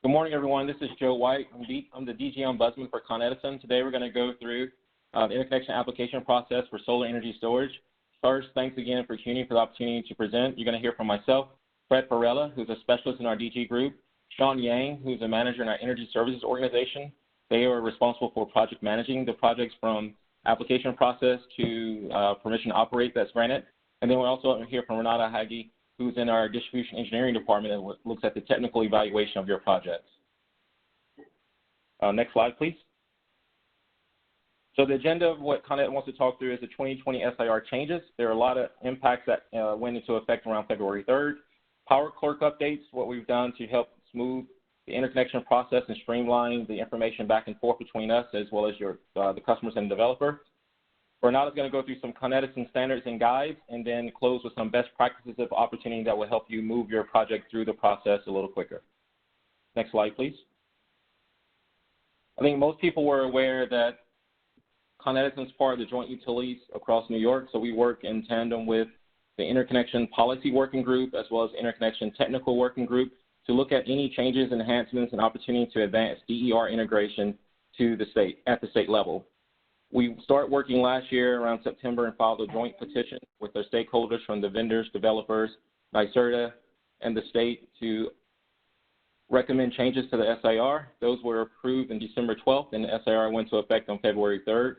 Good morning, everyone. This is Joe White. I'm the DG Ombudsman for Con Edison. Today, we're going to go through the interconnection application process for solar energy storage. First, thanks again for CUNY for the opportunity to present. You're going to hear from myself, Fred Farella, who's a specialist in our DG group, Sean Yang, who's a manager in our energy services organization. They are responsible for project managing the projects from application process to permission to operate that's granted. And then we're also hear from Renata Hagi, who's in our distribution engineering department and looks at the technical evaluation of your projects. Next slide, please. So the agenda of what Con Ed wants to talk through is the 2020 SIR changes. There are a lot of impacts that went into effect around February 3rd. PowerClerk updates, what we've done to help smooth the interconnection process and streamline the information back and forth between us as well as the customers and developer. Renata's going to go through some Con Edison standards and guides and then close with some best practices of opportunity that will help you move your project through the process a little quicker. Next slide, please. I think most people were aware that Con Edison is part of the joint utilities across New York, so we work in tandem with the Interconnection Policy Working Group as well as Interconnection Technical Working Group to look at any changes, enhancements, and opportunity to advance DER integration to the state, at the state level. We started working last year around September and filed a joint petition with our stakeholders from the vendors, developers, NYCERDA, and the state to recommend changes to the SIR. Those were approved on December 12th, and the SIR went into effect on February 3rd.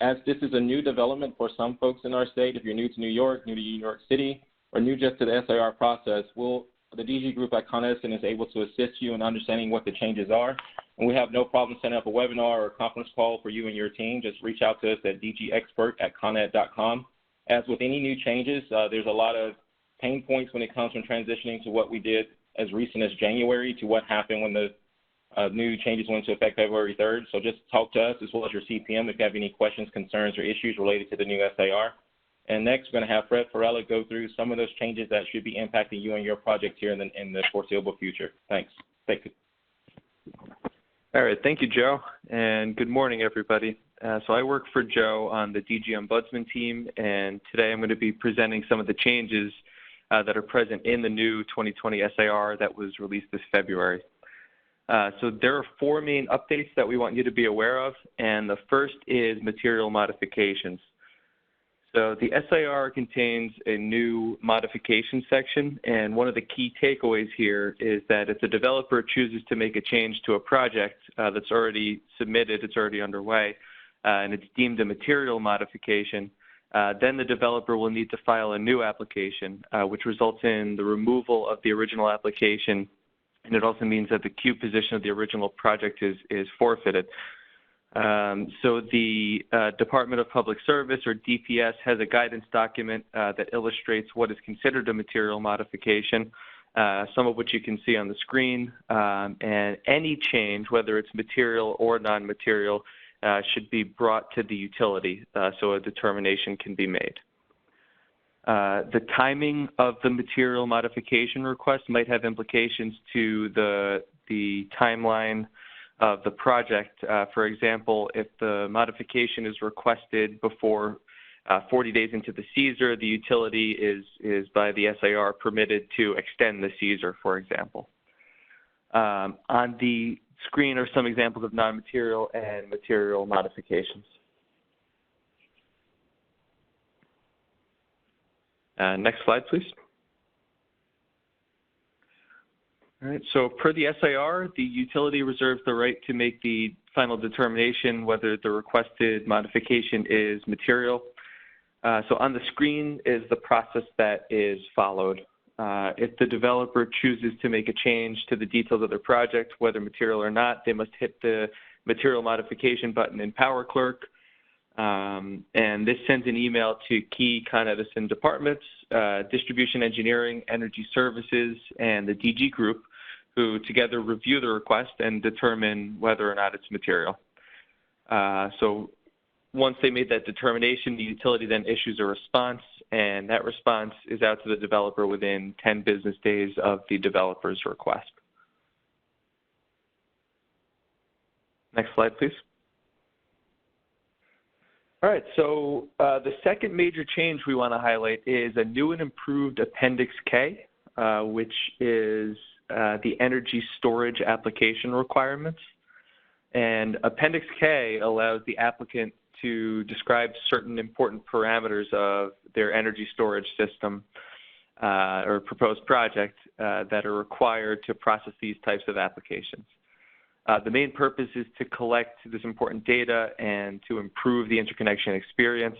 As this is a new development for some folks in our state, if you're new to New York, new to New York City, or new just to the SIR process, the DG group at Con Edison is able to assist you in understanding what the changes are. And we have no problem setting up a webinar or a conference call for you and your team. Just reach out to us at dgexpert@coned.com. As with any new changes, there's a lot of pain points when it comes from transitioning to what we did as recent as January to what happened when the new changes went into effect February 3rd. So just talk to us as well as your CPM if you have any questions, concerns, or issues related to the new SIR. And next, we're going to have Fred Farella go through some of those changes that should be impacting you and your project here in the foreseeable future. Thanks. Thank you. All right, thank you, Joe, and good morning, everybody. So I work for Joe on the DG Ombudsman team, and today I'm going to be presenting some of the changes that are present in the new 2020 SIR that was released this February. So there are four main updates that we want you to be aware of, and the first is material modifications. So the SIR contains a new modification section, and one of the key takeaways here is that if the developer chooses to make a change to a project that's already submitted, it's already underway, and it's deemed a material modification, then the developer will need to file a new application, which results in the removal of the original application, and it also means that the queue position of the original project is forfeited. So the Department of Public Service, or DPS, has a guidance document that illustrates what is considered a material modification, some of which you can see on the screen. And any change, whether it's material or non-material, should be brought to the utility so a determination can be made. The timing of the material modification request might have implications to the timeline of the project. For example, if the modification is requested before 40 days into the CESIR, the utility is by the SIR permitted to extend the CESIR, for example. On the screen are some examples of non-material and material modifications. Next slide, please. All right, so per the SIR, the utility reserves the right to make the final determination whether the requested modification is material. So on the screen is the process that is followed. If the developer chooses to make a change to the details of their project, whether material or not, they must hit the material modification button in PowerClerk. And this sends an email to key Con Edison departments, distribution engineering, energy services, and the DG group, who together review the request and determine whether or not it's material. So once they made that determination, the utility then issues a response, and that response is out to the developer within 10 business days of the developer's request. Next slide, please. All right, so the second major change we want to highlight is a new and improved Appendix K, which is the energy storage application requirements. And Appendix K allows the applicant to describe certain important parameters of their energy storage system or proposed project that are required to process these types of applications. The main purpose is to collect this important data and to improve the interconnection experience.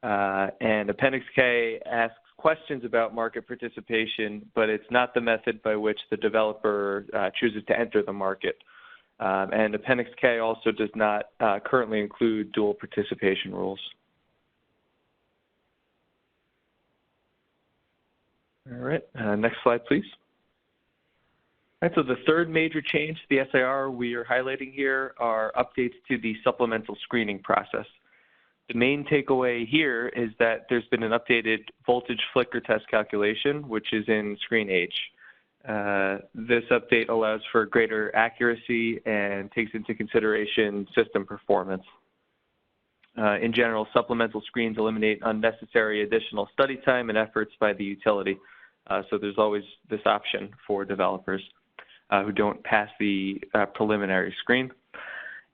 And Appendix K asks questions about market participation, but it's not the method by which the developer chooses to enter the market. And Appendix K also does not currently include dual participation rules. All right, next slide, please. All right, so the third major change to the SIR we are highlighting here are updates to the supplemental screening process. The main takeaway here is that there's been an updated voltage flicker test calculation, which is in screen H. This update allows for greater accuracy and takes into consideration system performance. In general, supplemental screens eliminate unnecessary additional study time and efforts by the utility. So there's always this option for developers who don't pass the preliminary screen.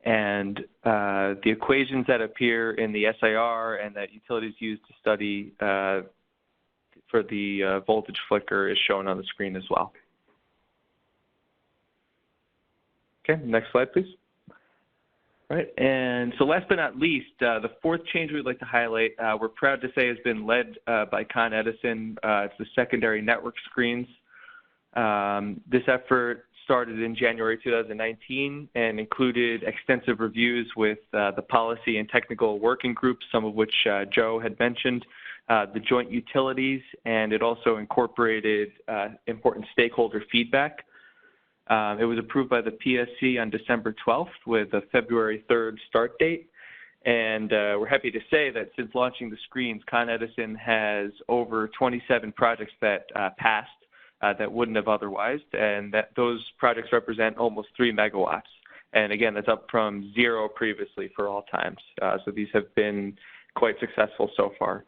And the equations that appear in the SIR and that utilities use to study for the voltage flicker is shown on the screen as well. Okay, next slide, please. All right, and so last but not least, the fourth change we'd like to highlight, we're proud to say has been led by Con Edison. It's the secondary network screens. This effort started in January 2019 and included extensive reviews with the policy and technical working groups, some of which Joe had mentioned, the joint utilities, and it also incorporated important stakeholder feedback. It was approved by the PSC on December 12th with a February 3rd start date. And we're happy to say that since launching the screens, Con Edison has over 27 projects that passed that wouldn't have otherwise, and that those projects represent almost 3 megawatts. And again, that's up from 0 previously for all times. So these have been quite successful so far.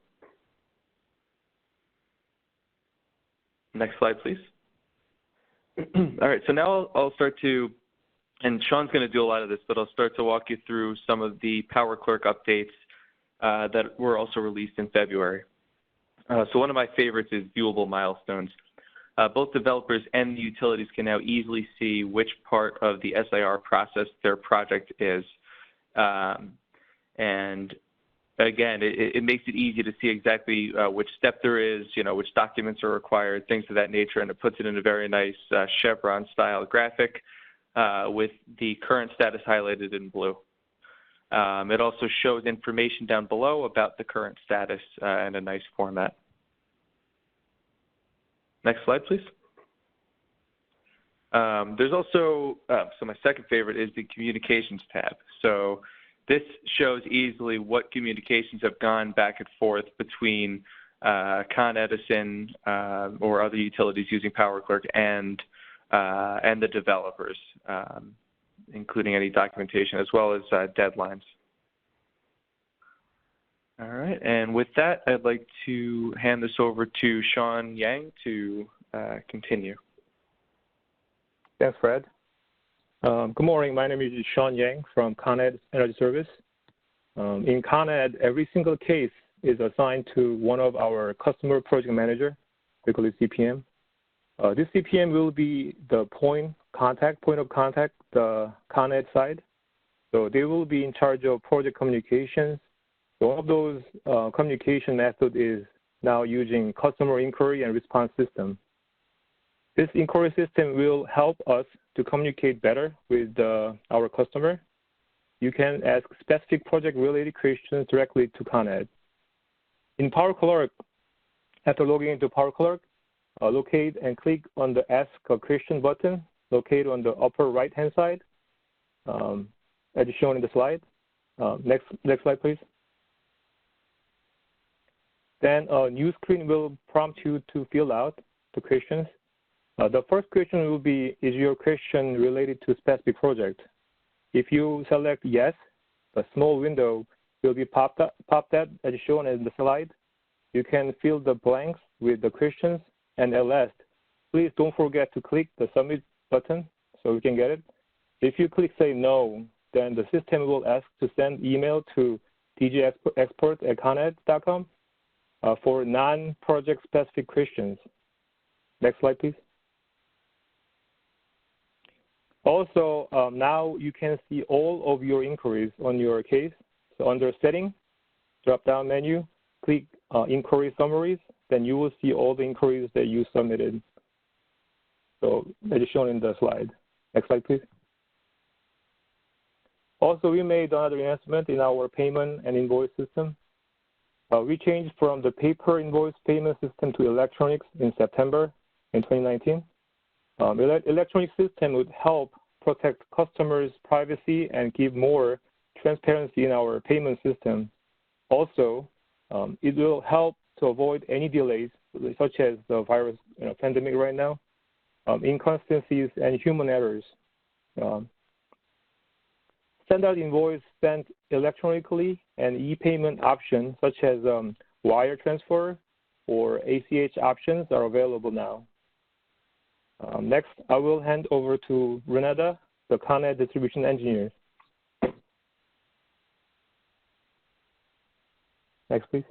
Next slide, please. All right, so now I'll start to, and Sean's going to do a lot of this, but I'll start to walk you through some of the PowerClerk updates that were also released in February. So one of my favorites is viewable milestones. Both developers and the utilities can now easily see which part of the SIR process their project is. And again, it makes it easy to see exactly which step there is, which documents are required, things of that nature, and it puts it in a very nice chevron-style graphic with the current status highlighted in blue. It also shows information down below about the current status in a nice format. Next slide, please. There's also, so my second favorite is the Communications tab. So this shows easily what communications have gone back and forth between Con Edison or other utilities using PowerClerk and the developers, including any documentation as well as deadlines. All right, and with that, I'd like to hand this over to Sean Yang to continue. Thanks, Fred. Good morning. My name is Sean Yang from Con Ed Energy Service. In Con Ed, every single case is assigned to one of our customer project manager, we call it CPM. This CPM will be the point of contact, the Con Ed side. So they will be in charge of project communications. So one of those communication methods is now using customer inquiry and response system. This inquiry system will help us to communicate better with our customer. You can ask specific project-related questions directly to Con Ed. In PowerClerk, after logging into PowerClerk, locate and click on the Ask a Question button located on the upper right-hand side, as shown in the slide. Next slide, please. Then a new screen will prompt you to fill out the questions. The first question will be, is your question related to a specific project? If you select yes, a small window will be popped up as shown in the slide. You can fill the blanks with the questions, and at last, please don't forget to click the submit button so we can get it. If you click say no, then the system will ask to send email to dgexpert@coned.com for non-project specific questions. Next slide, please. Also, now you can see all of your inquiries on your case. So under Setting, drop-down menu, click Inquiry Summaries, then you will see all the inquiries that you submitted. So that is shown in the slide. Next slide, please. Also, we made another enhancement in our payment and invoice system. We changed from the paper invoice payment system to electronics in September in 2019. Electronic system would help protect customers' privacy and give more transparency in our payment system. Also, it will help to avoid any delays, such as the virus pandemic right now, inconsistencies, and human errors. Standard invoice sent electronically and e-payment options such as wire transfer or ACH options are available now. Next, I will hand over to Renata, the ConEd distribution engineer. Next, please.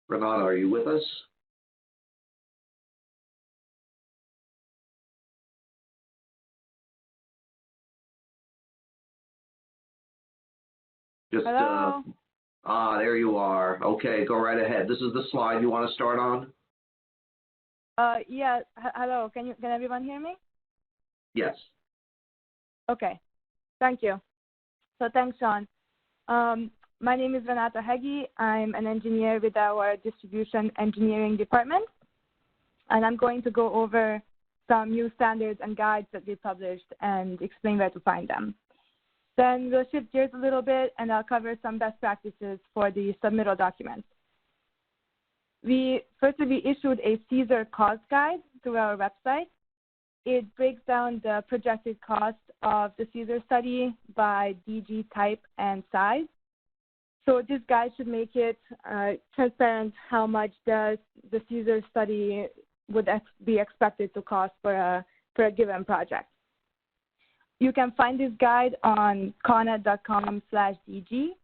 Renata, are you with us? Just, hello? There you are. Okay, go right ahead. This is the slide you want to start on? Yeah, hello, can everyone hear me? Yes. Okay, thank you. So thanks, Sean. My name is Renata Hegyi. I'm an engineer with our distribution engineering department, and I'm going to go over some new standards and guides that we published and explain where to find them. Then we'll shift gears a little bit, and I'll cover some best practices for the submittal documents. Firstly, we issued a CESIR cost guide through our website. It breaks down the projected cost of the CESIR study by DG type and size. So this guide should make it transparent how much the CESIR study would be expected to cost for a given project. You can find this guide on coned.com/DG,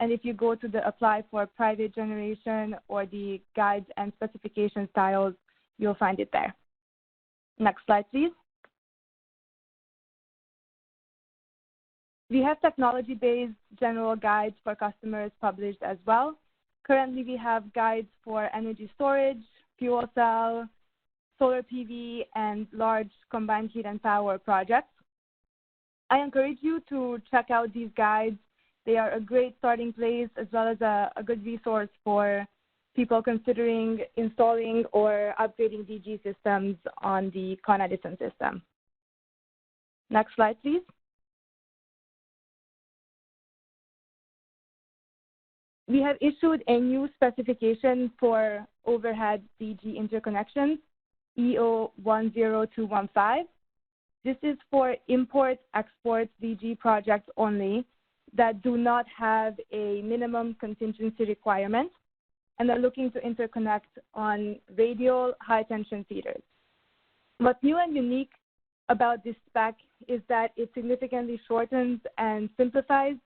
and if you go to the Apply for Private Generation or the Guides and Specification Styles, you'll find it there. Next slide, please. We have technology-based general guides for customers published as well. Currently, we have guides for energy storage, fuel cell, solar PV, and large combined heat and power projects. I encourage you to check out these guides. They are a great starting place as well as a good resource for people considering installing or upgrading DG systems on the Con Edison system. Next slide, please. We have issued a new specification for overhead DG interconnections, EO 10215. This is for import-export DG projects only that do not have a minimum contingency requirement and are looking to interconnect on radial high-tension feeders. What's new and unique about this spec is that it significantly shortens and simplifies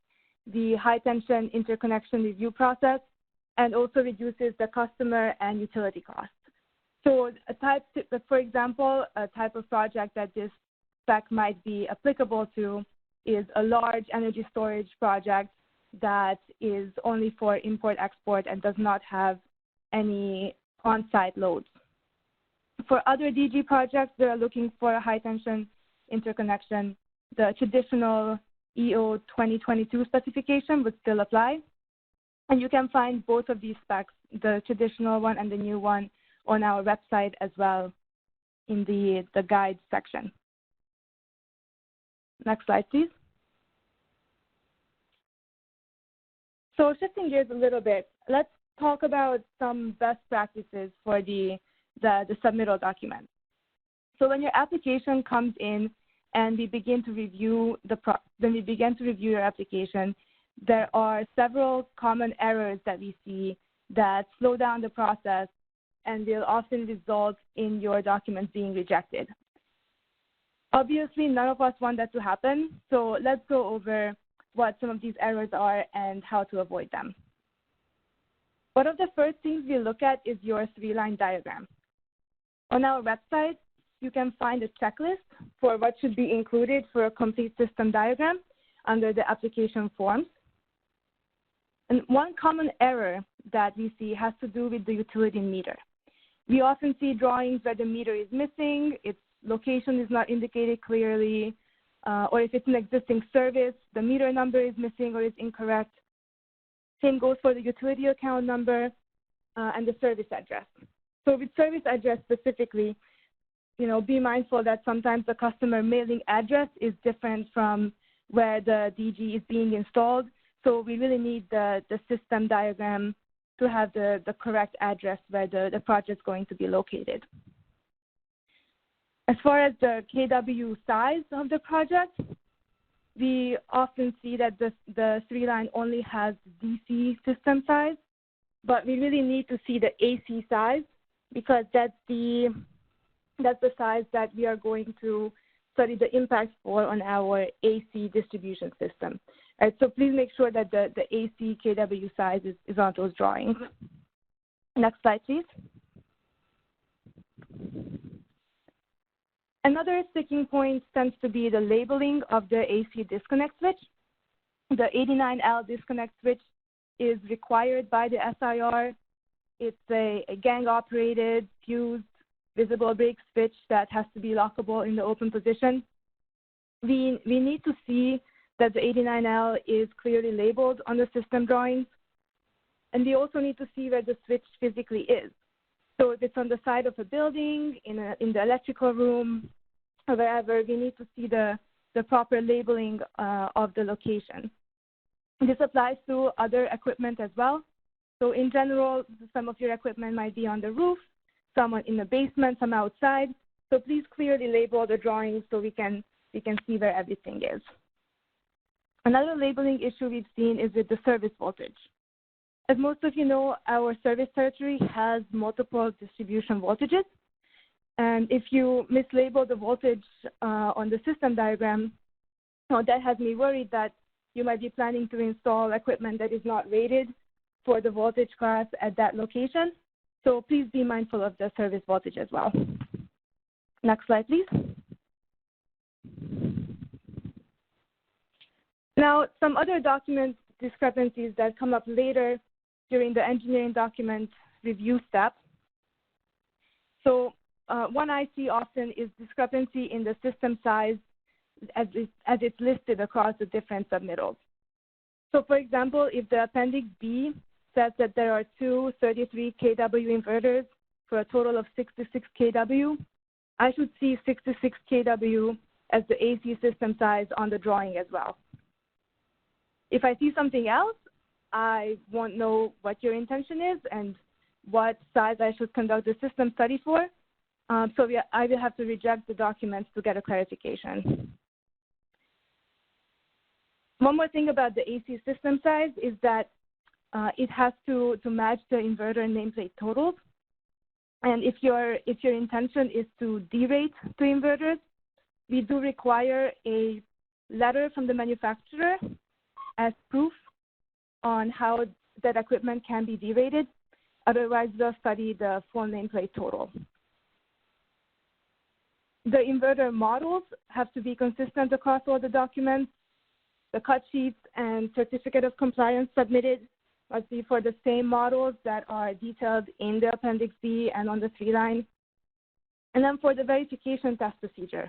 the high-tension interconnection review process and also reduces the customer and utility costs. So for example, a type of project that this spec might be applicable to is a large energy storage project that is only for import-export and does not have any on-site loads. For other DG projects that are looking for a high-tension interconnection, the traditional EO 2022 specification would still apply. And you can find both of these specs, the traditional one and the new one, on our website as well in the guide section. Next slide, please. So shifting gears a little bit, let's talk about some best practices for the submittal document. So when your application comes in and we begin to review your application, there are several common errors that we see that slow down the process and will often result in your documents being rejected. Obviously, none of us want that to happen, so let's go over what some of these errors are and how to avoid them. One of the first things we look at is your 3-line diagram. On our website, you can find a checklist for what should be included for a complete system diagram under the application forms. And one common error that we see has to do with the utility meter. We often see drawings where the meter is missing, its location is not indicated clearly, or if it's an existing service, the meter number is missing or is incorrect. Same goes for the utility account number and the service address. So with service address specifically, be mindful that sometimes the customer mailing address is different from where the DG is being installed. So we really need the system diagram to have the correct address where the project is going to be located. As far as the kW size of the project, we often see that the 3-line only has DC system size, but we really need to see the AC size because that's the size that we are going to study the impact for on our AC distribution system. All right, so please make sure that the AC kW size is on those drawings. Next slide, please. Another sticking point tends to be the labeling of the AC disconnect switch. The 89L disconnect switch is required by the SIR. It's a gang-operated, fused, visible break switch that has to be lockable in the open position. We need to see that the 89L is clearly labeled on the system drawings. And we also need to see where the switch physically is. So if it's on the side of a building, in the electrical room, or wherever, we need to see the proper labeling of the location. This applies to other equipment as well. So in general, some of your equipment might be on the roof, some in the basement, some outside. So please clearly label the drawings so we can see where everything is. Another labeling issue we've seen is with the service voltage. As most of you know, our service territory has multiple distribution voltages. And if you mislabel the voltage on the system diagram, that has me worried that you might be planning to install equipment that is not rated for the voltage class at that location. So please be mindful of the service voltage as well. Next slide, please. Now, some other document discrepancies that come up later during the engineering document review step. So one I see often is discrepancy in the system size as it's listed across the different submittals. So for example, if the Appendix B says that there are two 33 kW inverters for a total of 66 kW, I should see 66 kW as the AC system size on the drawing as well. If I see something else, I won't know what your intention is and what size I should conduct the system study for. So I will have to reject the documents to get a clarification. One more thing about the AC system size is that it has to match the inverter nameplate totals. And if your intention is to derate the inverters, we do require a letter from the manufacturer as proof on how that equipment can be derated. Otherwise, they'll study the full nameplate total. The inverter models have to be consistent across all the documents. The cut sheets and certificate of compliance submitted must be for the same models that are detailed in the Appendix B and on the 3-line. And then for the verification test procedure,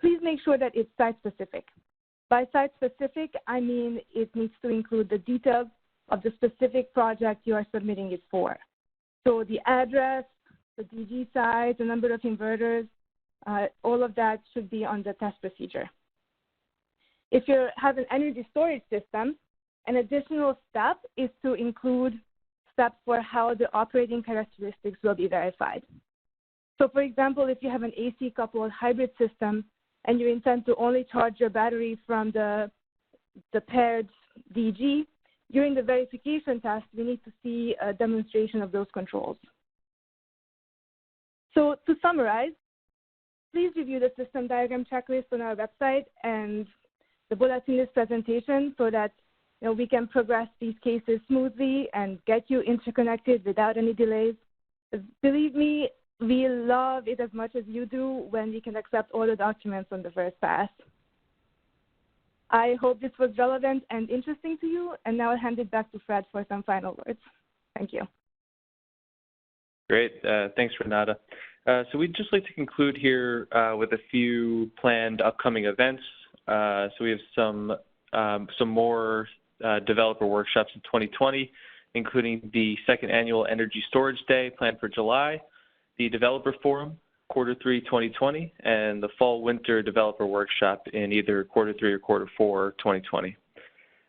please make sure that it's site-specific. By site-specific, I mean it needs to include the details of the specific project you are submitting it for. So the address, the DG size, the number of inverters, all of that should be on the test procedure. If you have an energy storage system, an additional step is to include except for how the operating characteristics will be verified. So for example, if you have an AC-coupled hybrid system and you intend to only charge your battery from the paired DG, during the verification test, we need to see a demonstration of those controls. So to summarize, please review the system diagram checklist on our website and the bulletin list presentation so that we can progress these cases smoothly and get you interconnected without any delays. Believe me, we love it as much as you do when we can accept all the documents on the first pass. I hope this was relevant and interesting to you, and now I'll hand it back to Fred for some final words. Thank you. Great. Thanks, Renata. So we'd just like to conclude here with a few planned upcoming events. So we have some more developer workshops in 2020, including the second annual Energy Storage Day planned for July, the Developer Forum, Q3 2020, and the Fall-Winter Developer Workshop in either Q3 or Q4 2020.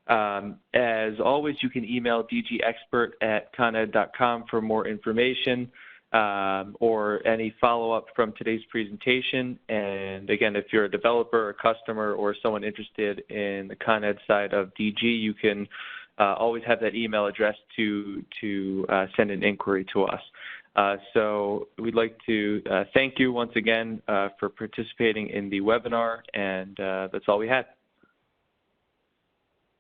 As always, you can email dgexpert@coned.com for more information or any follow-up from today's presentation. And again, if you're a developer, a customer, or someone interested in the Con Ed side of DG, you can always have that email address to send an inquiry to us. So we'd like to thank you once again for participating in the webinar, and that's all we had.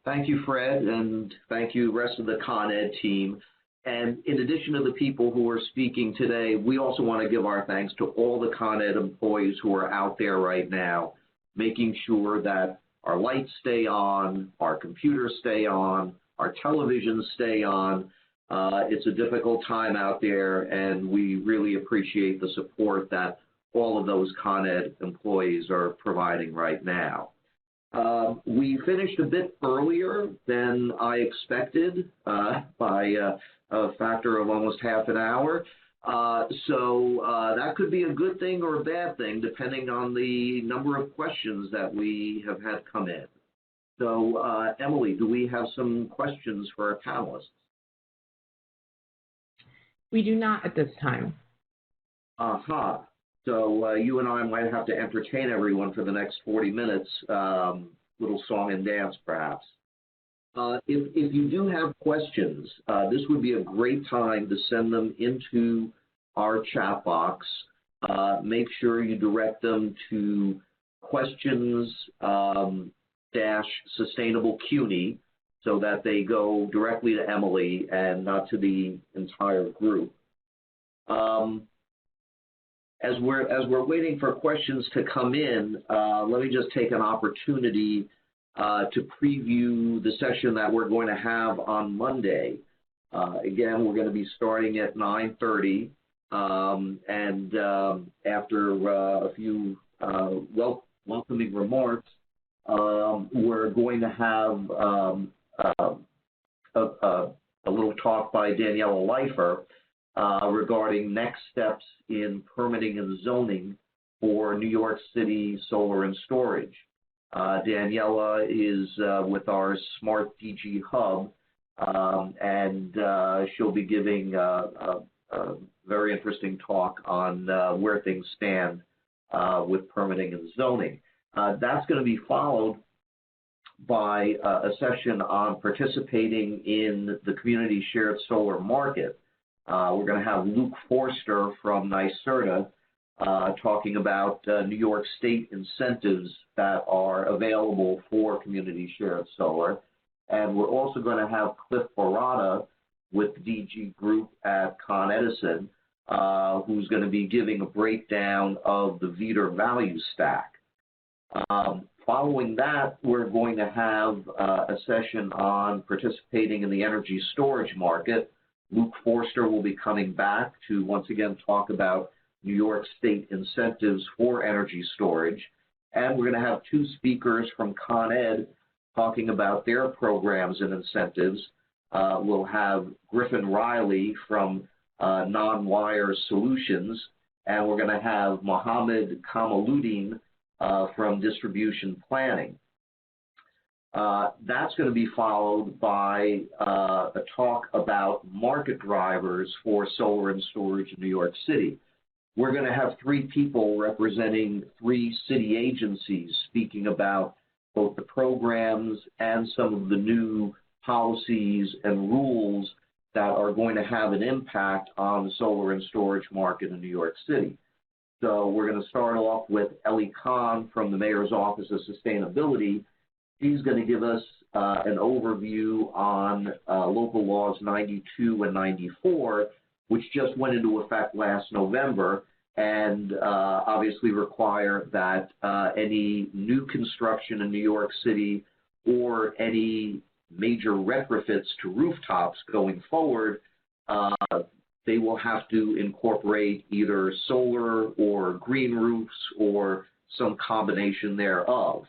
Thank you, Fred, and thank you, rest of the Con Ed team. And in addition to the people who are speaking today, we also want to give our thanks to all the Con Ed employees who are out there right now, making sure that our lights stay on, our computers stay on, our televisions stay on. It's a difficult time out there, and we really appreciate the support that all of those Con Ed employees are providing right now. We finished a bit earlier than I expected by a factor of almost half an hour. So that could be a good thing or a bad thing, depending on the number of questions that we have had come in. So, Emily, do we have some questions for our panelists? We do not at this time. Aha. So you and I might have to entertain everyone for the next 40 minutes, little song and dance perhaps. If you do have questions, this would be a great time to send them into our chat box. Make sure you direct them to questions-sustainable CUNY so that they go directly to Emily and not to the entire group. As we're waiting for questions to come in, let me just take an opportunity to preview the session that we're going to have on Monday. Again, we're going to be starting at 9:30, and after a few welcoming remarks, we're going to have a little talk by Daniela Leifer regarding next steps in permitting and zoning for New York City solar and storage. Daniela is with our Smart DG Hub, and she'll be giving a very interesting talk on where things stand with permitting and zoning. That's going to be followed by a session on participating in the community shared solar market. We're going to have Luke Forster from NYSERDA talking about New York State incentives that are available for community shared solar. And we're also going to have Cliff Barada with DG Group at Con Edison, who's going to be giving a breakdown of the VETR value stack. Following that, we're going to have a session on participating in the energy storage market. Luke Forster will be coming back to once again talk about New York State incentives for energy storage. And we're going to have two speakers from Con Ed talking about their programs and incentives. We'll have Griffin Riley from Non-Wire Solutions, and we're going to have Mohammed Kamaluddin from Distribution Planning. That's going to be followed by a talk about market drivers for solar and storage in New York City. We're going to have 3 people representing 3 city agencies speaking about both the programs and some of the new policies and rules that are going to have an impact on the solar and storage market in New York City. So we're going to start off with Ellie Kahn from the Mayor's Office of Sustainability. She's going to give us an overview on local laws 92 and 94, which just went into effect last November, and obviously require that any new construction in New York City or any major retrofits to rooftops going forward, they will have to incorporate either solar or green roofs or some combination thereof.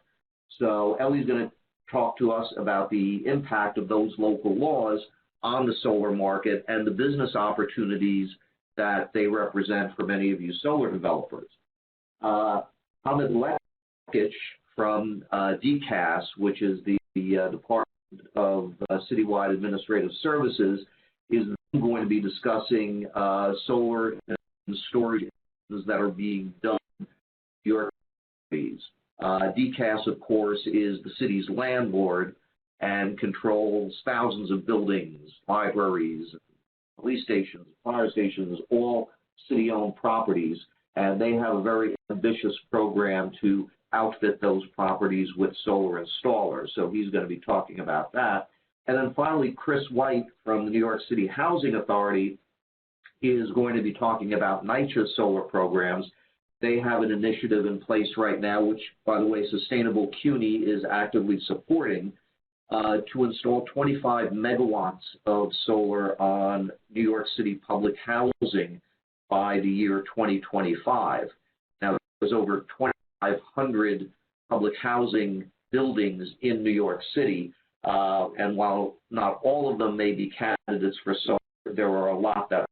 So Ellie's going to talk to us about the impact of those local laws on the solar market and the business opportunities that they represent for many of you solar developers. Hamid Lekic from DCAS, which is the Department of Citywide Administrative Services, is going to be discussing solar and storage that are being done in New York City. DCAS, of course, is the city's landlord and controls thousands of buildings, libraries, police stations, fire stations, all city-owned properties, and they have a very ambitious program to outfit those properties with solar installers. So he's going to be talking about that. And then finally, Chris White from the New York City Housing Authority is going to be talking about NYCHA's solar programs. They have an initiative in place right now, which, by the way, Sustainable CUNY is actively supporting, to install 25 megawatts of solar on New York City public housing by the year 2025. Now, there's over 2,500 public housing buildings in New York City, and while not all of them may be candidates for solar, there are a lot that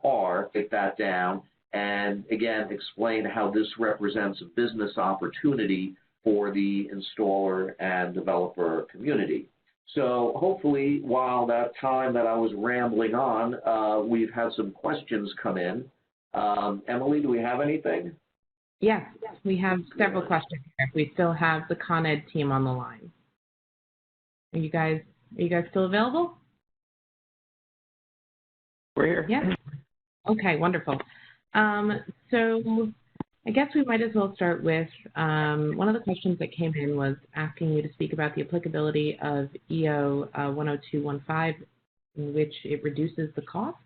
are. Take that down and, again, explain how this represents a business opportunity for the installer and developer community. So hopefully, while that time that I was rambling on, we've had some questions come in. Emily, do we have anything? Yes, we have several questions here. We still have the Con Ed team on the line. Are you guys still available? We're here. Yes. Okay, wonderful. So I guess we might as well start with one of the questions that came in was asking you to speak about the applicability of EO 10215, in which it reduces the cost,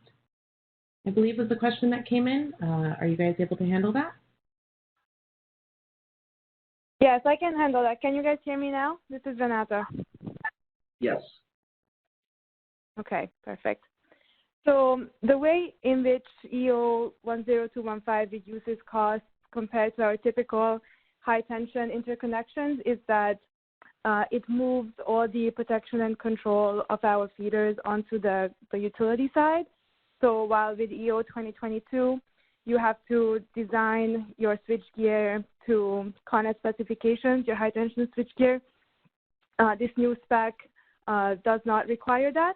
I believe was the question that came in. Are you guys able to handle that? Yes, I can handle that. Can you guys hear me now? This is Renata. Yes. Okay, perfect. So the way in which EO 10215 reduces costs compared to our typical high-tension interconnections is that it moves all the protection and control of our feeders onto the utility side. So while with EO 2022, you have to design your switchgear to Con Ed specifications, your high-tension switchgear, this new spec does not require that.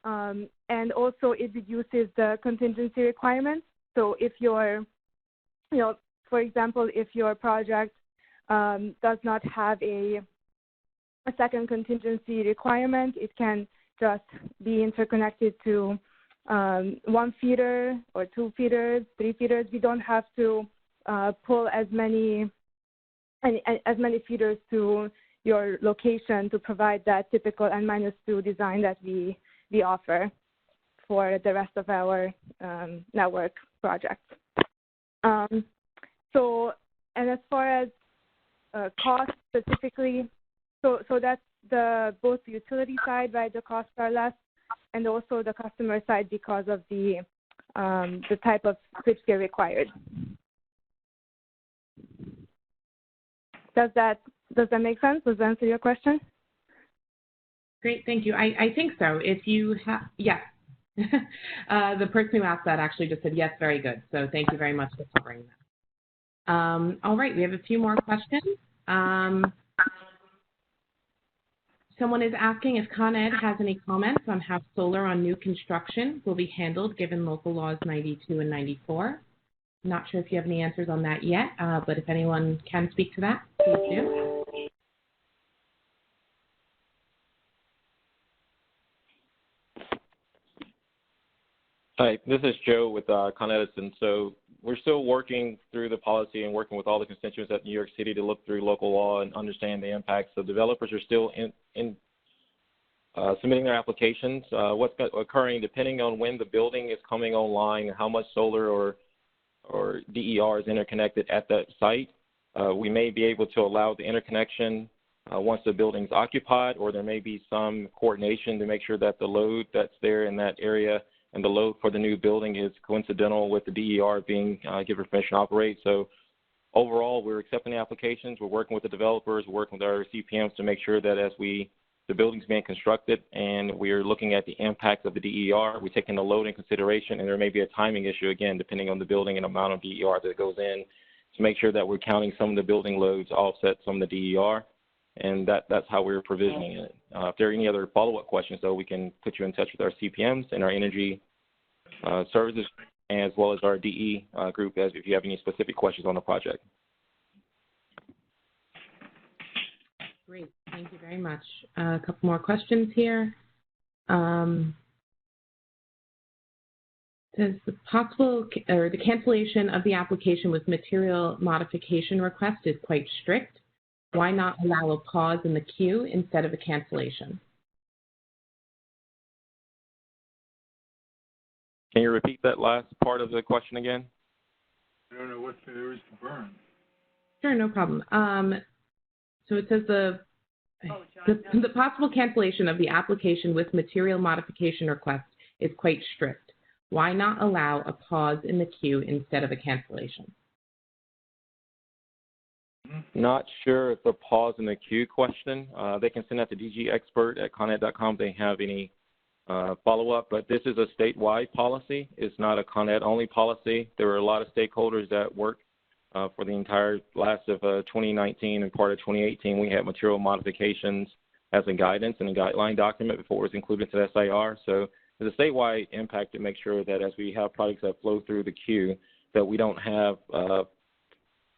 And also it reduces the contingency requirements. So if your, for example, if your project does not have a second contingency requirement, it can just be interconnected to one feeder or 2 feeders, 3 feeders. We don't have to pull as many feeders to your location to provide that typical N-2 design that we offer for the rest of our network projects. So, and as far as cost specifically, so that's both the utility side, right? The costs are less, and also the customer side because of the type of switchgear required. Does that make sense? Does that answer your question? Great, thank you. I think so. If you have, yes. The person who asked that actually just said, yes, very good. So thank you very much for covering that. All right, we have a few more questions. Someone is asking if Con Ed has any comments on how solar on new construction will be handled given local laws 92 and 94. Not sure if you have any answers on that yet, but if anyone can speak to that, please do. Hi, this is Joe with Con Edison. So we're still working through the policy and working with all the constituents at New York City to look through local law and understand the impacts. So developers are still submitting their applications. What's occurring depending on when the building is coming online and how much solar or DER is interconnected at that site. We may be able to allow the interconnection once the building's occupied, or there may be some coordination to make sure that the load that's there in that area and the load for the new building is coincidental with the DER being given permission to operate. So overall, we're accepting the applications. We're working with the developers, working with our CPMs to make sure that as the building's being constructed and we're looking at the impacts of the DER, we're taking the load in consideration, and there may be a timing issue, again, depending on the building and amount of DER that goes in, to make sure that we're counting some of the building loads to offset some of the DER, and that's how we're provisioning it. If there are any other follow-up questions, though, we can put you in touch with our CPMs and our energy services, as well as our DE group, as if you have any specific questions on the project. Great, thank you very much. A couple more questions here. Says the the cancellation of the application with material modification request is quite strict. Why not allow a pause in the queue instead of a cancellation? Can you repeat that last part of the question again? I don't know what there is to burn. Sure, no problem. So it says the possible cancellation of the application with material modification request is quite strict. Why not allow a pause in the queue instead of a cancellation? Not sure if the pause in the queue question. They can send that to dgexpert@coned.com if they have any follow-up, but this is a statewide policy. It's not a Con Ed only policy. There were a lot of stakeholders that work for the entire last of 2019 and part of 2018. We had material modifications as a guidance and a guideline document before it was included to the SIR. So there's a statewide impact to make sure that as we have projects that flow through the queue, that we don't have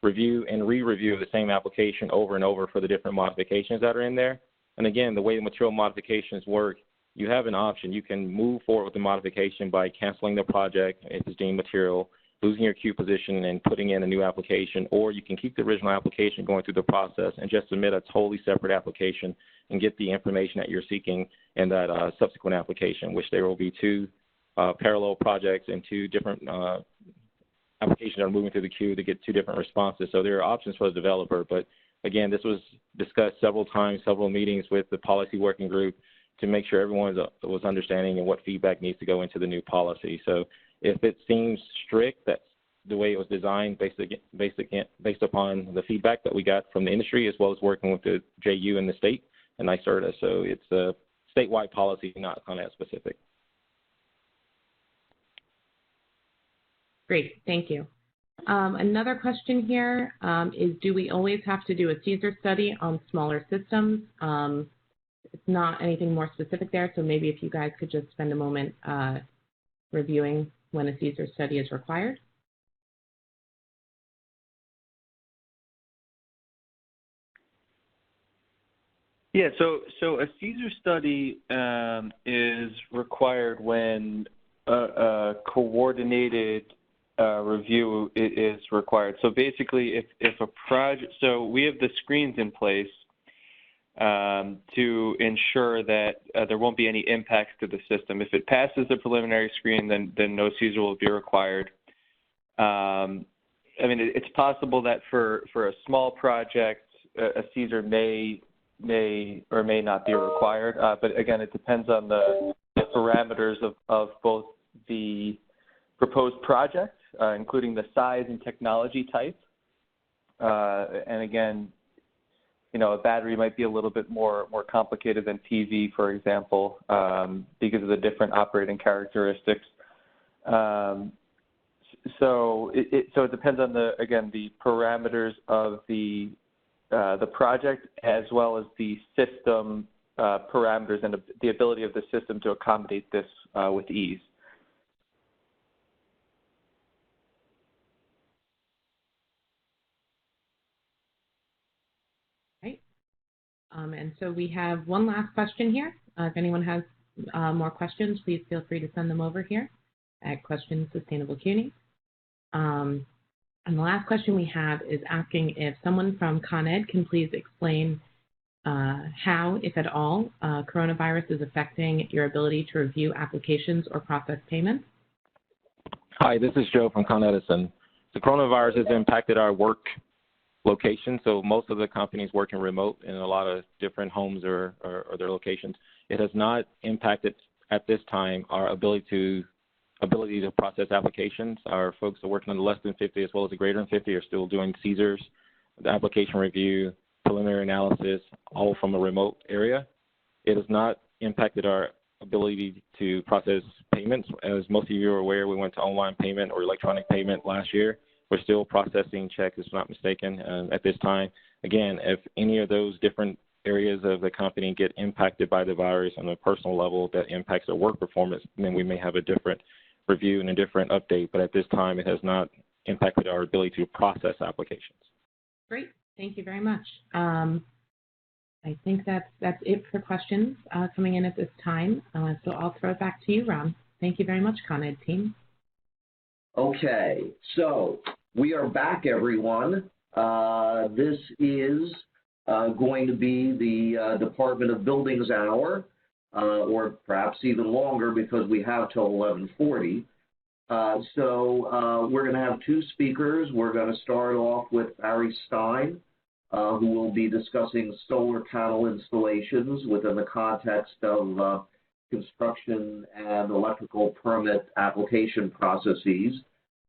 review and re-review of the same application over and over for the different modifications that are in there. And again, the way the material modifications work, you have an option. You can move forward with the modification by canceling the project if it's deemed material, losing your queue position and putting in a new application, or you can keep the original application going through the process and just submit a totally separate application and get the information that you're seeking in that subsequent application, which there will be two parallel projects and two different applications that are moving through the queue to get two different responses. So there are options for the developer, but again, this was discussed several times, several meetings with the policy working group to make sure everyone was understanding and what feedback needs to go into the new policy. So if it seems strict, that's the way it was designed based upon the feedback that we got from the industry, as well as working with the JU and the state and NYSERDA. So it's a statewide policy, not Con Ed specific. Great, thank you. Another question here is, do we always have to do a CESIR study on smaller systems? It's not anything more specific there, so maybe if you guys could just spend a moment reviewing when a CESIR study is required. Yeah, so a CESIR study is required when a coordinated review is required. So basically, if a project, so we have the screens in place to ensure that there won't be any impacts to the system. If it passes the preliminary screen, then no CESIR will be required. I mean, it's possible that for a small project, a CESIR may or may not be required. But again, it depends on the parameters of both the proposed project, including the size and technology type. And again, you know, a battery might be a little bit more complicated than PV, for example, because of the different operating characteristics. So it depends on the parameters of the project, as well as the system parameters and the ability of the system to accommodate this with ease. Right. And so we have one last question here. If anyone has more questions, please feel free to send them over here at Questions Sustainable CUNY. And the last question we have is asking if someone from Con Ed can please explain how, if at all, coronavirus is affecting your ability to review applications or process payments. Hi, this is Joe from Con Edison. The coronavirus has impacted our work location, so most of the companies working remote in a lot of different homes or their locations. It has not impacted at this time our ability to process applications. Our folks are working on the less than 50 as well as the greater than 50 are still doing CESIRs, the application review, preliminary analysis, all from a remote area. It has not impacted our ability to process payments. As most of you are aware, we went to online payment or electronic payment last year. We're still processing checks, if I'm not mistaken, at this time. Again, if any of those different areas of the company get impacted by the virus on a personal level that impacts their work performance, then we may have a different review and a different update. But at this time, it has not impacted our ability to process applications. Great. Thank you very much. I think that's it for questions coming in at this time. So I'll throw it back to you, Ron. Thank you very much, Con Ed team. Okay, so we are back, everyone. This is going to be the Department of Buildings hour, or perhaps even longer because we have till 11:40. So we're going to have two speakers. We're going to start off with Barry Stein, who will be discussing solar panel installations within the context of construction and electrical permit application processes.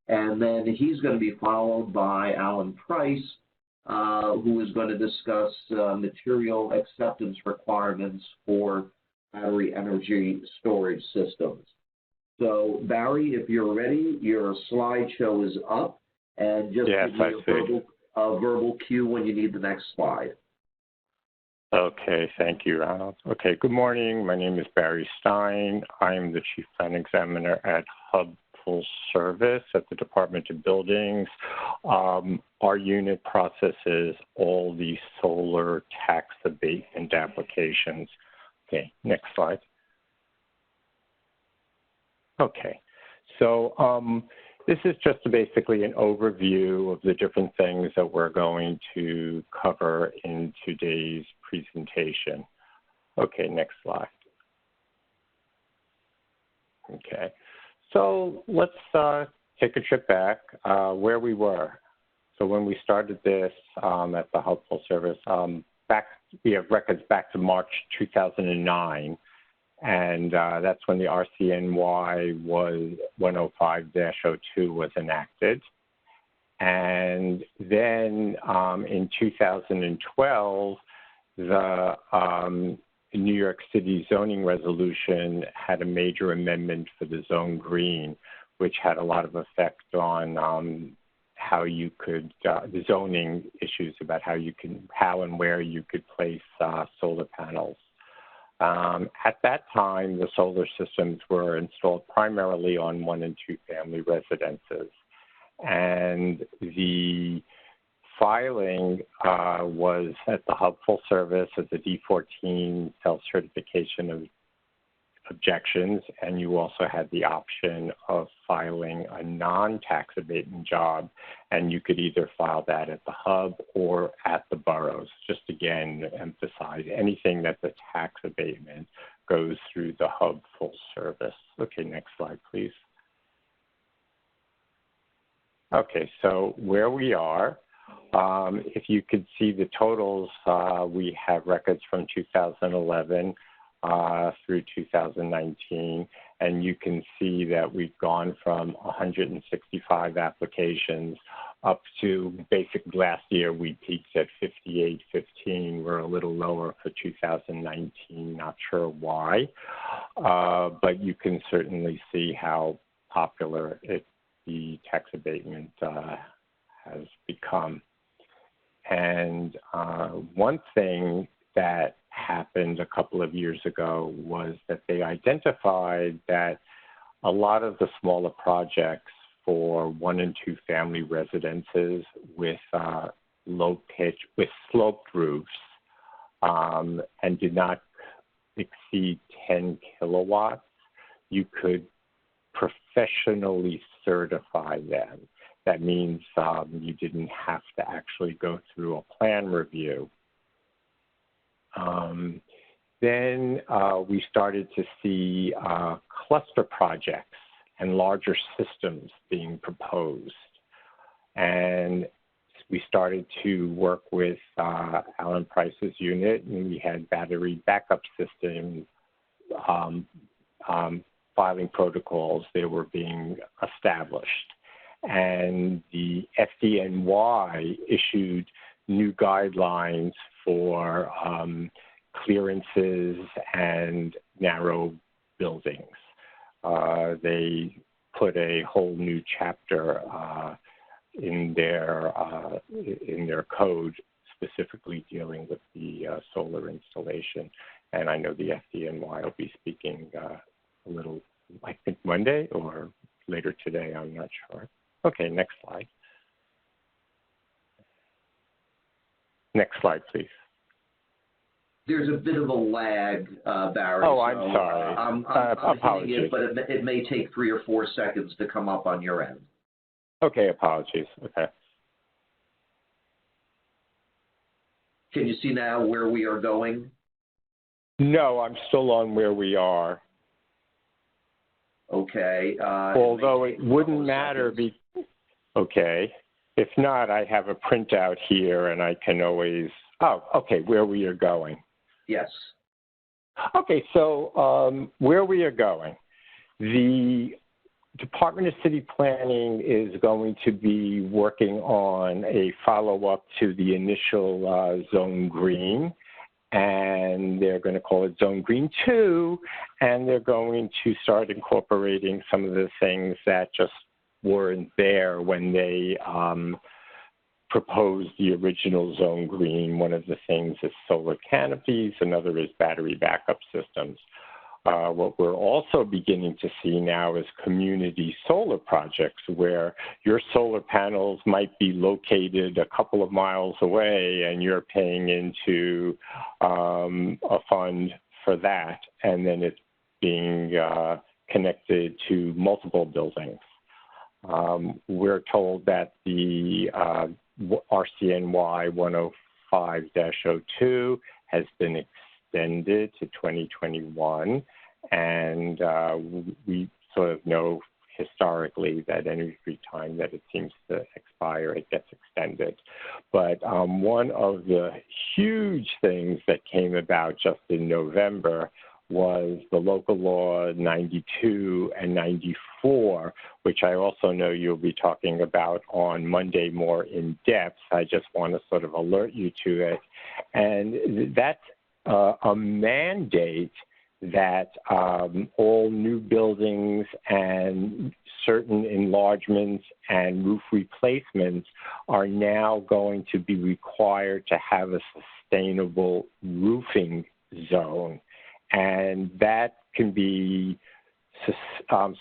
And then he's going to be followed by Alan Price, who is going to discuss material acceptance requirements for battery energy storage systems. So, Barry, if you're ready, your slideshow is up, and just yes, give me a verbal cue when you need the next slide. Okay, thank you, Ronald. Okay, good morning. My name is Barry Stein. I am the Chief Plan Examiner at Hub Full Service at the Department of Buildings. Our unit processes all the solar tax abatement applications. Okay, next slide. Okay, so this is just basically an overview of the different things that we're going to cover in today's presentation. Okay, next slide. Okay, so let's take a trip back where we were. So when we started this at the Hub Full Service, we have records back to March 2009. And that's when the RCNY was 105-02 was enacted. And then in 2012, the New York City zoning resolution had a major amendment for the zone green, which had a lot of effect on how you could, the zoning issues about how and where you could place solar panels. At that time, the solar systems were installed primarily on 1- and 2-family residences. And the filing was at the Hub Full Service as a D14 self-certification of objections, and you also had the option of filing a non-tax abatement job, and you could either file that at the Hub or at the boroughs. Just again, to emphasize, anything that's a tax abatement goes through the Hub Full Service. Okay, next slide, please. Okay, so where we are, if you could see the totals, we have records from 2011 through 2019, and you can see that we've gone from 165 applications up to basically last year we peaked at 5815. We're a little lower for 2019, not sure why, but you can certainly see how popular the tax abatement has become. And one thing that happened a couple of years ago was that they identified that a lot of the smaller projects for 1 and 2 family residences with low pitch, with sloped roofs, and did not exceed 10 kilowatts, you could professionally certify them. That means you didn't have to actually go through a plan review. Then we started to see cluster projects and larger systems being proposed. And we started to work with Alan Price's unit, and we had battery backup system filing protocols. They were being established. And the FDNY issued new guidelines for clearances and narrow buildings. They put a whole new chapter in their code specifically dealing with the solar installation. And I know the FDNY will be speaking a little, I think Monday or later today, I'm not sure. Okay, next slide. Next slide, please. There's a bit of a lag, Barry. Oh, I'm sorry. I'm apologies. it, but it may take 3 or 4 seconds to come up on your end. Okay, apologies. Okay. Can you see now where we are going? No, I'm still on where we are. Okay. Although it wouldn't matter. Okay. If not, I have a printout here, and I can always. Oh, okay. Where we are going. Yes. Okay, so where we are going, the Department of City Planning is going to be working on a follow-up to the initial Zone Green, and they're going to call it Zone Green 2, and they're going to start incorporating some of the things that just weren't there when they proposed the original Zone Green. One of the things is solar canopies, another is battery backup systems. What we're also beginning to see now is community solar projects where your solar panels might be located a couple of miles away and you're paying into a fund for that, and then it's being connected to multiple buildings. We're told that the RCNY 105-02 has been extended to 2021, and we sort of know historically that every time that it seems to expire, it gets extended. But one of the huge things that came about just in November was the local law 92 and 94, which I also know you'll be talking about on Monday more in depth. I just want to sort of alert you to it. And that's a mandate that all new buildings and certain enlargements and roof replacements are now going to be required to have a sustainable roofing zone. And that can be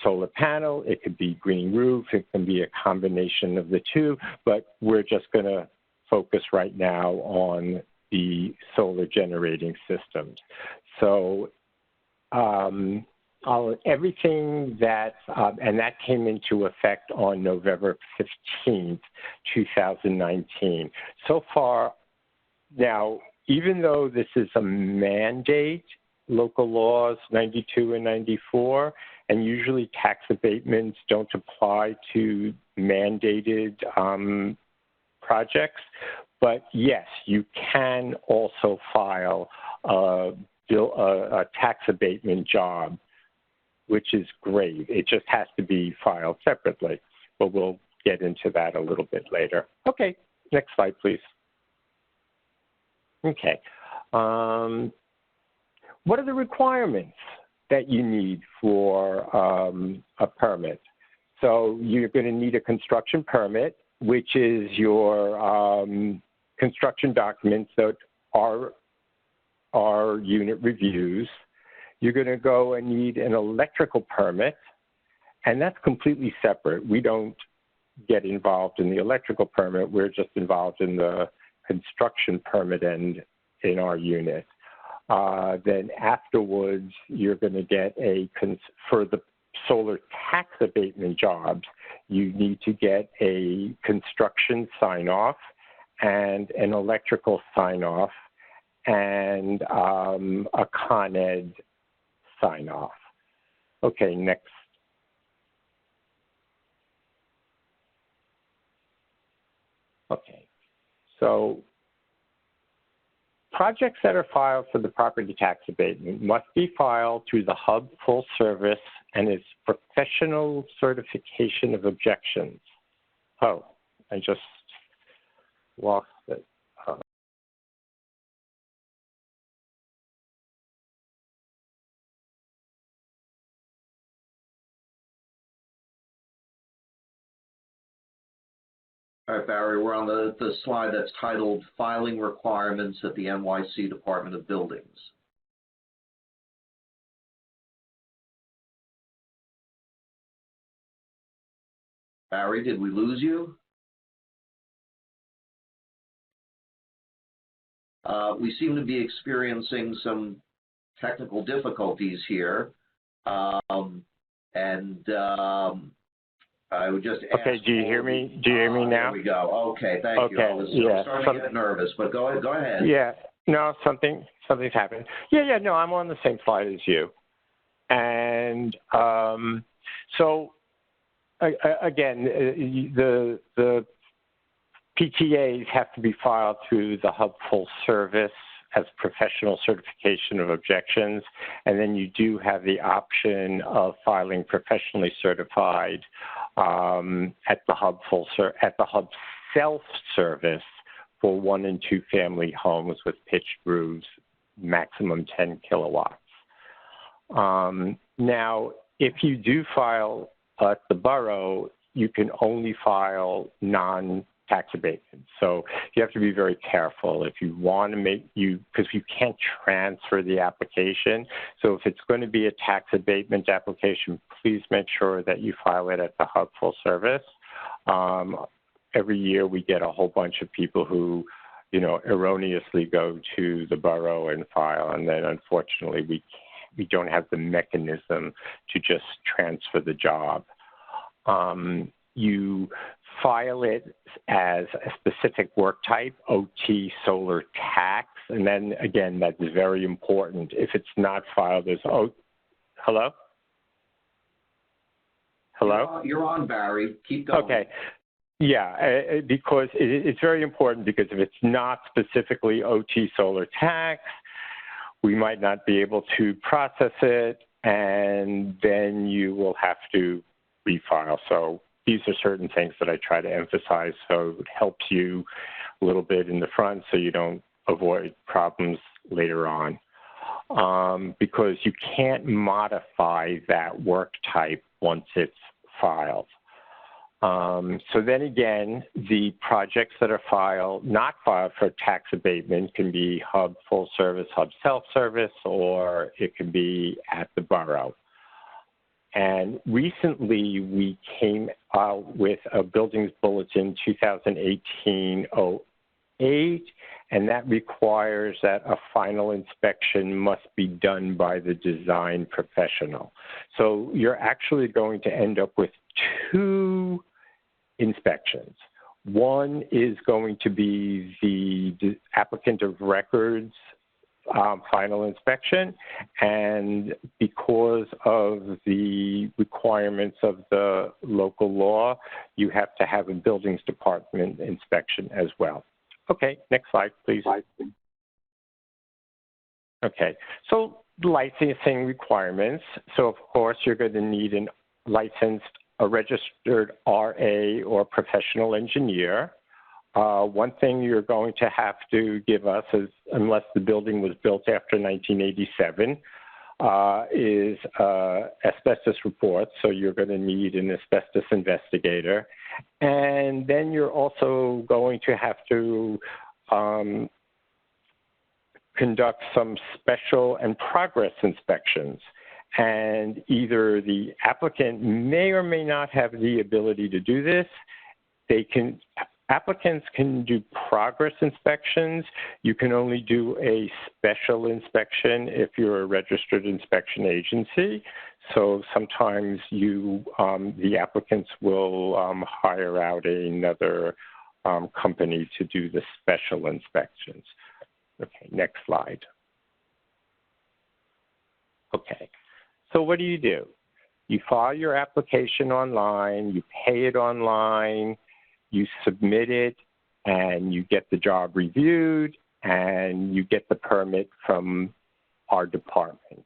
solar panel, it could be green roof, it can be a combination of the two, but we're just going to focus right now on the solar generating systems. So everything that, and that came into effect on November 15th, 2019. So far, now, even though this is a mandate, local laws 92 and 94, and usually tax abatements don't apply to mandated projects. But yes, you can also file a tax abatement job, which is great. It just has to be filed separately, but we'll get into that a little bit later. Okay, next slide, please. Okay. What are the requirements that you need for a permit? So you're going to need a construction permit, which is your construction documents that are our unit reviews. You're going to go and need an electrical permit, and that's completely separate. We don't get involved in the electrical permit. We're just involved in the construction permit end in our unit. Then afterwards, you're going to get for the solar tax abatement jobs, you need to get a construction sign-off and an electrical sign-off and a Con Ed sign-off. Okay, next. Okay, so projects that are filed for the property tax abatement must be filed through the Hub Full Service and its professional certification of objections. Oh, I just lost it. All right, Barry, we're on the slide that's titled Filing Requirements at the NYC Department of Buildings. Barry, did we lose you? We seem to be experiencing some technical difficulties here. I would just ask. Okay, do you hear me? Do you hear me now? There we go. Okay, thank you. I was starting to get nervous, but go ahead. Yeah, no, something's happened. Yeah, no, I'm on the same slide as you. And so, again, the PTAs have to be filed through the Hub Full Service as professional certification of objections, and then you do have the option of filing professionally certified at the Hub self-service for 1- and 2-family homes with pitched roofs, maximum 10 kilowatts. Now, if you do file at the borough, you can only file non-tax abatement. So you have to be very careful if you want to because you can't transfer the application. So if it's going to be a tax abatement application, please make sure that you file it at the Hub Full Service. Every year we get a whole bunch of people who, erroneously go to the borough and file, and then unfortunately we don't have the mechanism to just transfer the job. You file it as a specific work type, OT solar tax, and then again, that's very important. If it's not filed as hello? Hello? You're on, Barry. Keep going. Okay. Yeah, because it's very important, because if it's not specifically OT solar tax, we might not be able to process it, and then you will have to refile. So these are certain things that I try to emphasize, so it helps you a little bit in the front so you don't avoid problems later on. Because you can't modify that work type once it's filed. So then again, the projects that are not filed for tax abatement can be Hub Full Service, Hub Self-Service, or it can be at the borough. And recently we came out with a Buildings Bulletin 2018-08, and that requires that a final inspection must be done by the design professional. So you're actually going to end up with 2 inspections. One is going to be the applicant of record's final inspection, and because of the requirements of the local law, you have to have a buildings department inspection as well. Okay, next slide, please. Okay, so licensing requirements. So of course, you're going to need a registered RA or professional engineer. One thing you're going to have to give us is, unless the building was built after 1987, is asbestos reports. So you're going to need an asbestos investigator. And then you're also going to have to conduct some special and progress inspections. And either the applicant may or may not have the ability to do this. Applicants can do progress inspections. You can only do a special inspection if you're a registered inspection agency. So sometimes the applicants will hire out another company to do the special inspections. Okay, next slide. Okay, so what do? You file your application online, you pay it online, you submit it, and you get the job reviewed, and you get the permit from our department.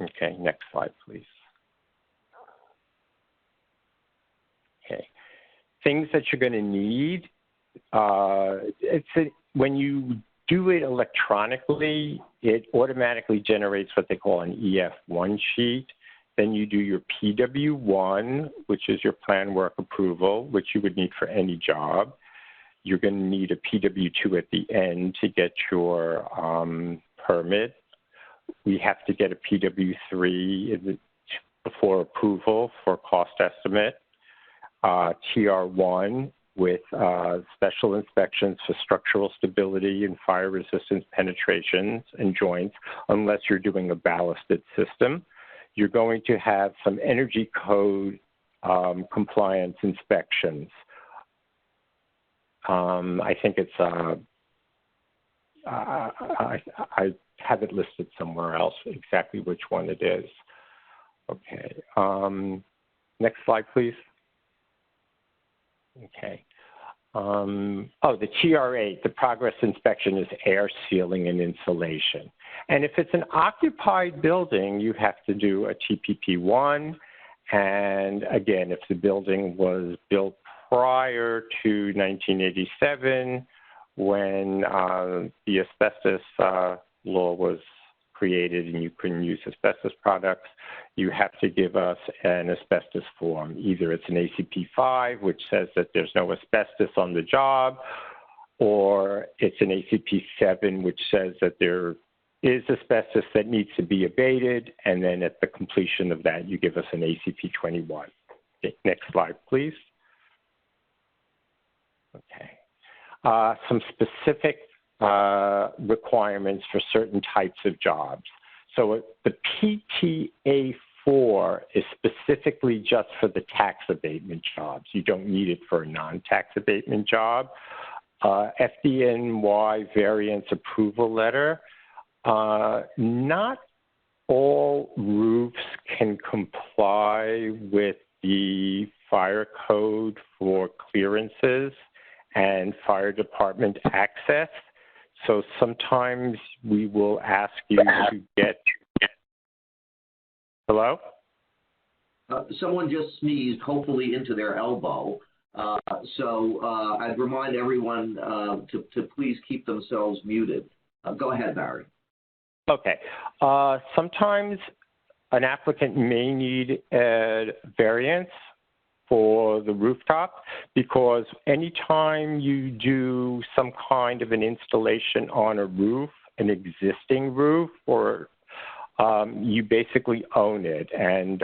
Okay, next slide, please. Okay, things that you're going to need. When you do it electronically, it automatically generates what they call an EF1 sheet. Then you do your PW1, which is your plan work approval, which you would need for any job. You're going to need a PW2 at the end to get your permit. We have to get a PW3 before approval for cost estimate. TR1 with special inspections for structural stability and fire resistance penetrations and joints, unless you're doing a ballasted system. You're going to have some energy code compliance inspections. I think it's, I have it listed somewhere else, exactly which one it is. Okay, next slide, please. Okay. The TR8, the progress inspection, is air sealing and insulation. And if it's an occupied building, you have to do a TPP1. And again, if the building was built prior to 1987, when the asbestos law was created and you couldn't use asbestos products, you have to give us an asbestos form. Either it's an ACP5, which says that there's no asbestos on the job, or it's an ACP7, which says that there is asbestos that needs to be abated, and then at the completion of that, you give us an ACP21. Okay, next slide, please. Okay. Some specific requirements for certain types of jobs. So the PTA4 is specifically just for the tax abatement jobs. You don't need it for a non-tax abatement job. FDNY variance approval letter. Not all roofs can comply with the fire code for clearances and fire department access. So sometimes we will ask you to get, hello? Someone just sneezed, hopefully into their elbow. So I'd remind everyone to please keep themselves muted. Go ahead, Barry. Okay. Sometimes an applicant may need a variance for the rooftop, because anytime you do some kind of an installation on a roof, an existing roof, or you basically own it, and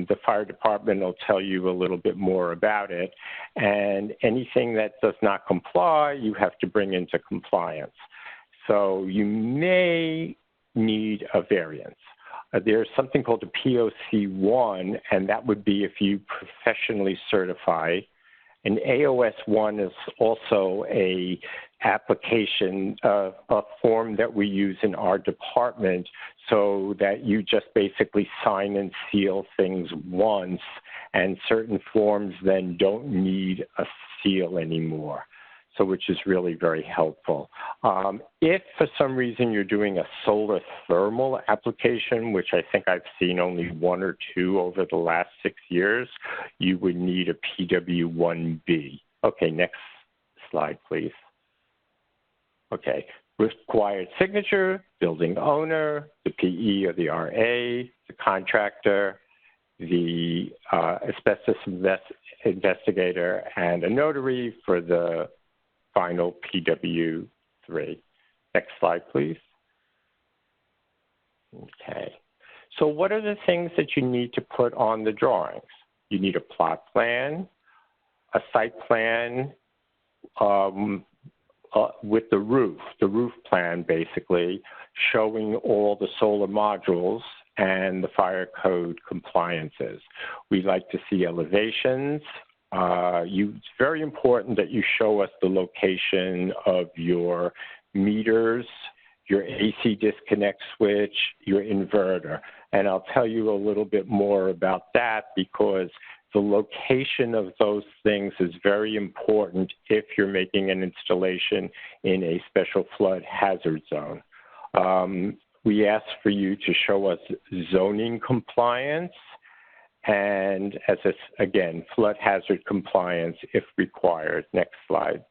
the fire department will tell you a little bit more about it, and anything that does not comply, you have to bring into compliance. So you may need a variance. There's something called a POC1, and that would be if you professionally certify. And AOS1 is also a application, a form that we use in our department, so that you just basically sign and seal things once, and certain forms then don't need a seal anymore. So which is really very helpful. If for some reason you're doing a solar thermal application, which I think I've seen only one or two over the last 6 years, you would need a PW1B. Okay, next slide, please. Okay, required signature, building owner, the PE or the RA, the contractor, the asbestos investigator, and a notary for the final PW3. Next slide, please. Okay. So what are the things that you need to put on the drawings? You need a plot plan, a site plan with the roof plan basically, showing all the solar modules and the fire code compliances. We like to see elevations. It's very important that you show us the location of your meters, your AC disconnect switch, your inverter. And I'll tell you a little bit more about that because the location of those things is very important if you're making an installation in a special flood hazard zone. We ask for you to show us zoning compliance and, again, flood hazard compliance if required. Next slide.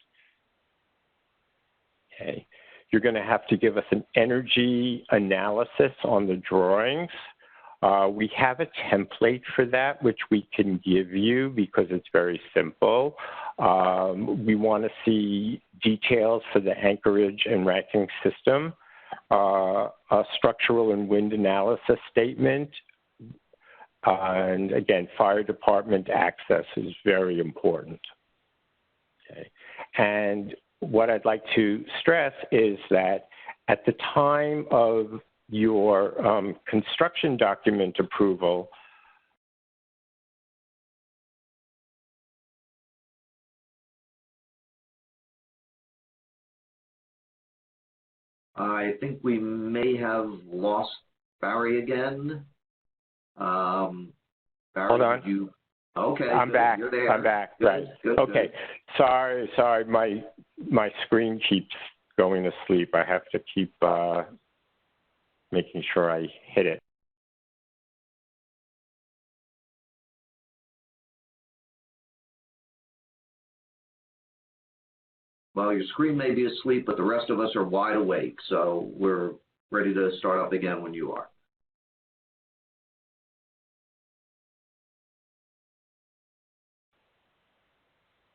Okay. You're going to have to give us an energy analysis on the drawings. We have a template for that, which we can give you because it's very simple. We want to see details for the anchorage and racking system, a structural and wind analysis statement, and again, fire department access is very important. Okay. And what I'd like to stress is that at the time of your construction document approval, I think we may have lost Barry again. Barry, hold on. Okay. I'm good. back. You're there. I'm back. Good, Right. good, Okay. Good. Sorry. My screen keeps going to sleep. I have to keep making sure I hit it. Well, your screen may be asleep, but the rest of us are wide awake, so we're ready to start up again when you are.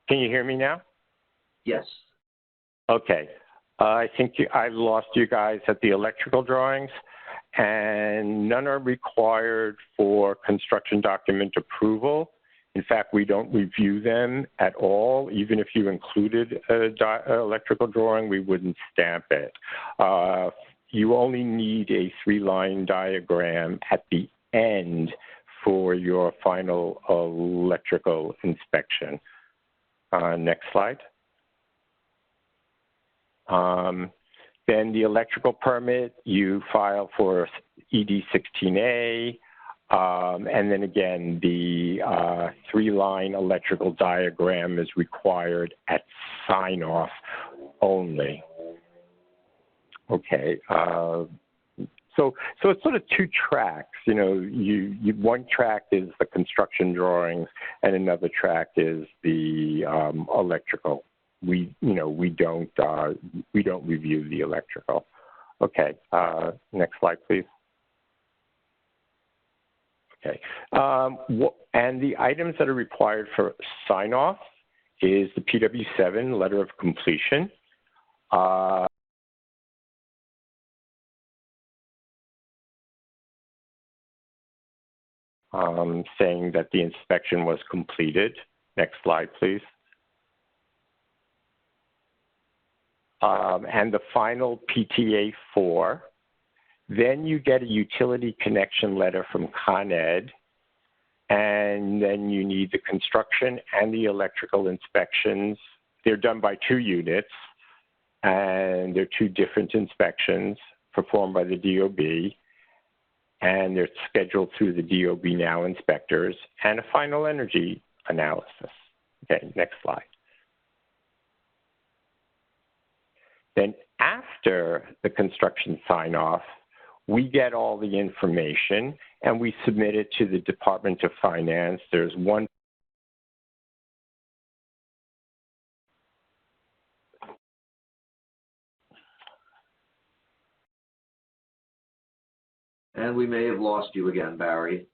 Can you hear me now? Yes. Okay. I think I lost you guys at the electrical drawings, and none are required for construction document approval. In fact, we don't review them at all. Even if you included an electrical drawing, we wouldn't stamp it. You only need a 3-line diagram at the end for your final electrical inspection. Next slide. Then the electrical permit, you file for ED 16A, and then again, the 3-line electrical diagram is required at sign-off only. Okay. So it's sort of 2 tracks. You know, one track is the construction drawings, and another track is the electrical. We don't review the electrical. Okay. Next slide, please. Okay. And the items that are required for sign-off is the PW7 letter of completion. Saying that the inspection was completed. Next slide, please. And the final PTA 4. Then you get a utility connection letter from Con Ed, and then you need the construction and the electrical inspections. They're done by 2 units, and they're 2 different inspections performed by the DOB, and they're scheduled through the DOB Now inspectors, and a final energy analysis. Okay, next slide. Then after the construction sign-off, we get all the information and we submit it to the Department of Finance. There's one. And we may have lost you again, Barry.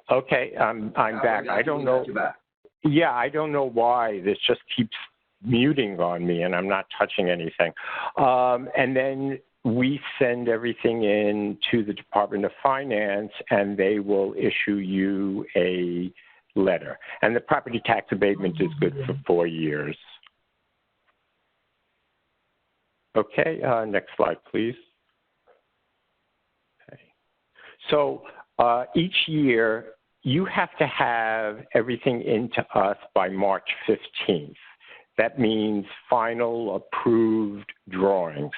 Okay, I'm back. I don't know. Back. Yeah, I don't know why this just keeps muting on me and I'm not touching anything. And then we send everything in to the Department of Finance and they will issue you a letter. And the property tax abatement is good for 4 years. Okay, next slide, please. Okay. So each year, you have to have everything into us by March 15th. That means final approved drawings.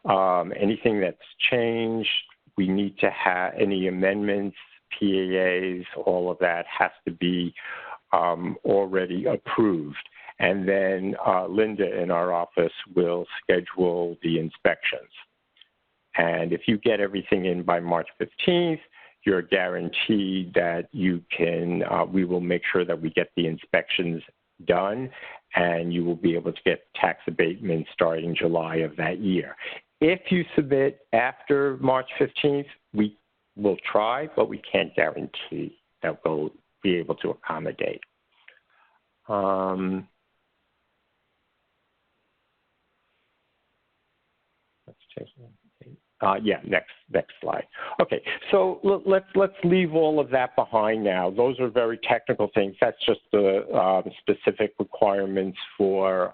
Anything that's changed, we need to have any amendments, PAAs, all of that has to be already approved. And then Linda in our office will schedule the inspections. And if you get everything in by March 15th, you're guaranteed that you can, we will make sure that we get the inspections done and you will be able to get tax abatement starting July of that year. If you submit after March 15th, we will try, but we can't guarantee that we'll be able to accommodate. Let's take yeah, next slide. Okay, so let's leave all of that behind now. Those are very technical things. That's just the specific requirements for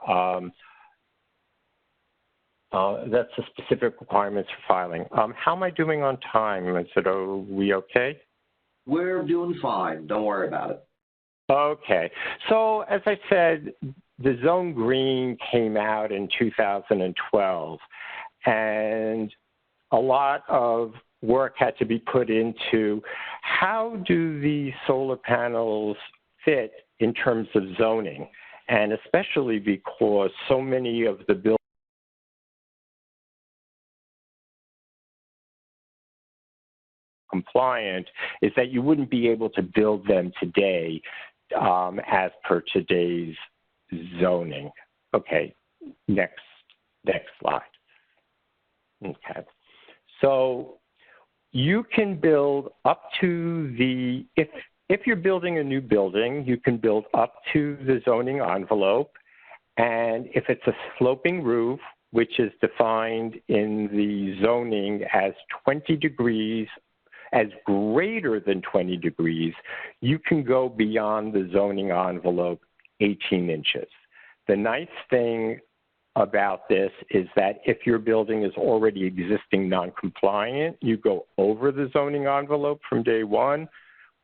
filing. How am I doing on time? Is it, are we okay? We're doing fine. Don't worry about it. Okay. So as I said, the Zone Green came out in 2012, and a lot of work had to be put into how do these solar panels fit in terms of zoning, and especially because so many of the buildings compliant is that you wouldn't be able to build them today as per today's zoning. Okay, next slide. Okay, so you can build up to the, if you're building a new building, you can build up to the zoning envelope, and if it's a sloping roof, which is defined in the zoning as 20 degrees, as greater than 20 degrees, you can go beyond the zoning envelope 18 inches. The nice thing about this is that if your building is already existing non-compliant, you go over the zoning envelope from day one,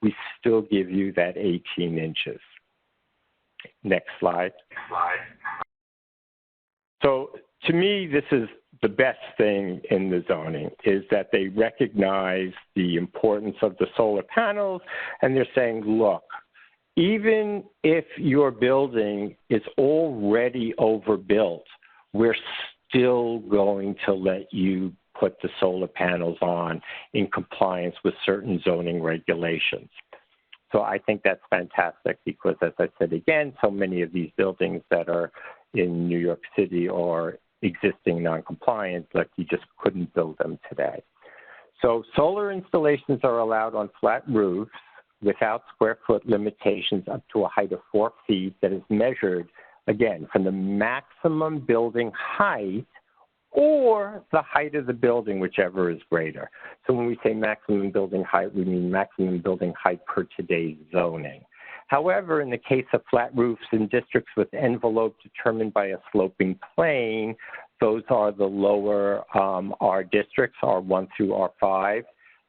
we still give you that 18 inches. Next slide. So to me, this is the best thing in the zoning, is that they recognize the importance of the solar panels, and they're saying, look, even if your building is already overbuilt, we're still going to let you put the solar panels on in compliance with certain zoning regulations. So I think that's fantastic because, as I said again, so many of these buildings that are in New York City are existing non-compliant, like you just couldn't build them today. So solar installations are allowed on flat roofs without square foot limitations up to a height of 4 feet that is measured, again, from the maximum building height or the height of the building, whichever is greater. So when we say maximum building height, we mean maximum building height per today's zoning. However, in the case of flat roofs in districts with envelope determined by a sloping plane, those are the lower R districts, R1 through R5.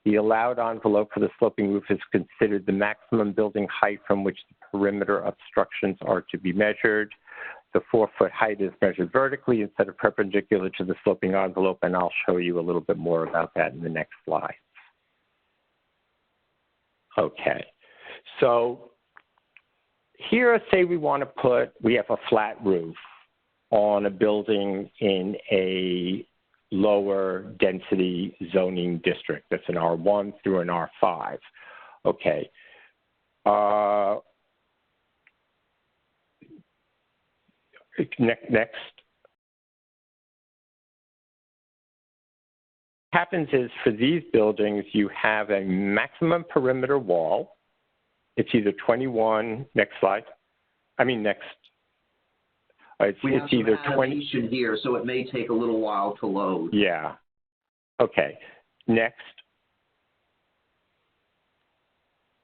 The allowed envelope for the sloping roof is considered the maximum building height from which the perimeter obstructions are to be measured. The 4-foot height is measured vertically instead of perpendicular to the sloping envelope, and I'll show you a little bit more about that in the next slide. Okay, so here, say we want to we have a flat roof on a building in a lower density zoning district. That's an R1 through an R5. Okay. Next. What happens is for these buildings, you have a maximum perimeter wall. It's either 21, next slide. It's either 20 here, so it may take a little while to load. Yeah. Okay. Next.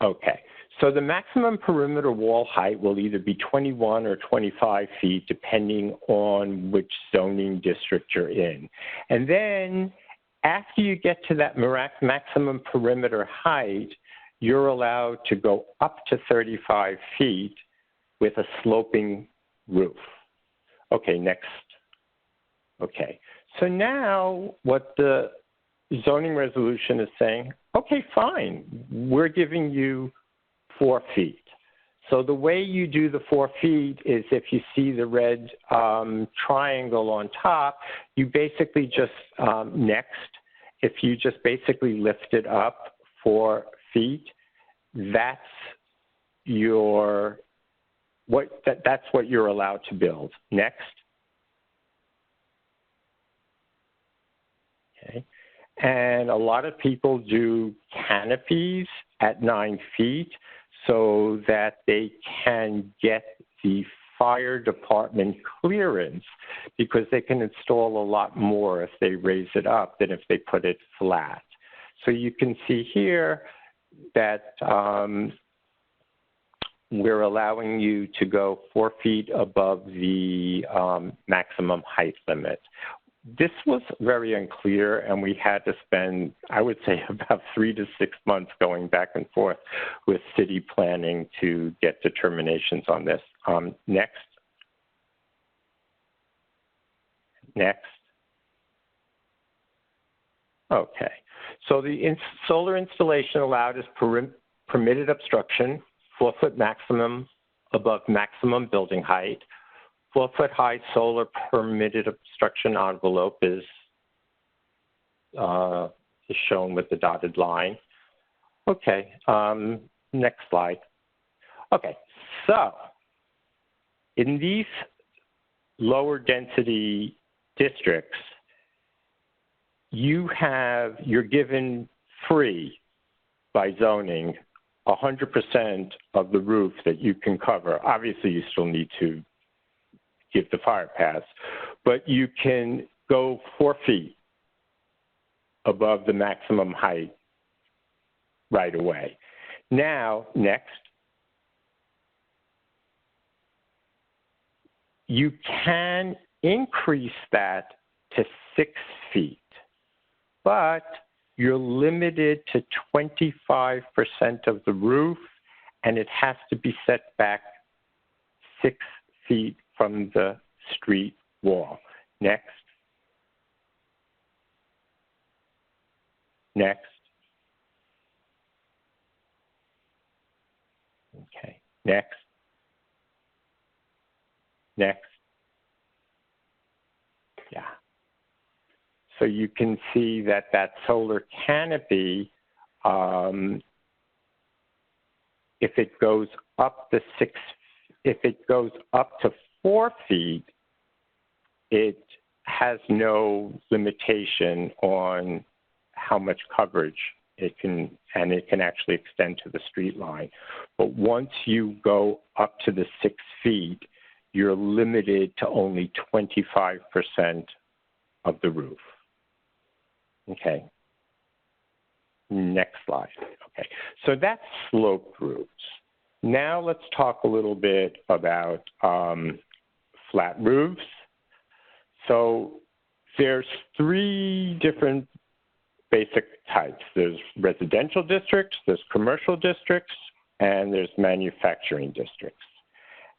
Okay. So the maximum perimeter wall height will either be 21 or 25 feet, depending on which zoning district you're in. And then after you get to that maximum perimeter height, you're allowed to go up to 35 feet with a sloping roof. Okay, next. Okay, so now what the zoning resolution is saying, okay, fine, we're giving you 4 feet. So the way you do the 4 feet is if you see the red triangle on top, you basically just, next, if you just basically lift it up 4 feet, that's your, that's what you're allowed to build. Next. Okay. And a lot of people do canopies at 9 feet so that they can get the fire department clearance, because they can install a lot more if they raise it up than if they put it flat. So you can see here that we're allowing you to go 4 feet above the maximum height limit. This was very unclear, and we had to spend, I would say, about 3 to 6 months going back and forth with city planning to get determinations on this. Next. Next. Okay. So the solar installation allowed is permitted obstruction, 4-foot maximum above maximum building height. 4-foot high solar permitted obstruction envelope is shown with the dotted line. Okay, next slide. Okay, so in these lower density districts, you're given free by zoning 100% of the roof that you can cover. Obviously, you still need to give the fire pass, but you can go 4 feet above the maximum height right away. Now, next, you can increase that to 6 feet, but you're limited to 25% of the roof, and it has to be set back 6 feet from the street wall. Next. Next. Okay. Next. Next. Yeah. So you can see that that solar canopy, if it goes up to 4 feet, it has no limitation on how much coverage it can, and it can actually extend to the street line. But once you go up to the 6 feet, you're limited to only 25% of the roof. Okay. Next slide. Okay. So that's sloped roofs. Now let's talk a little bit about flat roofs. So there's 3 different basic types. There's residential districts, there's commercial districts, and there's manufacturing districts.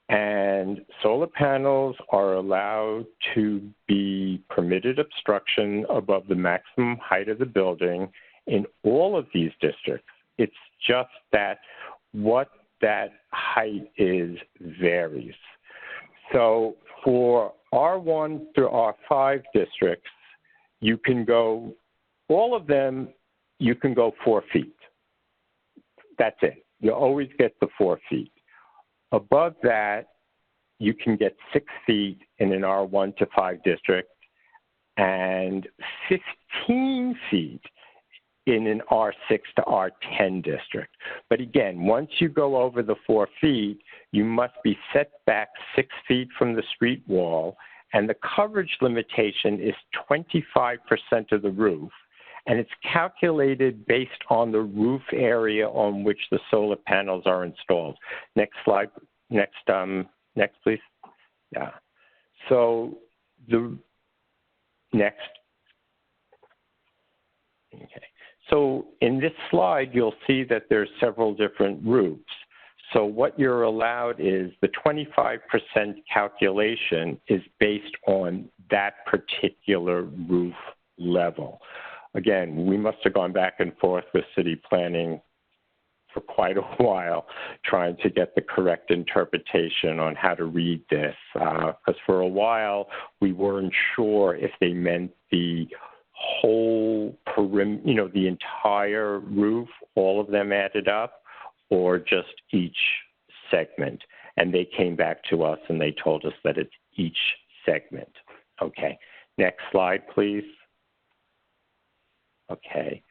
And solar panels are allowed to be permitted obstruction above the maximum height of the building in all of these districts. It's just that what that height is varies. So for R1 through R5 districts, you can go, all of them, you can go 4 feet. That's it. You always get the 4 feet. Above that, you can get 6 feet in an R1 to 5 district and 15 feet in an R6 to R10 district. But again, once you go over the 4 feet, you must be set back 6 feet from the street wall, and the coverage limitation is 25% of the roof, and it's calculated based on the roof area on which the solar panels are installed. Next slide. Next, please. Yeah. So the next. Okay. So in this slide, you'll see that there's several different roofs. So what you're allowed is the 25% calculation is based on that particular roof level. Again, we must have gone back and forth with city planning for quite a while trying to get the correct interpretation on how to read this, because for a while we weren't sure if they meant the whole perimeter, the entire roof, all of them added up, or just each segment. And they came back to us and they told us that it's each segment. Okay, next slide, please. Okay.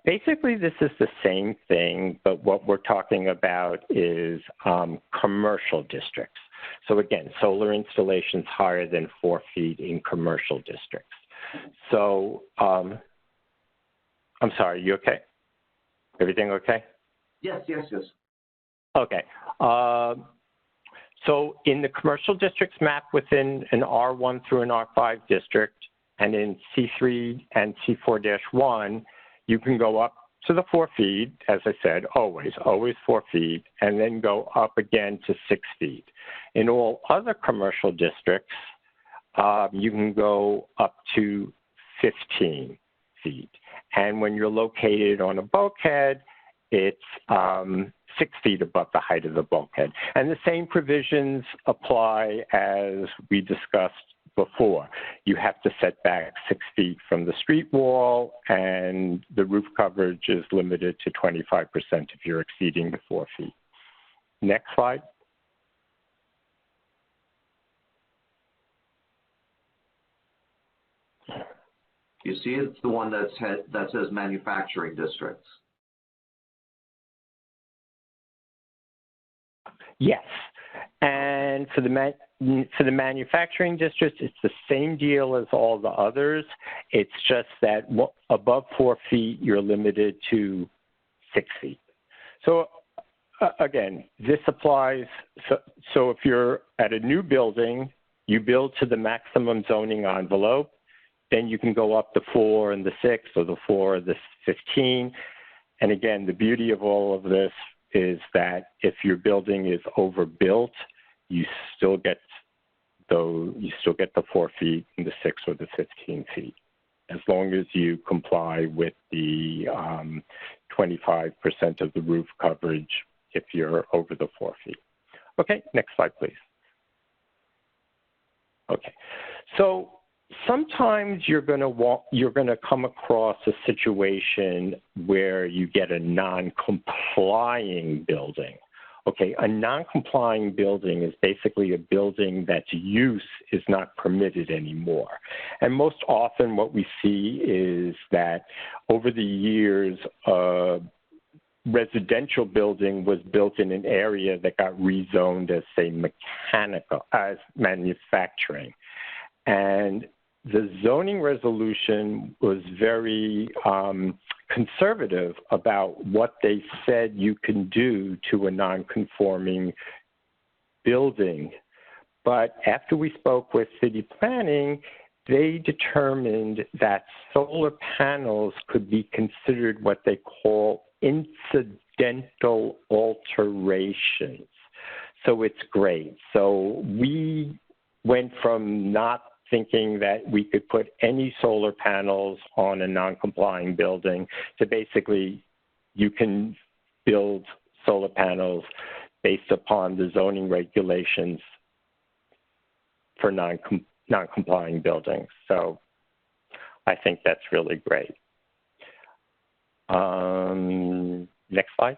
Basically, this is the same thing, but what we're talking about is commercial districts. So again, solar installations higher than 4 feet in commercial districts. So, I'm sorry, you okay? Everything okay? Yes. Okay. So in the commercial districts map within an R1 through an R5 district, and in C3 and C4-1, you can go up to the 4 feet, as I said, always 4 feet, and then go up again to 6 feet. In all other commercial districts, you can go up to 15 feet. And when you're located on a bulkhead, it's 6 feet above the height of the bulkhead. And the same provisions apply as we discussed before. You have to set back 6 feet from the street wall, and the roof coverage is limited to 25% if you're exceeding the 4 feet. Next slide. You see, it's the one that says manufacturing districts. Yes, and for the manufacturing districts, it's the same deal as all the others. It's just that above 4 feet, you're limited to 6 feet. So again, this applies. So if you're at a new building, you build to the maximum zoning envelope, then you can go up the 4 and the 6, or the 4 or the 15. And again, the beauty of all of this is that if your building is overbuilt, you still get the 4 feet and the 6 or the 15 feet, as long as you comply with the 25% of the roof coverage if you're over the 4 feet. Okay, next slide, please. Okay, so sometimes you're going to come across a situation where you get a non-complying building. Okay, a non-complying building is basically a building that's use is not permitted anymore. And most often what we see is that over the years, residential building was built in an area that got rezoned as, say, as manufacturing. And the zoning resolution was very conservative about what they said you can do to a non-conforming building. But after we spoke with city planning, they determined that solar panels could be considered what they call incidental alterations. So it's great. So we went from not thinking that we could put any solar panels on a non-complying building to basically you can build solar panels based upon the zoning regulations for non-complying buildings. So I think that's really great. Next slide.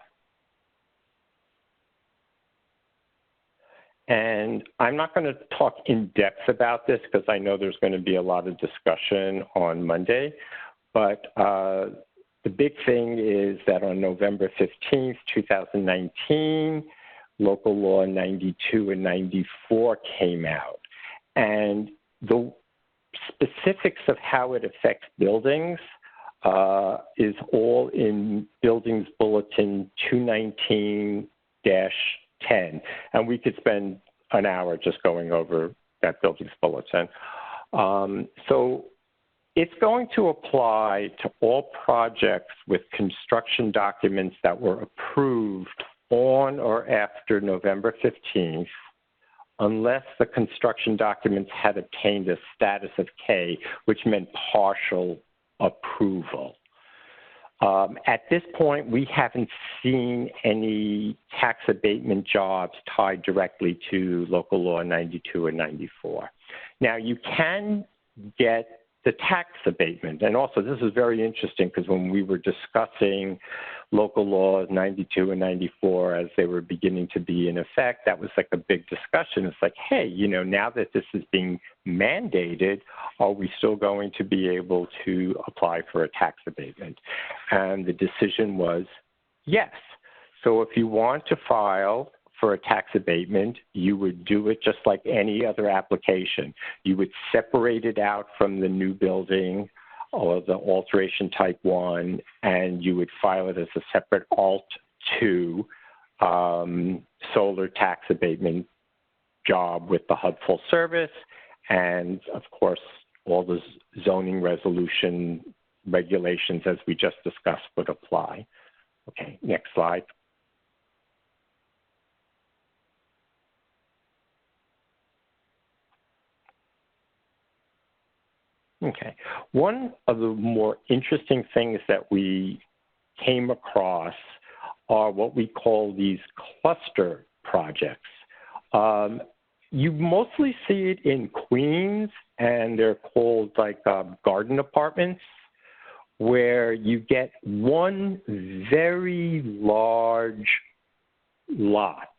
And I'm not going to talk in depth about this because I know there's going to be a lot of discussion on Monday, but the the big thing is that on November 15th, 2019, Local Law 92 and 94 came out. And the specifics of how it affects buildings is all in Buildings Bulletin 219-10. And we could spend an hour just going over that Buildings Bulletin. So it's going to apply to all projects with construction documents that were approved on or after November 15th, unless the construction documents had obtained a status of K, which meant partial approval. At this point, we haven't seen any tax abatement jobs tied directly to Local Law 92 and 94. Now, you can get the tax abatement. And also, this is very interesting because when we were discussing Local Laws 92 and 94 as they were beginning to be in effect, that was like a big discussion. It's like, hey, you know, now that this is being mandated, are we still going to be able to apply for a tax abatement? And the decision was yes. So if you want to file for a tax abatement, you would do it just like any other application. You would separate it out from the new building or the alteration type 1, and you would file it as a separate alt 2 solar tax abatement job with the HUD full service. And of course, all the zoning resolution regulations as we just discussed would apply. Okay, next slide. Okay. One of the more interesting things that we came across are what we call these cluster projects. You mostly see it in Queens, and they're called like garden apartments, where you get one very large lot.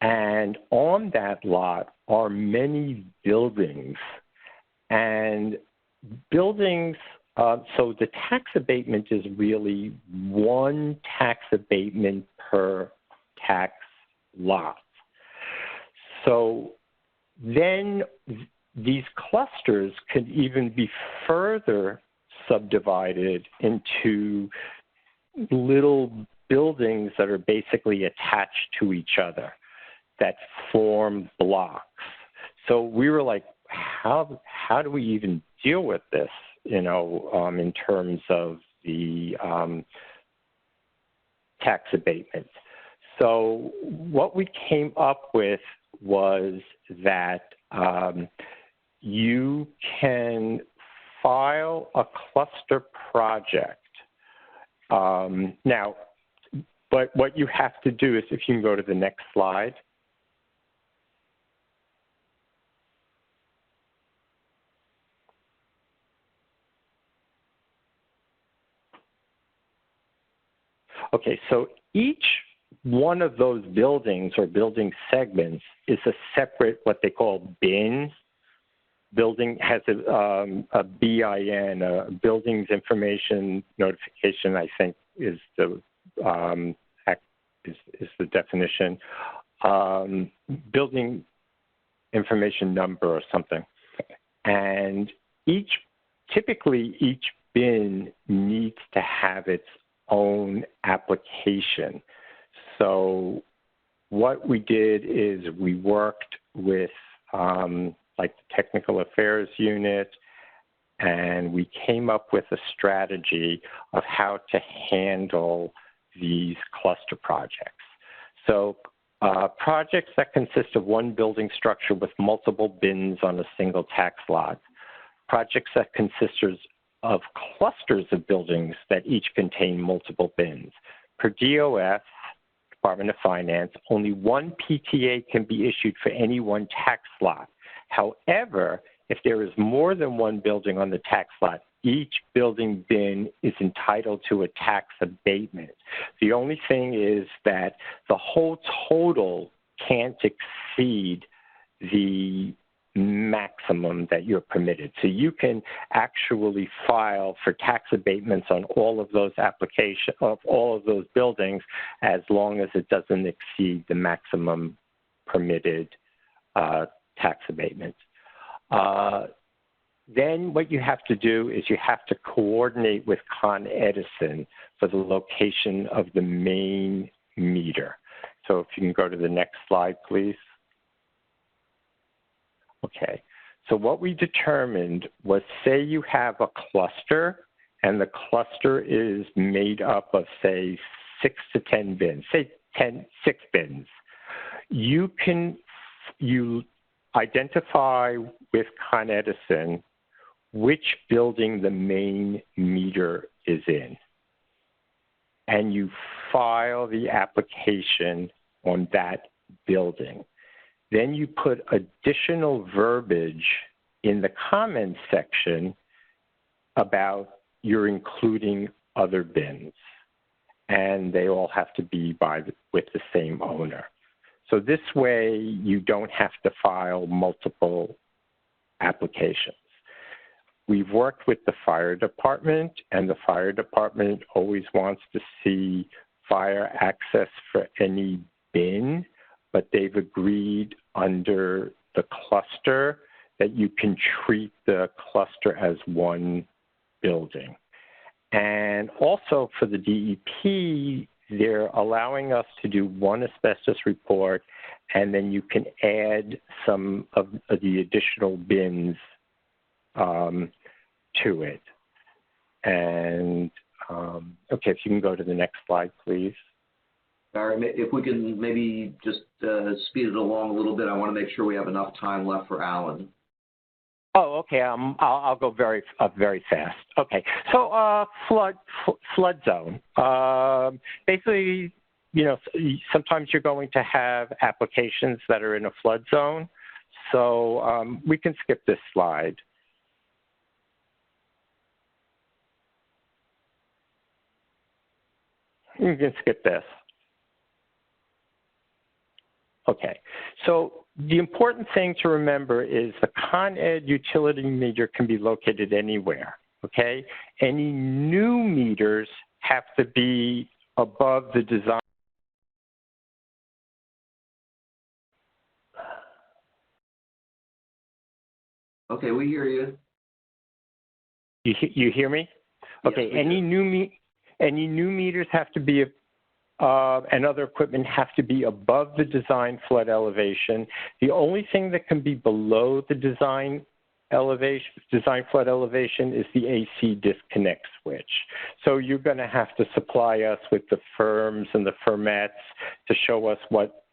And on that lot are many buildings. And buildings, so the tax abatement is really one tax abatement per tax lot. So then these clusters could even be further subdivided into little buildings that are basically attached to each other that form blocks. So we were like, how do we even deal with this, you know, in terms of the tax abatement? So what we came up with was that you can file a cluster project. Now, but what you have to do is, if you can go to the next slide. Okay, so each one of those buildings or building segments is a separate, what they call bin. Building has a BIN, a Buildings Information Notification, I think is the definition. Building information number or something. And typically each bin needs to have its own application. So what we did is we worked with like the Technical Affairs Unit, and we came up with a strategy of how to handle these cluster projects. So projects that consist of one building structure with multiple bins on a single tax lot, projects that consist of clusters of buildings that each contain multiple bins. Per DOF, Department of Finance, only one PTA can be issued for any one tax lot. However, if there is more than one building on the tax lot, each building bin is entitled to a tax abatement. The only thing is that the whole total can't exceed the maximum that you're permitted. So you can actually file for tax abatements on all of those all of those buildings, as long as it doesn't exceed the maximum permitted tax abatement. Then what you have to do is you have to coordinate with Con Edison for the location of the main meter. So if you can go to the next slide, please. Okay, so what we determined was, say you have a cluster, and the cluster is made up of, say, 6 to 10 bins, say 6 bins. You identify with Con Edison which building the main meter is in, and you file the application on that building. Then you put additional verbiage in the comments section about you're including other bins, and they all have to be with the same owner. So this way you don't have to file multiple applications. We've worked with the fire department, and the fire department always wants to see fire access for any bin, but they've agreed under the cluster that you can treat the cluster as one building. And also for the DEP, they're allowing us to do one asbestos report, and then you can add some of the additional bins to it. And okay, if you can go to the next slide, please. Barry, if we can maybe just speed it along a little bit, I want to make sure we have enough time left for Alan. Oh, okay. I'll go very fast. Okay. So flood zone. Basically, you know, sometimes you're going to have applications that are in a flood zone. So we can skip this slide. You can skip this. Okay, so the important thing to remember is the Con Ed utility meter can be located anywhere, okay? Any new meters have to be above the design. Okay, we hear you. You hear me? Okay, yes, any new meters have to be and other equipment have to be above the design flood elevation. The only thing that can be below the design flood elevation is the AC disconnect switch. So you're going to have to supply us with the firms and the firmettes to show us what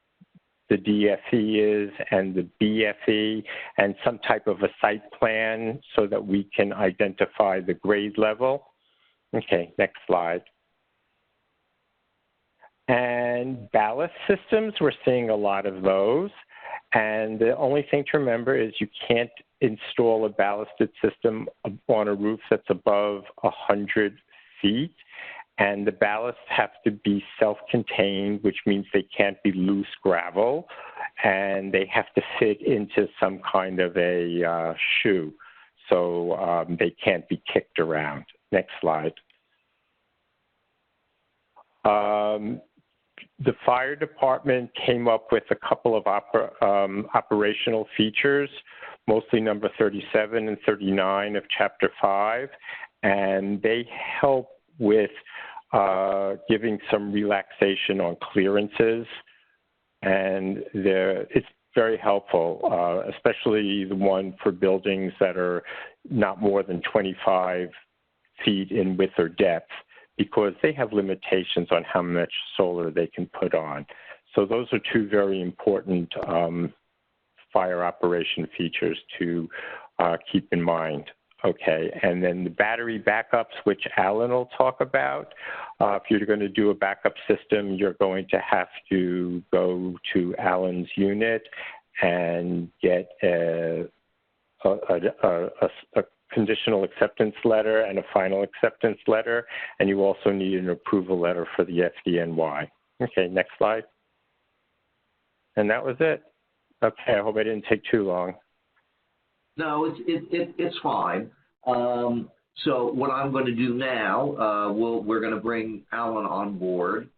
the DFE is and the BFE, and some type of a site plan so that we can identify the grade level. Okay, next slide. And ballast systems, we're seeing a lot of those. And the only thing to remember is you can't install a ballasted system on a roof that's above 100 feet. And the ballasts have to be self-contained, which means they can't be loose gravel. And they have to fit into some kind of a shoe. So they can't be kicked around. Next slide. The fire department came up with a couple of operational features, mostly number 37 and 39 of Chapter 5, and they help with giving some relaxation on clearances, and it's very helpful, especially the one for buildings that are not more than 25 feet in width or depth, because they have limitations on how much solar they can put on. So those are two very important fire operation features to keep in mind. Okay, and then the battery backups, which Alan will talk about. If you're going to do a backup system, you're going to have to go to Alan's unit and get a conditional acceptance letter and a final acceptance letter, and you also need an approval letter for the FDNY. Okay, next slide. And that was it. Okay, I hope I didn't take too long. No, it's fine. So what I'm going to do now, we're going to bring Alan on board,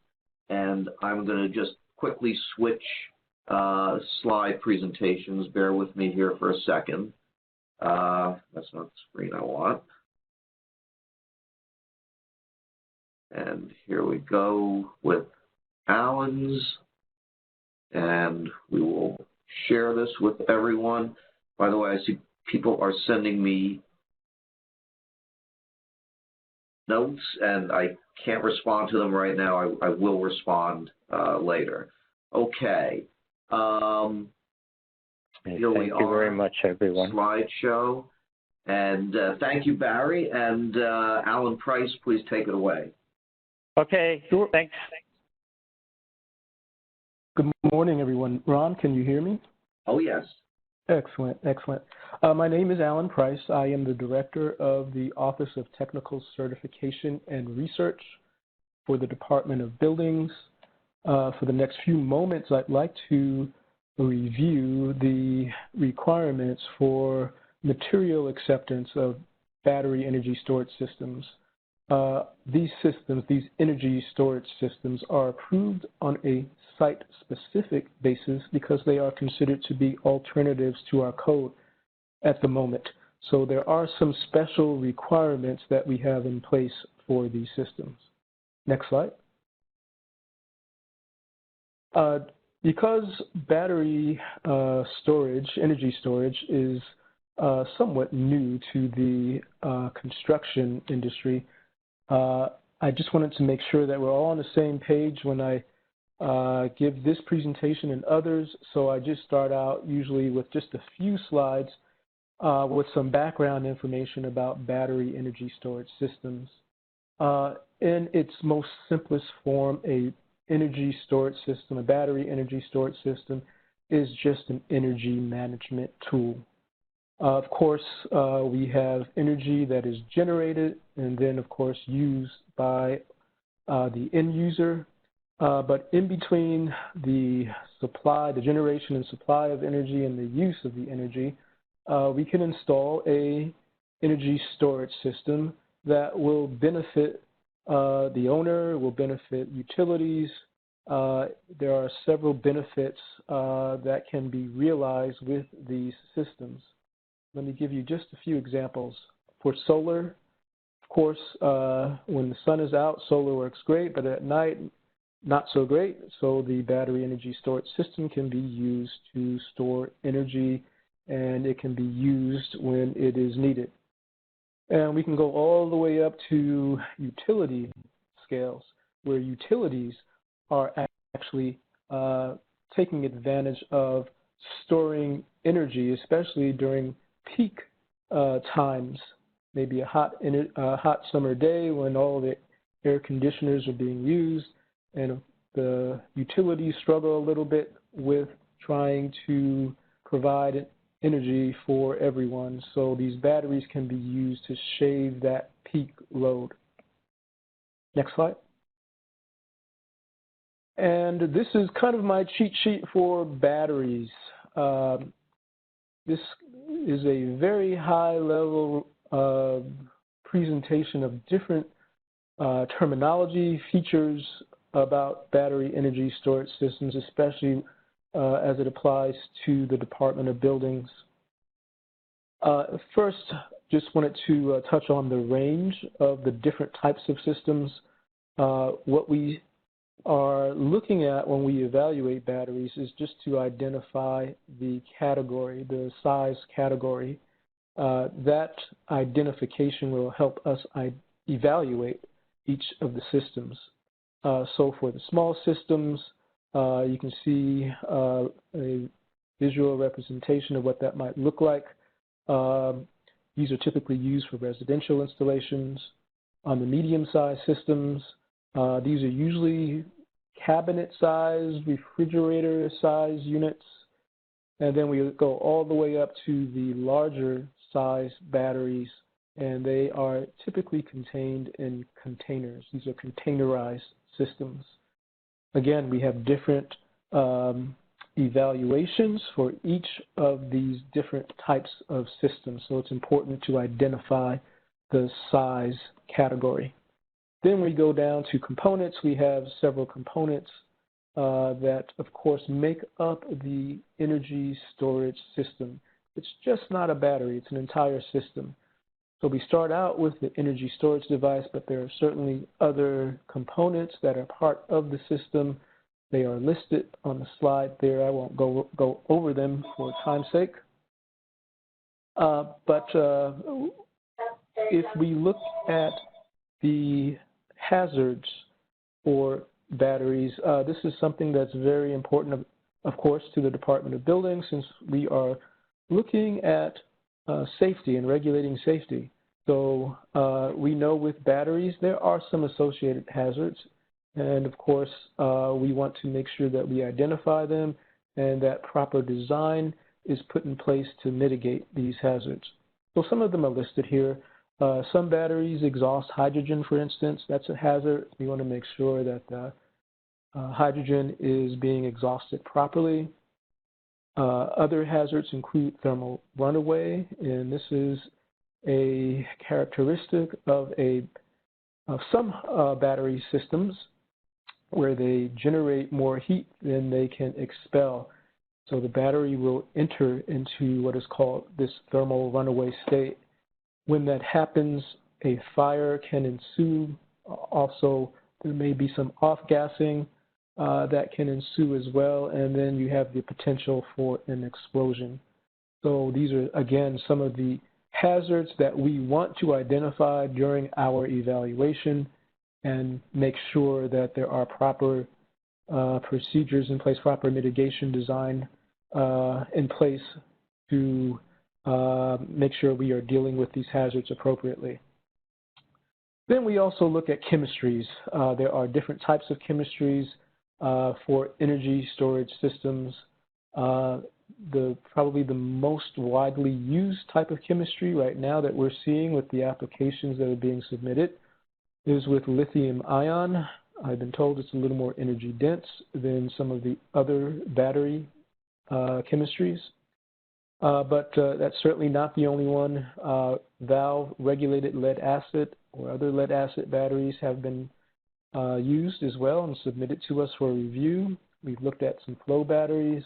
and I'm going to just quickly switch slide presentations. Bear with me here for a second. That's not the screen I want. And here we go with Alan's, and we will share this with everyone. By the way, I see people are sending me notes, and I can't respond to them right now. I will respond later. Okay. Here Thank we are. you very much, everyone. Slideshow. And thank you, Barry. And Alan Price, please take it away. Okay, Sure. thanks. Good morning, everyone. Ron, can you hear me? Oh, yes. Excellent, excellent. My name is Alan Price. I am the Director of the Office of Technical Certification and Research for the Department of Buildings. For the next few moments, I'd like to review the requirements for material acceptance of battery energy storage systems. These systems, these energy storage systems, are approved on a site-specific basis because they are considered to be alternatives to our code at the moment. So there are some special requirements that we have in place for these systems. Next slide. Because battery storage, energy storage, is somewhat new to the construction industry, I just wanted to make sure that we're all on the same page when I give this presentation and others. So I just start out usually with just a few slides with some background information about battery energy storage systems. In its most simplest form, a energy storage system, a battery energy storage system, is just an energy management tool. Of course, we have energy that is generated and then, of course, used by the end user. But in between the supply, the generation and supply of energy and the use of the energy, we can install a energy storage system that will benefit the owner, will benefit utilities. There are several benefits that can be realized with these systems. Let me give you just a few examples. For solar, of course, when the sun is out, solar works great, but at night, not so great. So the battery energy storage system can be used to store energy, and it can be used when it is needed. And we can go all the way up to utility scales, where utilities are actually taking advantage of storing energy, especially during peak times, maybe a hot summer day when all the air conditioners are being used, and the utilities struggle a little bit with trying to provide energy for everyone. So these batteries can be used to shave that peak load. Next slide. And this is kind of my cheat sheet for batteries. This is a very high level presentation of different terminology, features about battery energy storage systems, especially as it applies to the Department of Buildings. First, just wanted to touch on the range of the different types of systems. What we are looking at when we evaluate batteries is just to identify the category, the size category. That identification will help us evaluate each of the systems. So for the small systems, you can see a visual representation of what that might look like. These are typically used for residential installations. On the medium-sized systems, these are usually cabinet-sized, refrigerator-sized units. And then we go all the way up to the larger-sized batteries, and they are typically contained in containers. These are containerized systems. Again, we have different evaluations for each of these different types of systems. So it's important to identify the size category. Then we go down to components. We have several components that, of course, make up the energy storage system. It's just not a battery. It's an entire system. So we start out with the energy storage device, but there are certainly other components that are part of the system. They are listed on the slide there. I won't go over them for time's sake. But if we look at the hazards for batteries, this is something that's very important, of course, to the Department of Buildings, since we are looking at safety and regulating safety. So we know with batteries there are some associated hazards, and of course we want to make sure that we identify them and that proper design is put in place to mitigate these hazards. So some of them are listed here. Some batteries exhaust hydrogen, for instance. That's a hazard. We want to make sure that hydrogen is being exhausted properly. Other hazards include thermal runaway, and this is a characteristic of some battery systems where they generate more heat than they can expel. So the battery will enter into what is called this thermal runaway state. When that happens, a fire can ensue. Also, there may be some off-gassing that can ensue as well, and then you have the potential for an explosion. So these are, again, some of the hazards that we want to identify during our evaluation and make sure that there are proper procedures in place, proper mitigation design in place to make sure we are dealing with these hazards appropriately. Then we also look at chemistries. There are different types of chemistries for energy storage systems. Probably the most widely used type of chemistry right now that we're seeing with the applications that are being submitted is with lithium ion. I've been told it's a little more energy dense than some of the other battery chemistries. But that's certainly not the only one. Valve-regulated lead acid or other lead acid batteries have been used as well and submitted to us for review. We've looked at some flow batteries.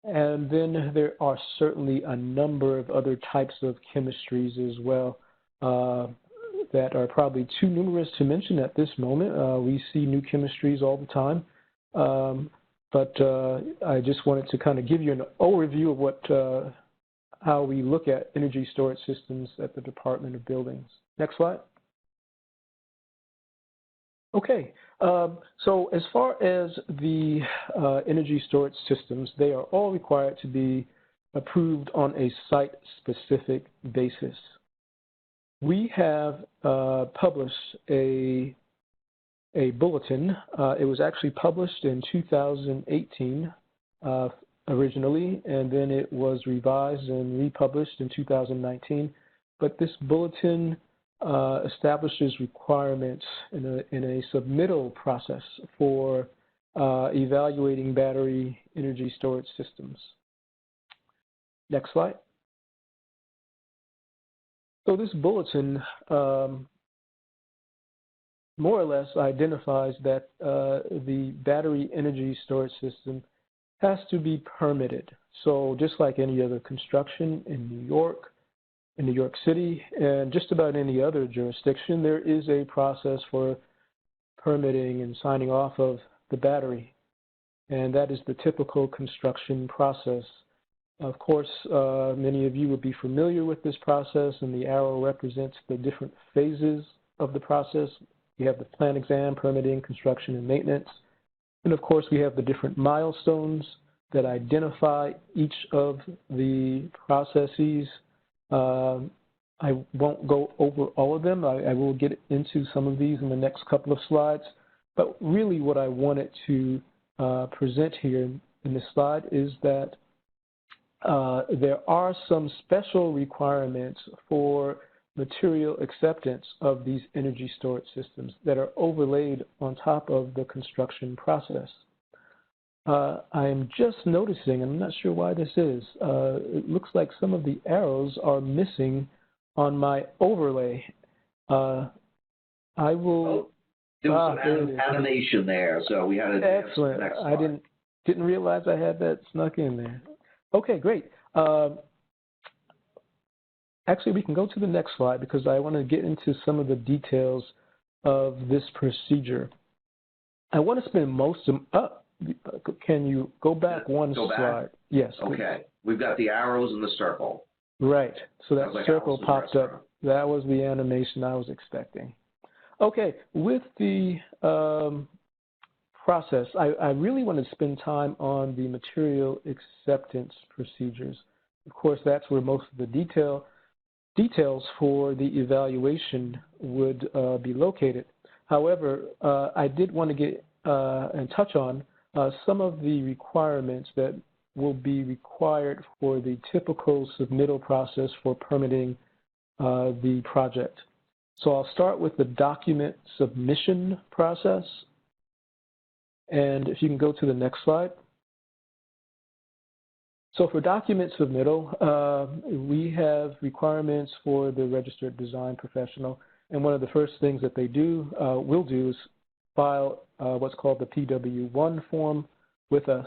And then there are certainly a number of other types of chemistries as well that are probably too numerous to mention at this moment. We see new chemistries all the time. But I just wanted to kind of give you an overview of how we look at energy storage systems at the Department of Buildings. Next slide. Okay, so as far as the energy storage systems, they are all required to be approved on a site-specific basis. We have published a bulletin. It was actually published in 2018 originally, and then it was revised and republished in 2019. But this bulletin establishes requirements in a submittal process for evaluating battery energy storage systems. Next slide. So this bulletin more or less identifies that the battery energy storage system has to be permitted. So just like any other construction in New York City, and just about any other jurisdiction, there is a process for permitting and signing off of the battery. And that is the typical construction process. Of course, many of you would be familiar with this process, and the arrow represents the different phases of the process. We have the plan exam, permitting, construction, and maintenance. And of course, we have the different milestones that identify each of the processes. I won't go over all of them. I will get into some of these in the next couple of slides. But really what I wanted to present here in this slide is that there are some special requirements for material acceptance of these energy storage systems that are overlaid on top of the construction process. I am just noticing, and I'm not sure why this is, it looks like some of the arrows are missing on my overlay. I will... There was some animation there, so we had to advance to the next slide. I didn't realize I had that snuck in there. Okay, great. Actually, we can go to the next slide because I want to get into some of the details of this procedure. I want to spend most of... can you go back one slide? Yes. Okay. We've got the arrows in the circle. Right. So that like circle popped up. That was the animation I was expecting. Okay. With the process, I really want to spend time on the material acceptance procedures. Of course, that's where most of the details for the evaluation would be located. However, I did want to get and touch on some of the requirements that will be required for the typical submittal process for permitting the project. So I'll start with the document submission process. And if you can go to the next slide. So for document submittal, we have requirements for the registered design professional. And one of the first things that they will do is file what's called the PW1 form with us.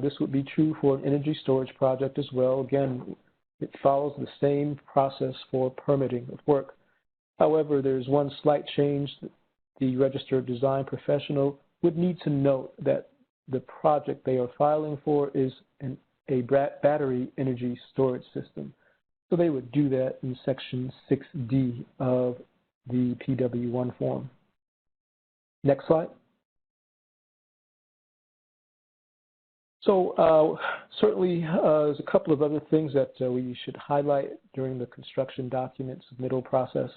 This would be true for an energy storage project as well. Again, it follows the same process for permitting of work. However, there's one slight change. The registered design professional would need to note that the project they are filing for is a battery energy storage system. So they would do that in section 6D of the PW1 form. Next slide. So certainly there's a couple of other things that we should highlight during the construction document submittal process.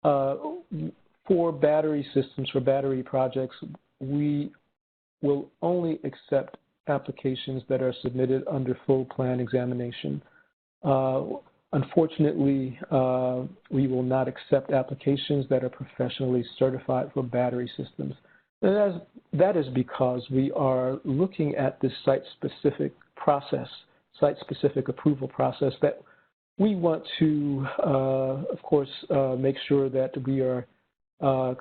For battery systems, for battery projects, we will only accept applications that are submitted under full plan examination. Unfortunately, we will not accept applications that are professionally certified for battery systems. And that is because we are looking at this site-specific process, site-specific approval process that we want to, of course, make sure that we are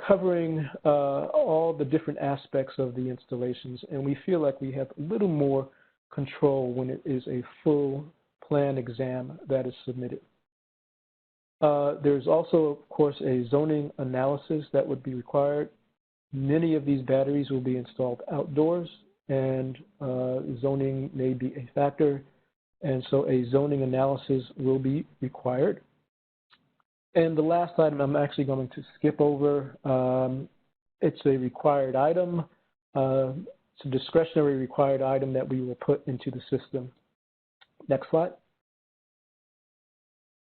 covering all the different aspects of the installations. And we feel like we have a little more control when it is a full plan exam that is submitted. There's also, of course, a zoning analysis that would be required. Many of these batteries will be installed outdoors, and zoning may be a factor, and so a zoning analysis will be required. And the last item I'm actually going to skip over, it's a required item. It's a discretionary required item that we will put into the system. Next slide.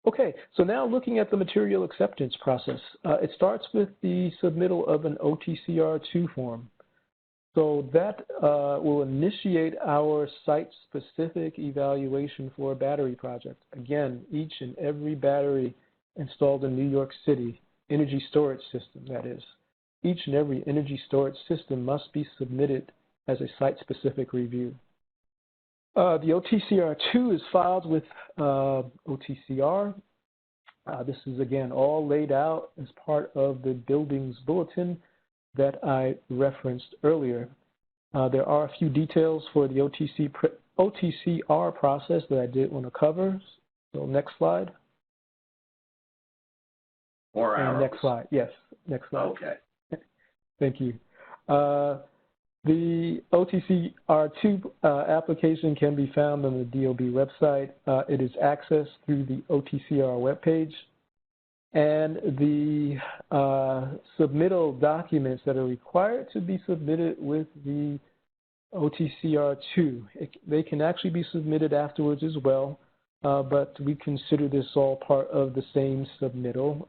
Okay, so now looking at the material acceptance process, it starts with the submittal of an OTCR2 form. So that will initiate our site-specific evaluation for a battery project. Again, each and every battery installed in New York City, energy storage system that is, each and every energy storage system must be submitted as a site-specific review. The OTCR2 is filed with OTCR. This is, again, all laid out as part of the buildings bulletin that I referenced earlier. There are a few details for the OTCR process that I did want to cover. So next slide. Or arrows. Next slide, yes, next slide. Okay. Thank you. The OTCR2 application can be found on the DOB website. It is accessed through the OTCR webpage. And the submittal documents that are required to be submitted with the OTCR2, they can actually be submitted afterwards as well, but we consider this all part of the same submittal.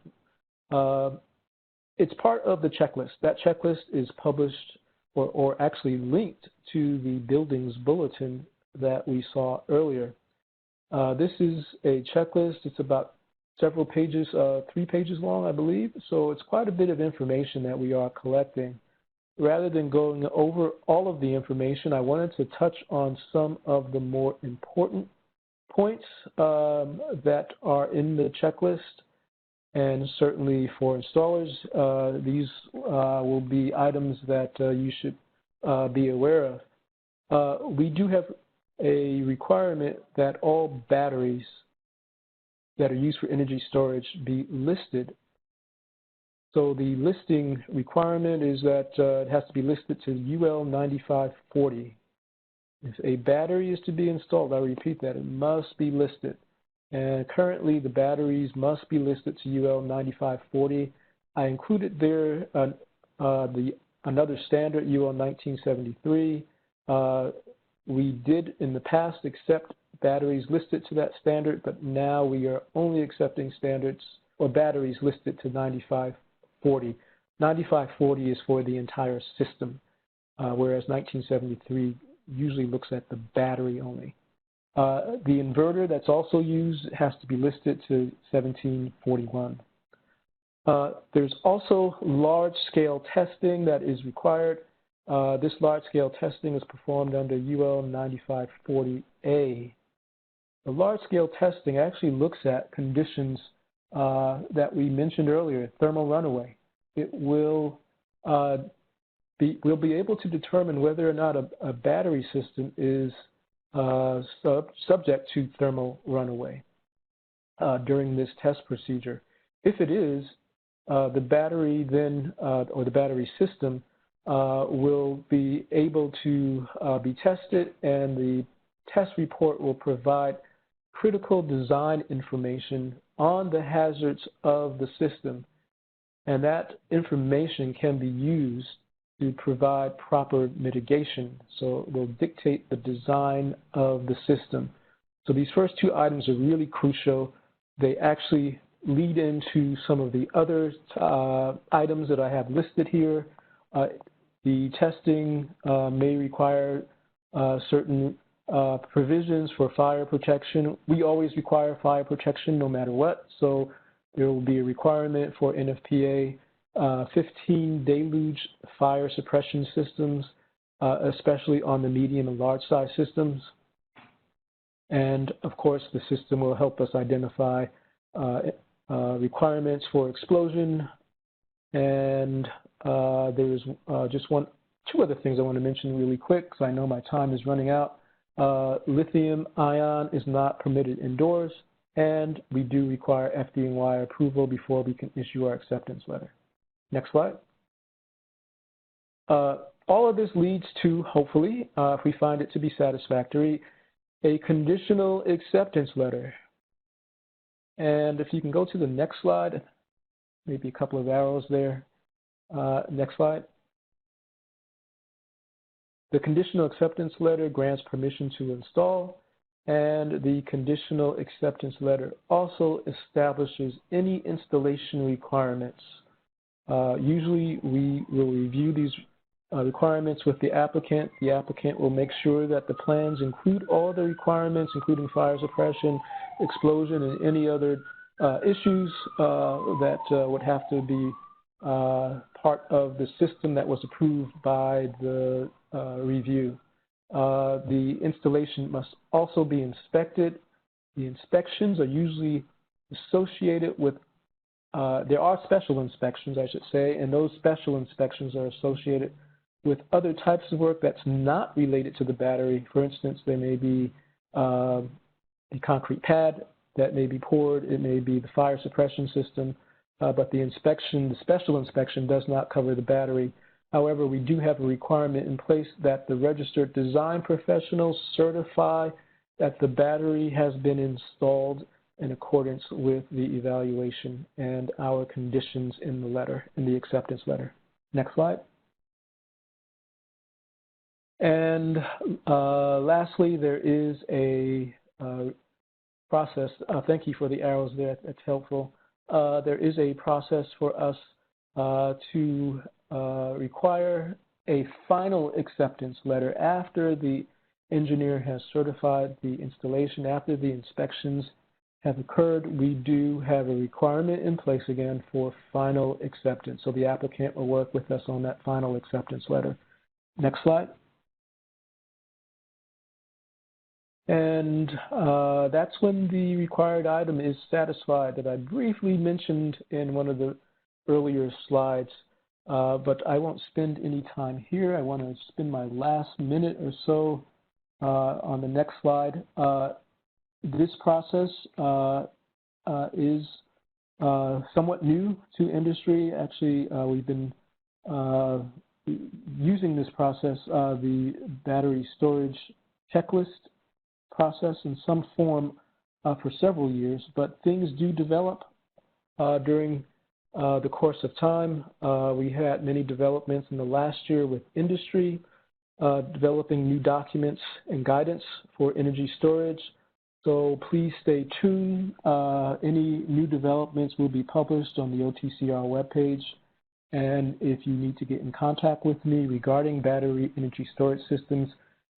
It's part of the checklist. That checklist is published or actually linked to the buildings bulletin that we saw earlier. This is a checklist. It's about several pages, 3 pages long, I believe. So it's quite a bit of information that we are collecting. rather than going over all of the information, I wanted to touch on some of the more important points that are in the checklist. And certainly for installers, these will be items that you should be aware of. We do have a requirement that all batteries that are used for energy storage be listed. So the listing requirement is that it has to be listed to UL 9540. If a battery is to be installed, I repeat that, it must be listed. And currently the batteries must be listed to UL 9540. I included there another standard, UL 1973. We did in the past accept batteries listed to that standard, but now we are only accepting standards or batteries listed to 9540. 9540 is for the entire system, whereas 1973 usually looks at the battery only. The inverter that's also used has to be listed to 1741. There's also large-scale testing that is required. This large-scale testing is performed under UL 9540A. The large-scale testing actually looks at conditions that we mentioned earlier, thermal runaway. It will we'll be able to determine whether or not a battery system is subject to thermal runaway during this test procedure. If it is, the battery then, or the battery system, will be able to be tested, and the test report will provide critical design information on the hazards of the system, and that information can be used to provide proper mitigation. So it will dictate the design of the system. So these first two items are really crucial. They actually lead into some of the other items that I have listed here. The testing may require certain provisions for fire protection. We always require fire protection no matter what. So there will be a requirement for NFPA 15 deluge fire suppression systems, especially on the medium and large size systems. And of course, the system will help us identify requirements for explosion. And there's just two other things I want to mention really quick, because I know my time is running out. Lithium ion is not permitted indoors, and we do require FDNY approval before we can issue our acceptance letter. Next slide. All of this leads to, hopefully, if we find it to be satisfactory, a conditional acceptance letter. And if you can go to the next slide, maybe a couple of arrows there. Next slide. The conditional acceptance letter grants permission to install, and the conditional acceptance letter also establishes any installation requirements. Usually we will review these requirements with the applicant. The applicant will make sure that the plans include all the requirements, including fire suppression, explosion, and any other issues that would have to be part of the system that was approved by the review. The installation must also be inspected. The inspections are usually associated with there are special inspections, I should say, and those special inspections are associated with other types of work that's not related to the battery. For instance, there may be a concrete pad that may be poured, it may be the fire suppression system, but the special inspection does not cover the battery. However, we do have a requirement in place that the registered design professionals certify that the battery has been installed in accordance with the evaluation and our conditions in the letter, in the acceptance letter. Next slide. And lastly, there is a process. Thank you for the arrows there. That's helpful. There is a process for us to require a final acceptance letter after the engineer has certified the installation, after the inspections have occurred, we do have a requirement in place again for final acceptance. So the applicant will work with us on that final acceptance letter. Next slide. And that's when the required item is satisfied that I briefly mentioned in one of the earlier slides, but I won't spend any time here. I want to spend my last minute or so on the next slide. This process is somewhat new to industry. Actually, we've been using this process, the battery storage checklist process in some form for several years, but things do develop during the course of time. We had many developments in the last year with industry, developing new documents and guidance for energy storage. So please stay tuned. Any new developments will be published on the OTCR webpage. And if you need to get in contact with me regarding battery energy storage systems,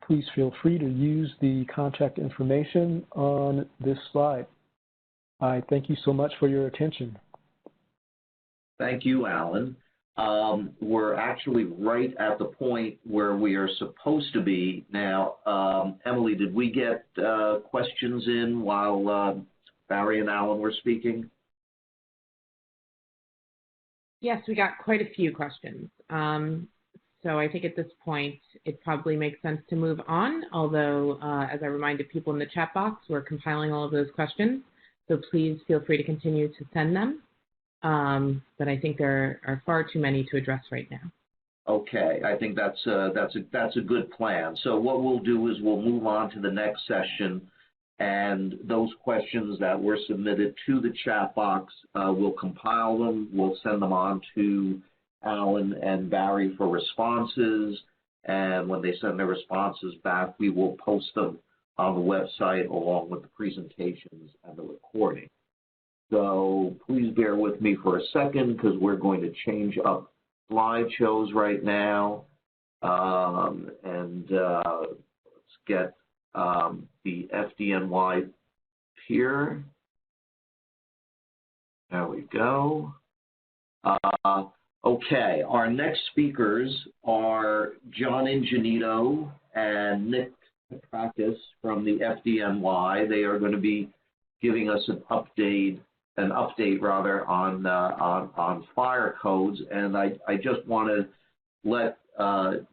please feel free to use the contact information on this slide. I thank you so much for your attention. Thank you, Alan. We're actually right at the point where we are supposed to be now. Emily, did we get questions in while Barry and Alan were speaking? Yes, we got quite a few questions. So I think at this point, it probably makes sense to move on, although as I reminded people in the chat box, we're compiling all of those questions. So please feel free to continue to send them. But I think there are far too many to address right now. Okay, I think that's a good plan. So what we'll do is we'll move on to the next session, and those questions that were submitted to the chat box, we'll compile them, we'll send them on to Alan and Barry for responses, and when they send their responses back, we will post them on the website along with the presentations and the recording. So please bear with me for a second because we're going to change up slideshows right now. Let's get the FDNY here. There we go. Okay, our next speakers are John Ingenito and Nick Petrakis from the FDNY. They are going to be giving us an update on fire codes, and I just want to let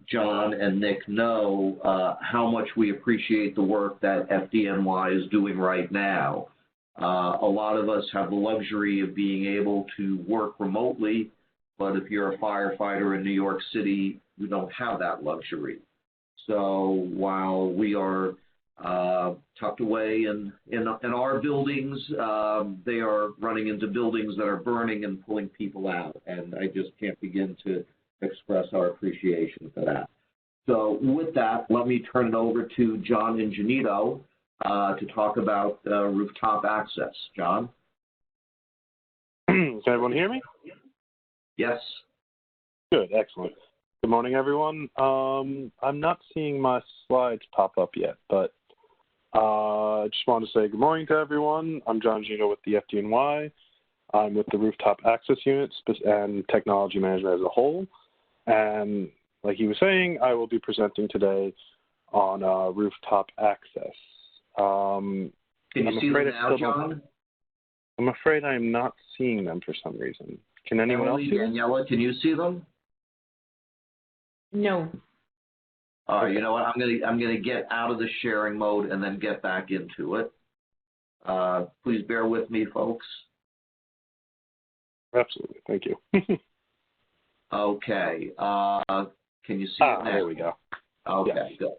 John and Nick know how much we appreciate the work that FDNY is doing right now. A lot of us have the luxury of being able to work remotely, but if you're a firefighter in New York City, you don't have that luxury. So while we are tucked away in our buildings, they are running into buildings that are burning and pulling people out, and I just can't begin to express our appreciation for that. So with that, let me turn it over to John Ingenito to talk about rooftop access. John? Can everyone hear me? Yes. Good, excellent. Good morning, everyone. I'm not seeing my slides pop up yet, but I just want to say good morning to everyone. I'm John Gino with the FDNY. I'm with the Rooftop Access Unit and Technology Management as a whole. And like he was saying, I will be presenting today on rooftop access. Can you see them now, John? I'm afraid I'm not seeing them for some reason. Can anyone else see them? Daniela, can you see them? No. All right, you know what? I'm gonna get out of the sharing mode and then get back into it. Please bear with me, folks. Absolutely, thank you. Okay. Can you see it now? There we go. Okay, yes. Good.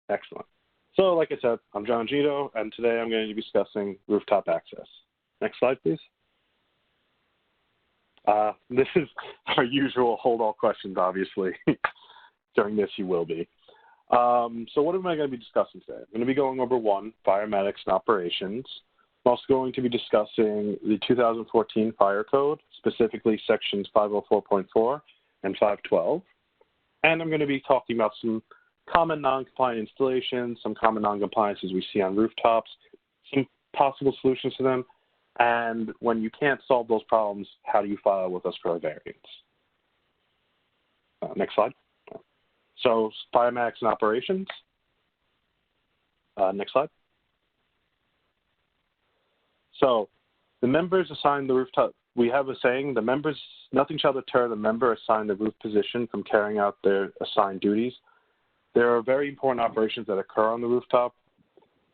Excellent. So, like I said, I'm John Gito, and today I'm going to be discussing rooftop access. Next slide, please. This is our usual hold all questions, obviously. During this, you will be. So what am I going to be discussing today? I'm going to be going over 1, fire medics and operations. I'm also going to be discussing the 2014 Fire Code, specifically sections 504.4 and 512. And I'm going to be talking about some common non-compliant installations, some common non-compliances we see on rooftops, some possible solutions to them? And when you can't solve those problems, how do you file with us for a variance? Next slide. So Firemax and operations. Next slide. So the members assign the rooftop. We have a saying, the members, nothing shall deter the member assigned the roof position from carrying out their assigned duties. There are very important operations that occur on the rooftop,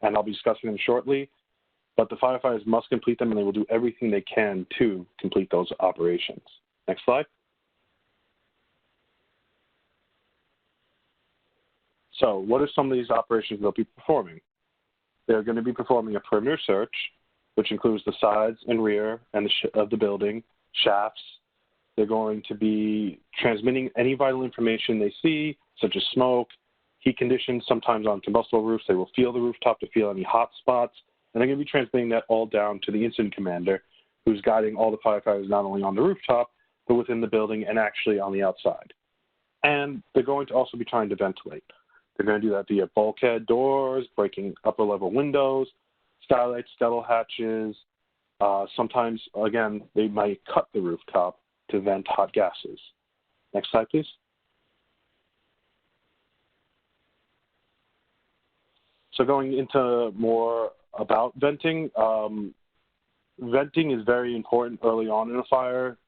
and I'll be discussing them shortly, but the firefighters must complete them, and they will do everything they can to complete those operations. Next slide. So what are some of these operations they'll be performing? They're going to be performing a perimeter search, which includes the sides and rear and of the building, shafts. They're going to be transmitting any vital information they see, such as smoke, heat conditions. Sometimes on combustible roofs, they will feel the rooftop to feel any hot spots, and they're going to be transmitting that all down to the incident commander, who's guiding all the firefighters not only on the rooftop, but within the building and actually on the outside. And they're going to also be trying to ventilate. They're going to do that via bulkhead doors, breaking upper-level windows, skylights, scuttle hatches. Sometimes, again, they might cut the rooftop to vent hot gases. Next slide, please. So going into more about venting, venting is very important early on in a fire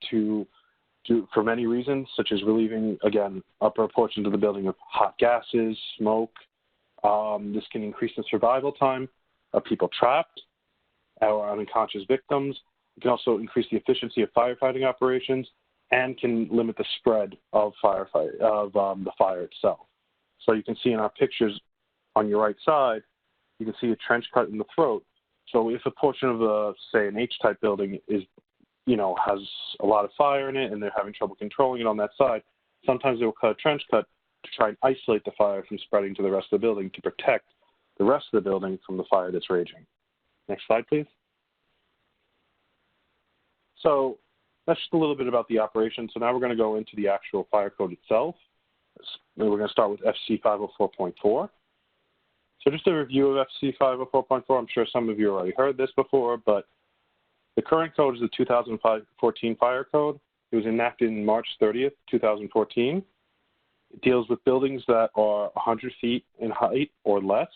for many reasons, such as relieving, again, upper portions of the building of hot gases, smoke. This can increase the survival time of people trapped or unconscious victims. It can also increase the efficiency of firefighting operations and can limit the spread of the fire itself. So you can see in our pictures on your right side, you can see a trench cut in the throat. So if a portion of say, an H-type building is, has a lot of fire in it and they're having trouble controlling it on that side, sometimes they'll cut a trench cut to try and isolate the fire from spreading to the rest of the building to protect the rest of the building from the fire that's raging. Next slide, please. So that's just a little bit about the operation. So now we're going to go into the actual fire code itself. We're going to start with FC 504.4. So just a review of FC 504.4. I'm sure some of you already heard this before, but the current code is the 2014 Fire Code. It was enacted in March 30th, 2014. It deals with buildings that are 100 feet in height or less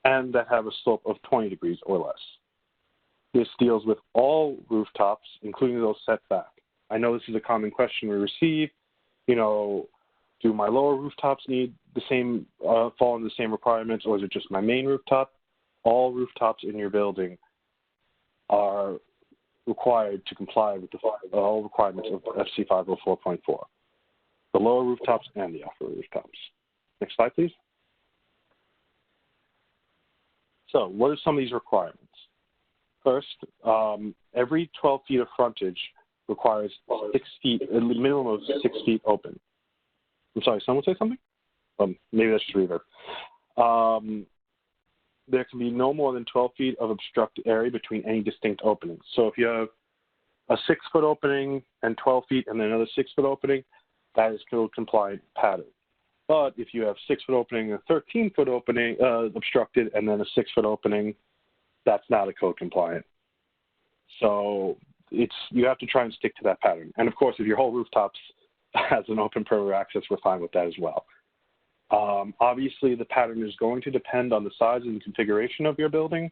and that have a slope of 20 degrees or less. This deals with all rooftops, including those set back. I know this is a common question we receive. Do my lower rooftops need the same, fall into the same requirements, or is it just my main rooftop? All rooftops in your building are required to comply with all requirements of FC 504.4. The lower rooftops and the upper rooftops. Next slide, please. So what are some of these requirements? First, every 12 feet of frontage requires 6 feet, a minimum of 6 feet open. I'm sorry, someone say something? Maybe that's just reverb. There can be no more than 12 feet of obstructed area between any distinct openings. So if you have a 6-foot opening and 12 feet and then another 6-foot opening, that is code compliant pattern. But if you have 6-foot opening and a 13-foot opening obstructed and then a 6-foot opening, that's not a code compliant. So you have to try and stick to that pattern. And of course, if your whole rooftop has an open perimeter access, we're fine with that as well. Obviously, the pattern is going to depend on the size and configuration of your building,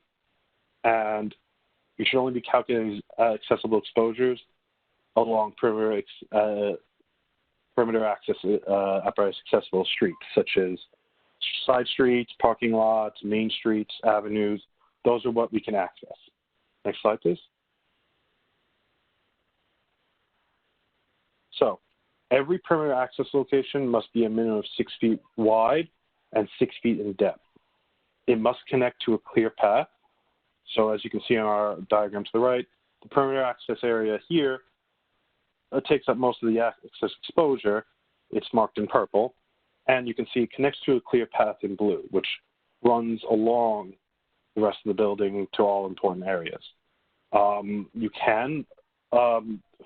and you should only be calculating accessible exposures along perimeter access apparatus accessible streets, such as side streets, parking lots, main streets, avenues. Those are what we can access. Next slide, please. So every perimeter access location must be a minimum of 6 feet wide and 6 feet in depth. It must connect to a clear path. So as you can see on our diagram to the right, the perimeter access area here takes up most of the access exposure. It's marked in purple. And you can see it connects to a clear path in blue, which runs along the rest of the building to all important areas.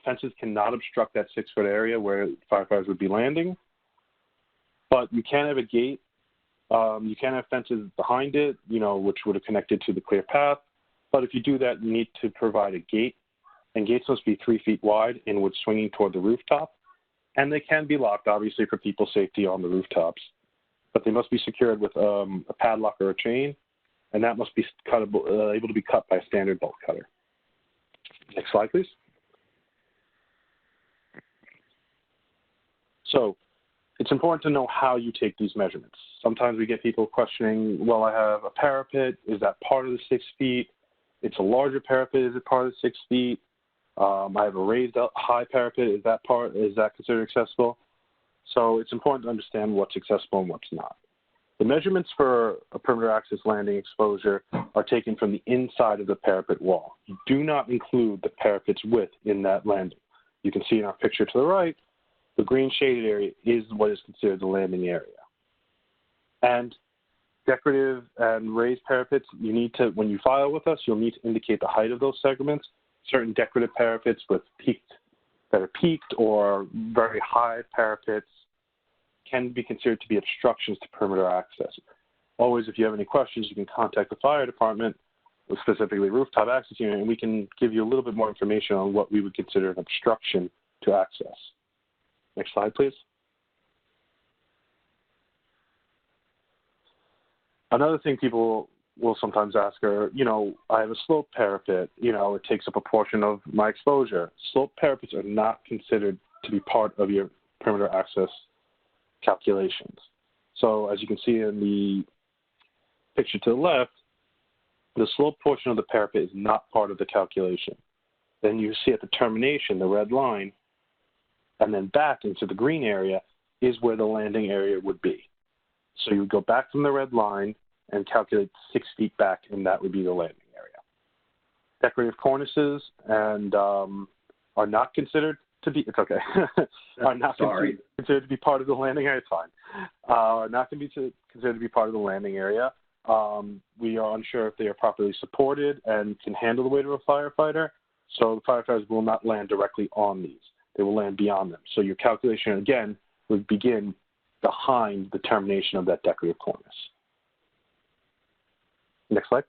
Fences cannot obstruct that 6-foot area where firefighters would be landing, but you can have a gate. You can have fences behind it, which would have connected to the clear path, But if you do that, you need to provide a gate, and gates must be 3 feet wide, inward swinging toward the rooftop, and they can be locked, obviously, for people's safety on the rooftops. But they must be secured with a padlock or a chain, and that must be cuttable, able to be cut by a standard bolt cutter. Next slide, please. So it's important to know how you take these measurements. Sometimes we get people questioning, well, I have a parapet. Is that part of the 6 feet? It's a larger parapet. Is it part of the 6 feet? I have a raised high parapet. Is that considered accessible? So it's important to understand what's accessible and what's not. The measurements for a perimeter access landing exposure are taken from the inside of the parapet wall. You do not include the parapet's width in that landing. You can see in our picture to the right, the green shaded area is what is considered the landing area. And decorative and raised parapets, you need to, when you file with us, you'll need to indicate the height of those segments. Certain decorative parapets that are peaked or very high parapets can be considered to be obstructions to perimeter access. Always, if you have any questions, you can contact the fire department, specifically rooftop access unit, and we can give you a little bit more information on what we would consider an obstruction to access. Next slide, please. Another thing people will sometimes ask are, I have a sloped parapet, it takes up a portion of my exposure. Sloped parapets are not considered to be part of your perimeter access calculations. So as you can see in the picture to the left, the sloped portion of the parapet is not part of the calculation. Then you see at the termination, the red line, and then back into the green area is where the landing area would be. So you would go back from the red line and calculate 6 feet back, and that would be the landing area. Decorative cornices and are not considered to be, it's okay, are not considered to be part of the landing area, it's fine. Not going to be considered to be part of the landing area. We are unsure if they are properly supported and can handle the weight of a firefighter, so the firefighters will not land directly on these. They will land beyond them. So your calculation, again, would begin behind the termination of that decorative cornice. Next slide.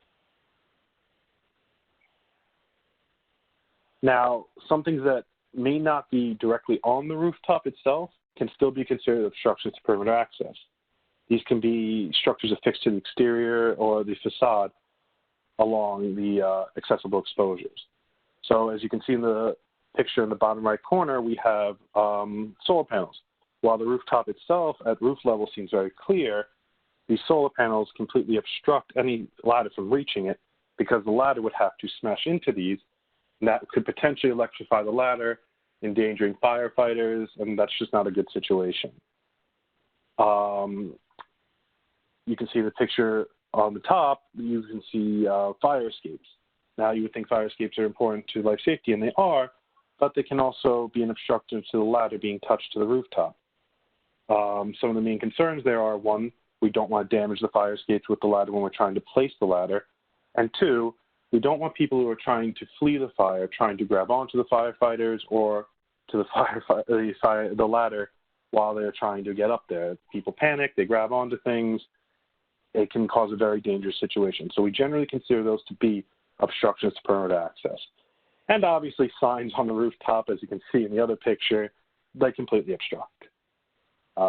Now, some things that may not be directly on the rooftop itself can still be considered obstructions to perimeter access. These can be structures affixed to the exterior or the facade along the accessible exposures. So as you can see in the picture in the bottom right corner, we have solar panels. While the rooftop itself at roof level seems very clear, these solar panels completely obstruct any ladder from reaching it because the ladder would have to smash into these, and that could potentially electrify the ladder, endangering firefighters, and that's just not a good situation. You can see the picture on the top, you can see fire escapes. Now you would think fire escapes are important to life safety, and they are, but they can also be an obstruction to the ladder being touched to the rooftop. Some of the main concerns there are, one, we don't want to damage the fire escapes with the ladder when we're trying to place the ladder, and two, we don't want people who are trying to flee the fire trying to grab onto the firefighters or to the ladder while they're trying to get up there. People panic, they grab onto things, it can cause a very dangerous situation. So we generally consider those to be obstructions to perimeter access. And obviously signs on the rooftop, as you can see in the other picture, they completely obstruct.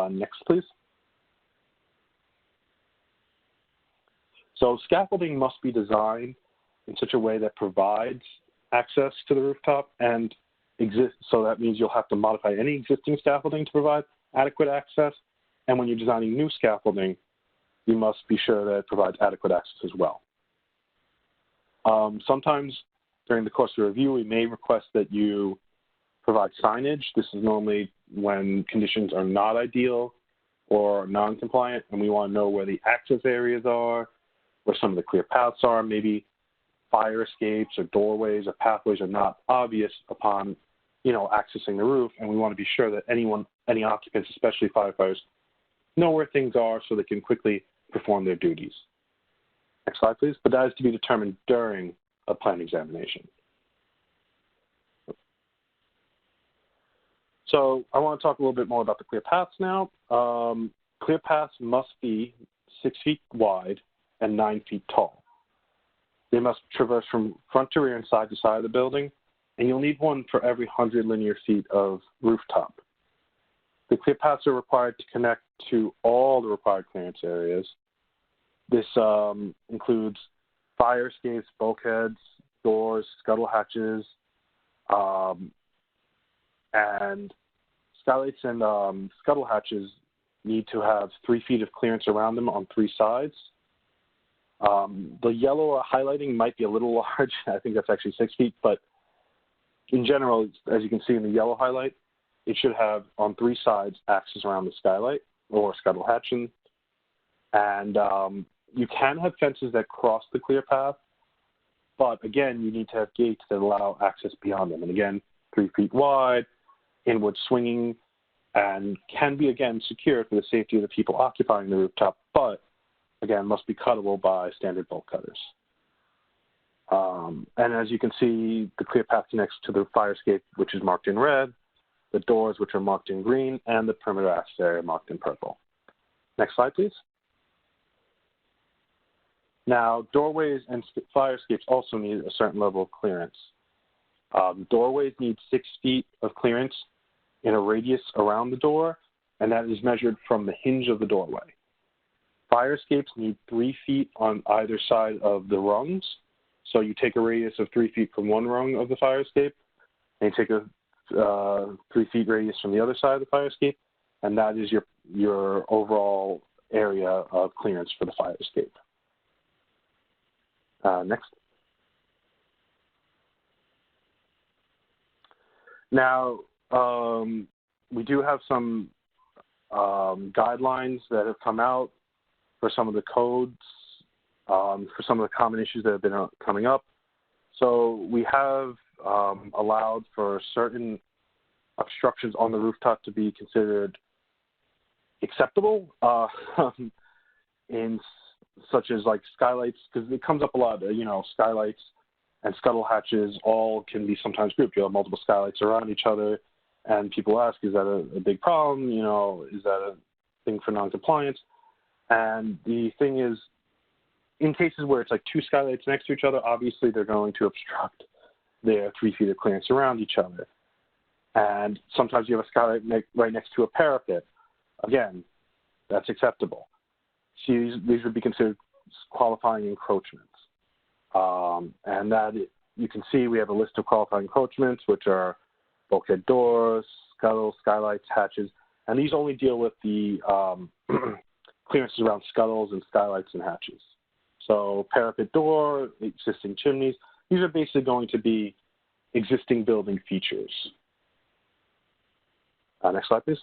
Next, please. So scaffolding must be designed in such a way that provides access to the rooftop and exists. So that means you'll have to modify any existing scaffolding to provide adequate access. And when you're designing new scaffolding, you must be sure that it provides adequate access as well. Sometimes during the course of the review, we may request that you provide signage. This is normally when conditions are not ideal or non-compliant, and we want to know where the access areas are, where some of the clear paths are. Maybe fire escapes or doorways or pathways are not obvious upon, accessing the roof, and we want to be sure that any occupants, especially firefighters, know where things are so they can quickly perform their duties. Next slide, please. But that is to be determined during a plan examination. So I want to talk a little bit more about the clear paths now. Clear paths must be 6 feet wide and 9 feet tall. They must traverse from front to rear and side to side of the building, and you'll need one for every 100 linear feet of rooftop. The clear paths are required to connect to all the required clearance areas. This includes fire escapes, bulkheads, doors, scuttle hatches, and skylights and scuttle hatches need to have 3 feet of clearance around them on 3 sides. The yellow highlighting might be a little large. I think that's actually 6 feet, but in general, as you can see in the yellow highlight, it should have on 3 sides access around the skylight or scuttle hatching. And you can have fences that cross the clear path, but again, you need to have gates that allow access beyond them. And again, 3 feet wide, inward swinging, and can be, again, secured for the safety of the people occupying the rooftop, but again, must be cuttable by standard bolt cutters. And as you can see, the clear path connects to the fire escape, which is marked in red, the doors, which are marked in green, and the perimeter access area marked in purple. Next slide, please. Now, doorways and fire escapes also need a certain level of clearance. Doorways need 6 feet of clearance in a radius around the door, and that is measured from the hinge of the doorway. Fire escapes need 3 feet on either side of the rungs. So you take a radius of 3 feet from one rung of the fire escape, and you take a 3 feet radius from the other side of the fire escape, and that is your overall area of clearance for the fire escape. Next. Now, we do have some guidelines that have come out for some of the codes, for some of the common issues that have been coming up. So we have allowed for certain obstructions on the rooftop to be considered acceptable, in such as like skylights, because it comes up a lot, skylights and scuttle hatches all can be sometimes grouped. You have multiple skylights around each other, and people ask, is that a big problem? Is that a thing for noncompliance? And the thing is, in cases where it's like 2 skylights next to each other, obviously they're going to obstruct their 3 feet of clearance around each other. And sometimes you have a skylight right next to a parapet. Again, that's acceptable. So these would be considered qualifying encroachments. And that you can see we have a list of qualifying encroachments, which are bulkhead doors, scuttles, skylights, hatches, and these only deal with the clearances around scuttles and skylights and hatches. So parapet door, existing chimneys, these are basically going to be existing building features. Next slide, please.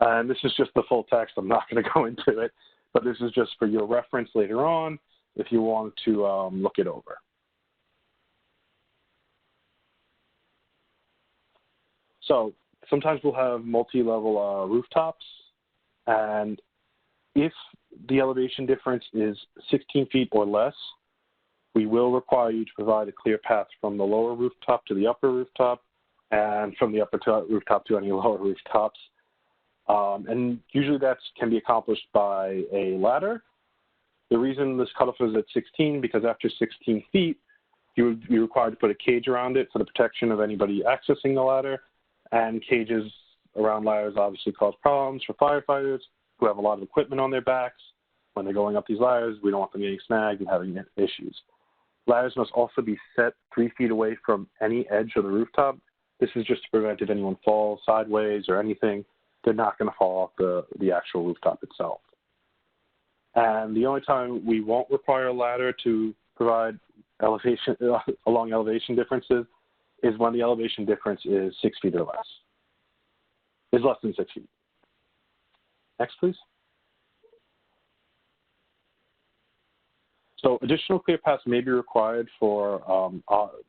And this is just the full text. I'm not going to go into it, but this is just for your reference later on if you want to look it over. So sometimes we'll have multi-level rooftops, and if the elevation difference is 16 feet or less, we will require you to provide a clear path from the lower rooftop to the upper rooftop, and from the upper rooftop to any lower rooftops. And usually that can be accomplished by a ladder. The reason this cutoff is at 16, because after 16 feet, you would be required to put a cage around it for the protection of anybody accessing the ladder. And cages around ladders obviously cause problems for firefighters who have a lot of equipment on their backs. When they're going up these ladders, we don't want them getting snagged and having issues. Ladders must also be set 3 feet away from any edge of the rooftop. This is just to prevent if anyone falls sideways or anything, they're not going to fall off the actual rooftop itself. And the only time we won't require a ladder to provide elevation along elevation differences is when the elevation difference is 6 feet or less. Is less than 6 feet. Next, please. So additional clear paths may be required for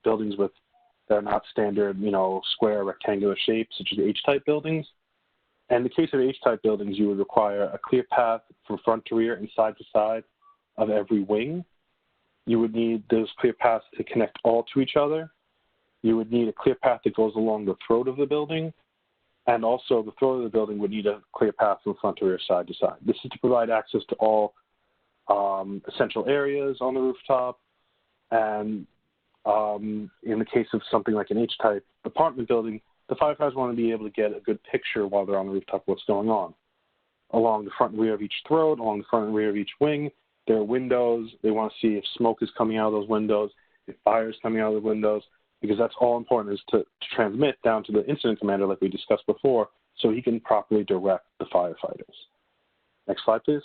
buildings that are not standard, square, rectangular shapes, such as H-type buildings. And in the case of H-type buildings, you would require a clear path from front to rear and side to side of every wing. You would need those clear paths to connect all to each other. You would need a clear path that goes along the throat of the building. And also the throat of the building would need a clear path from front to rear, side to side. This is to provide access to all essential areas on the rooftop, and in the case of something like an H-type apartment building, the firefighters want to be able to get a good picture while they're on the rooftop of what's going on. Along the front and rear of each throat, along the front and rear of each wing, there are windows. They want to see if smoke is coming out of those windows, if fire is coming out of the windows, because that's all important is to transmit down to the incident commander like we discussed before so he can properly direct the firefighters. Next slide, please.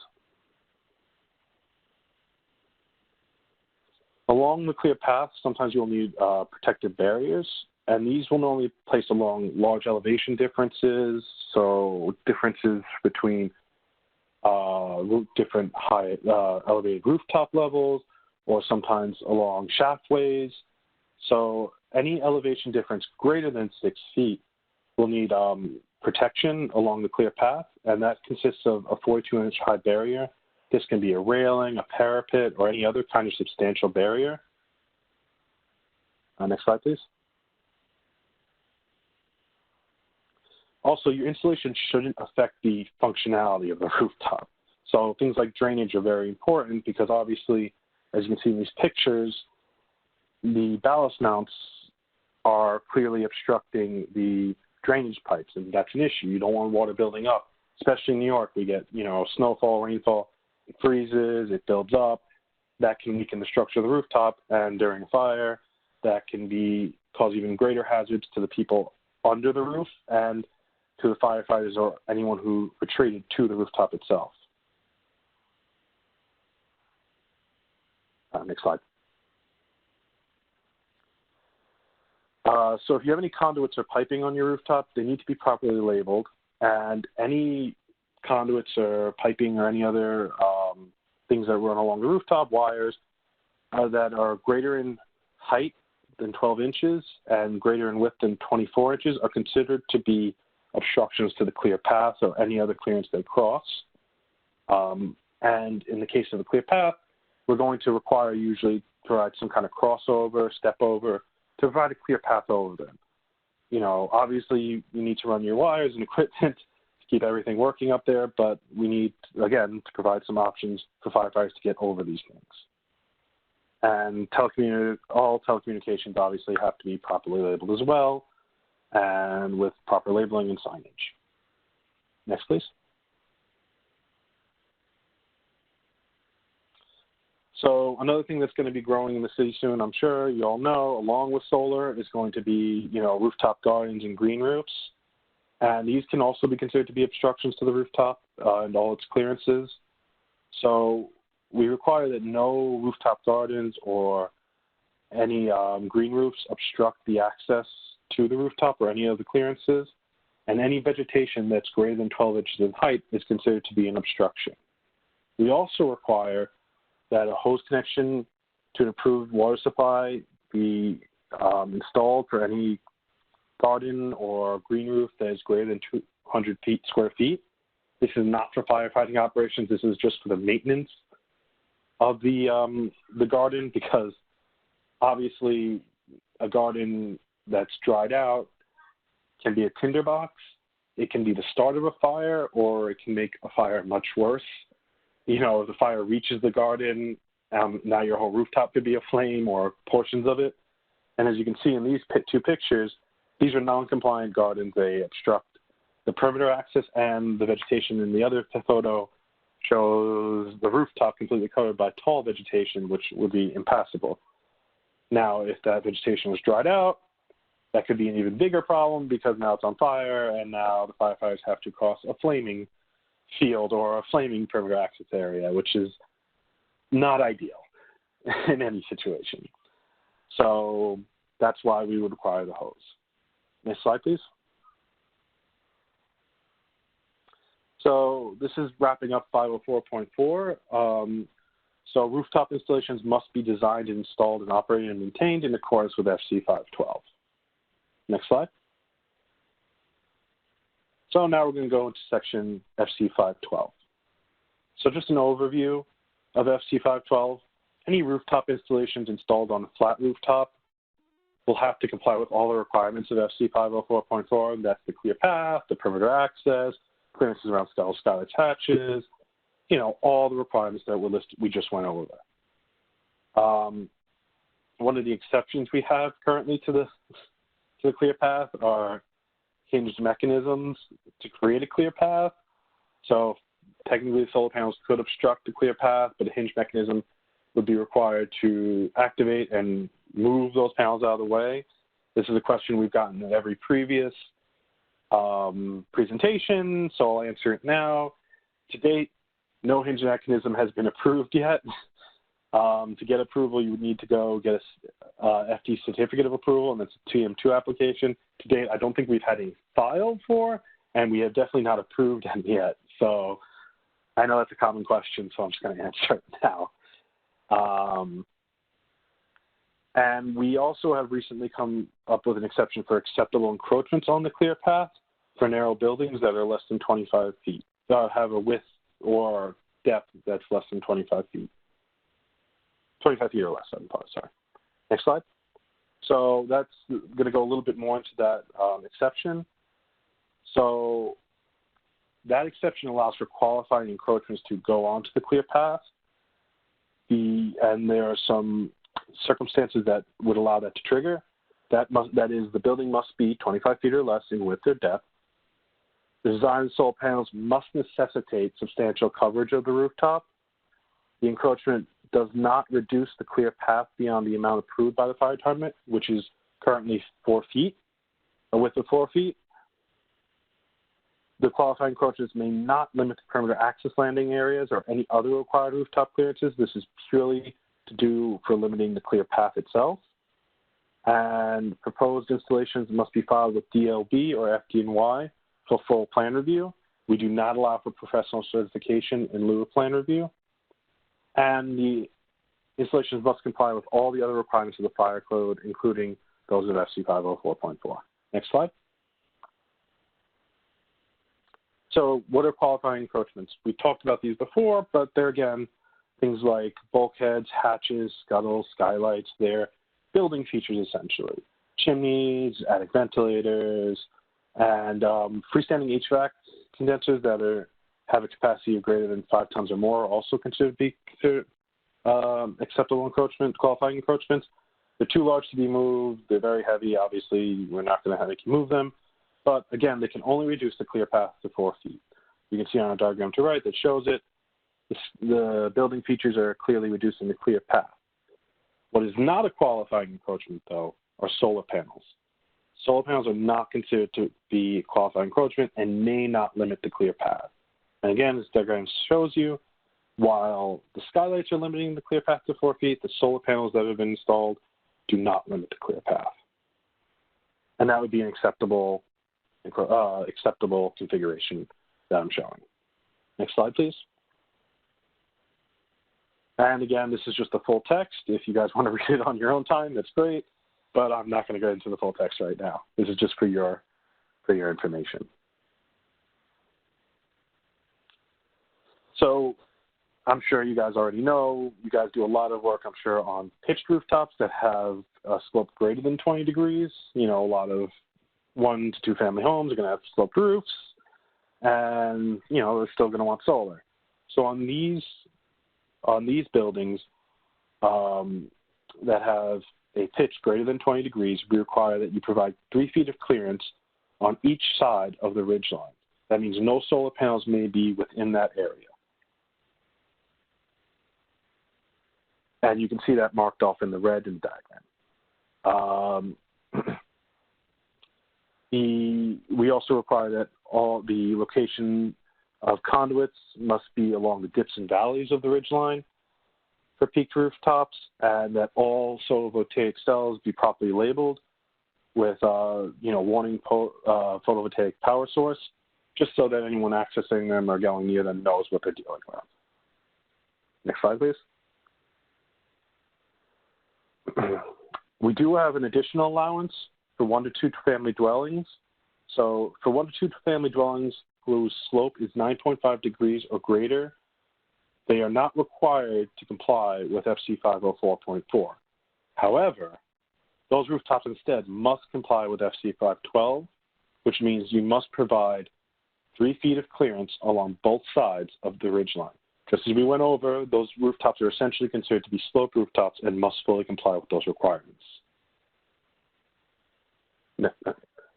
Along the clear path, sometimes you'll need protective barriers, and these will normally be placed along large elevation differences, so differences between different high elevated rooftop levels, or sometimes along shaftways. So any elevation difference greater than 6 feet will need protection along the clear path, and that consists of a 42-inch high barrier. This can be a railing, a parapet, or any other kind of substantial barrier. Next slide, please. Also, your installation shouldn't affect the functionality of the rooftop. So things like drainage are very important because obviously, as you can see in these pictures, the ballast mounts are clearly obstructing the drainage pipes, and that's an issue. You don't want water building up, especially in New York. We get, snowfall, rainfall. It freezes, it builds up. That can weaken the structure of the rooftop, and during a fire, that can cause even greater hazards to the people under the roof and to the firefighters or anyone who retreated to the rooftop itself. Next slide. So if you have any conduits or piping on your rooftop, they need to be properly labeled, and any conduits or piping or any other things that run along the rooftop, wires that are greater in height than 12 inches and greater in width than 24 inches are considered to be obstructions to the clear path or any other clearance they cross. And in the case of a clear path, we're going to require usually to provide some kind of crossover, step over, to provide a clear path over them. Obviously you need to run your wires and equipment to keep everything working up there, but we need, again, to provide some options for firefighters to get over these things. And all telecommunications obviously have to be properly labeled as well, and with proper labeling and signage. Next, please. So another thing that's going to be growing in the city soon, I'm sure you all know, along with solar, is going to be, rooftop gardens and green roofs. And these can also be considered to be obstructions to the rooftop and all its clearances. So we require that no rooftop gardens or any green roofs obstruct the access to the rooftop or any of the clearances. And any vegetation that's greater than 12 inches in height is considered to be an obstruction. We also require that a hose connection to an approved water supply be installed for any garden or green roof that is greater than 200 square feet. This is not for firefighting operations. This is just for the maintenance of the garden, because obviously a garden that's dried out can be a tinderbox. It can be the start of a fire, or it can make a fire much worse. If the fire reaches the garden, now your whole rooftop could be aflame or portions of it. And as you can see in these two pictures, these are non-compliant gardens. They obstruct the perimeter access, and the vegetation in the other photo shows the rooftop completely covered by tall vegetation, which would be impassable. Now, if that vegetation was dried out, that could be an even bigger problem because now it's on fire, and now the firefighters have to cross a flaming field or a flaming perimeter access area, which is not ideal in any situation. So that's why we would require the hose. Next slide, please. So this is wrapping up 504.4. So rooftop installations must be designed, installed, and operated and maintained in accordance with FC 512. Next slide. So now we're going to go into section FC 512. So just an overview of FC 512. Any rooftop installations installed on a flat rooftop will have to comply with all the requirements of FC 504.4, and that's the clear path, the perimeter access, clearances around skylight hatches, you know, all the requirements that were listed, we just went over. One of the exceptions we have currently to the clear path are hinged mechanisms to create a clear path. So technically, solar panels could obstruct the clear path, but a hinge mechanism would be required to activate and move those panels out of the way. This is a question we've gotten in every previous presentation, so I'll answer it now. To date, no hinge mechanism has been approved yet. To get approval, you would need to go get a FD certificate of approval, and that's a TM2 application. To date, I don't think we've had any filed for, and we have definitely not approved them yet. So I know that's a common question, so I'm just going to answer it now. And we also have recently come up with an exception for acceptable encroachments on the clear path for narrow buildings that are less than 25 feet, have a width or depth that's less than 25 feet. 25 feet or less, sorry. Next slide. So that's going to go a little bit more into that exception. So that exception allows for qualifying encroachments to go onto the clear path. And there are some circumstances that would allow that to trigger. That is, the building must be 25 feet or less in width or depth. The design of solar panels must necessitate substantial coverage of the rooftop. The encroachment does not reduce the clear path beyond the amount approved by the fire department, which is currently 4 feet, a width of 4 feet. The qualifying encroachments may not limit the perimeter access landing areas or any other required rooftop clearances. This is purely to do for limiting the clear path itself. And proposed installations must be filed with DLB or FDNY for full plan review. We do not allow for professional certification in lieu of plan review. And the installations must comply with all the other requirements of the fire code, including those of FC 504.4. Next slide. So what are qualifying encroachments? We talked about these before, but they're, again, things like bulkheads, hatches, scuttles, skylights. They're building features, essentially. Chimneys, attic ventilators, and freestanding HVAC condensers that have a capacity of greater than 5 tons or more are also considered to be acceptable encroachment, qualifying encroachments. They're too large to be moved. They're very heavy. Obviously, we're not going to make you move them. But again, they can only reduce the clear path to 4 feet. You can see on a diagram to the right that shows it. The building features are clearly reducing the clear path. What is not a qualifying encroachment, though, are solar panels. Solar panels are not considered to be qualifying encroachment and may not limit the clear path. And again, this diagram shows you, while the skylights are limiting the clear path to 4 feet, the solar panels that have been installed do not limit the clear path. And that would be an acceptable configuration that I'm showing. Next slide, please. And again, this is just the full text. If you guys want to read it on your own time, that's great, but I'm not going to go into the full text right now. This is just for your information. So I'm sure you guys already know, you guys do a lot of work, I'm sure, on pitched rooftops that have a slope greater than 20 degrees. You know, a lot of 1 to 2 family homes are going to have sloped roofs, and, you know, they're still going to want solar. So on these buildings that have a pitch greater than 20 degrees, we require that you provide 3 feet of clearance on each side of the ridge line. That means no solar panels may be within that area. And you can see that marked off in the red in the diagram. We also require that all the location of conduits must be along the dips and valleys of the ridgeline for peaked rooftops, and that all solar voltaic cells be properly labeled with, warning photovoltaic power source, just so that anyone accessing them or going near them knows what they're dealing with. Next slide, please. We do have an additional allowance for 1 to 2 family dwellings. So for 1 to 2 family dwellings whose slope is 9.5 degrees or greater, they are not required to comply with FC 504.4. However, those rooftops instead must comply with FC 512, which means you must provide 3 feet of clearance along both sides of the ridgeline. Just as we went over, those rooftops are essentially considered to be sloped rooftops and must fully comply with those requirements.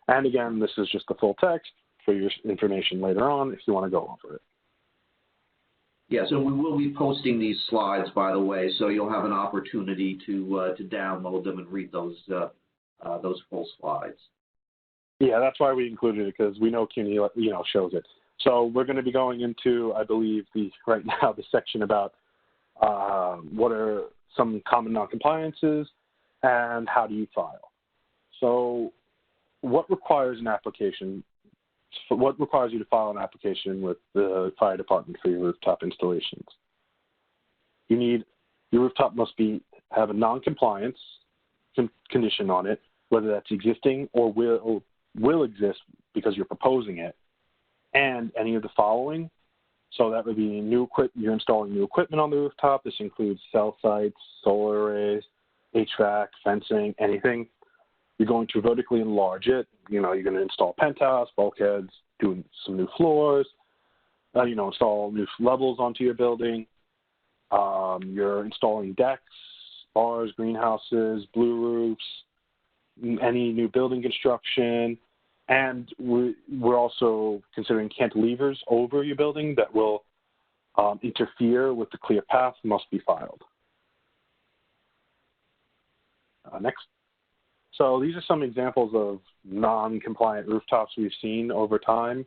And again, this is just the full text for your information later on if you want to go over it. Yeah, so we will be posting these slides, by the way, so you'll have an opportunity to download them and read those full slides. Yeah, that's why we included it, because we know CUNY, shows it. So we're going to be going into, I believe, the section about what are some common noncompliances and how do you file. So what requires an application? What requires you to file an application with the fire department for your rooftop installations? Your rooftop must have a non-compliance condition on it, whether that's existing or will exist because you're proposing it, and any of the following. So that would be you're installing new equipment on the rooftop. This includes cell sites, solar arrays, HVAC, fencing, anything. You're going to vertically enlarge it. You're going to install penthouse, bulkheads, do some new floors, install new levels onto your building. You're installing decks, bars, greenhouses, blue roofs, any new building construction. And we're also considering cantilevers over your building that will interfere with the clear path must be filed. Next. So these are some examples of non-compliant rooftops we've seen over time.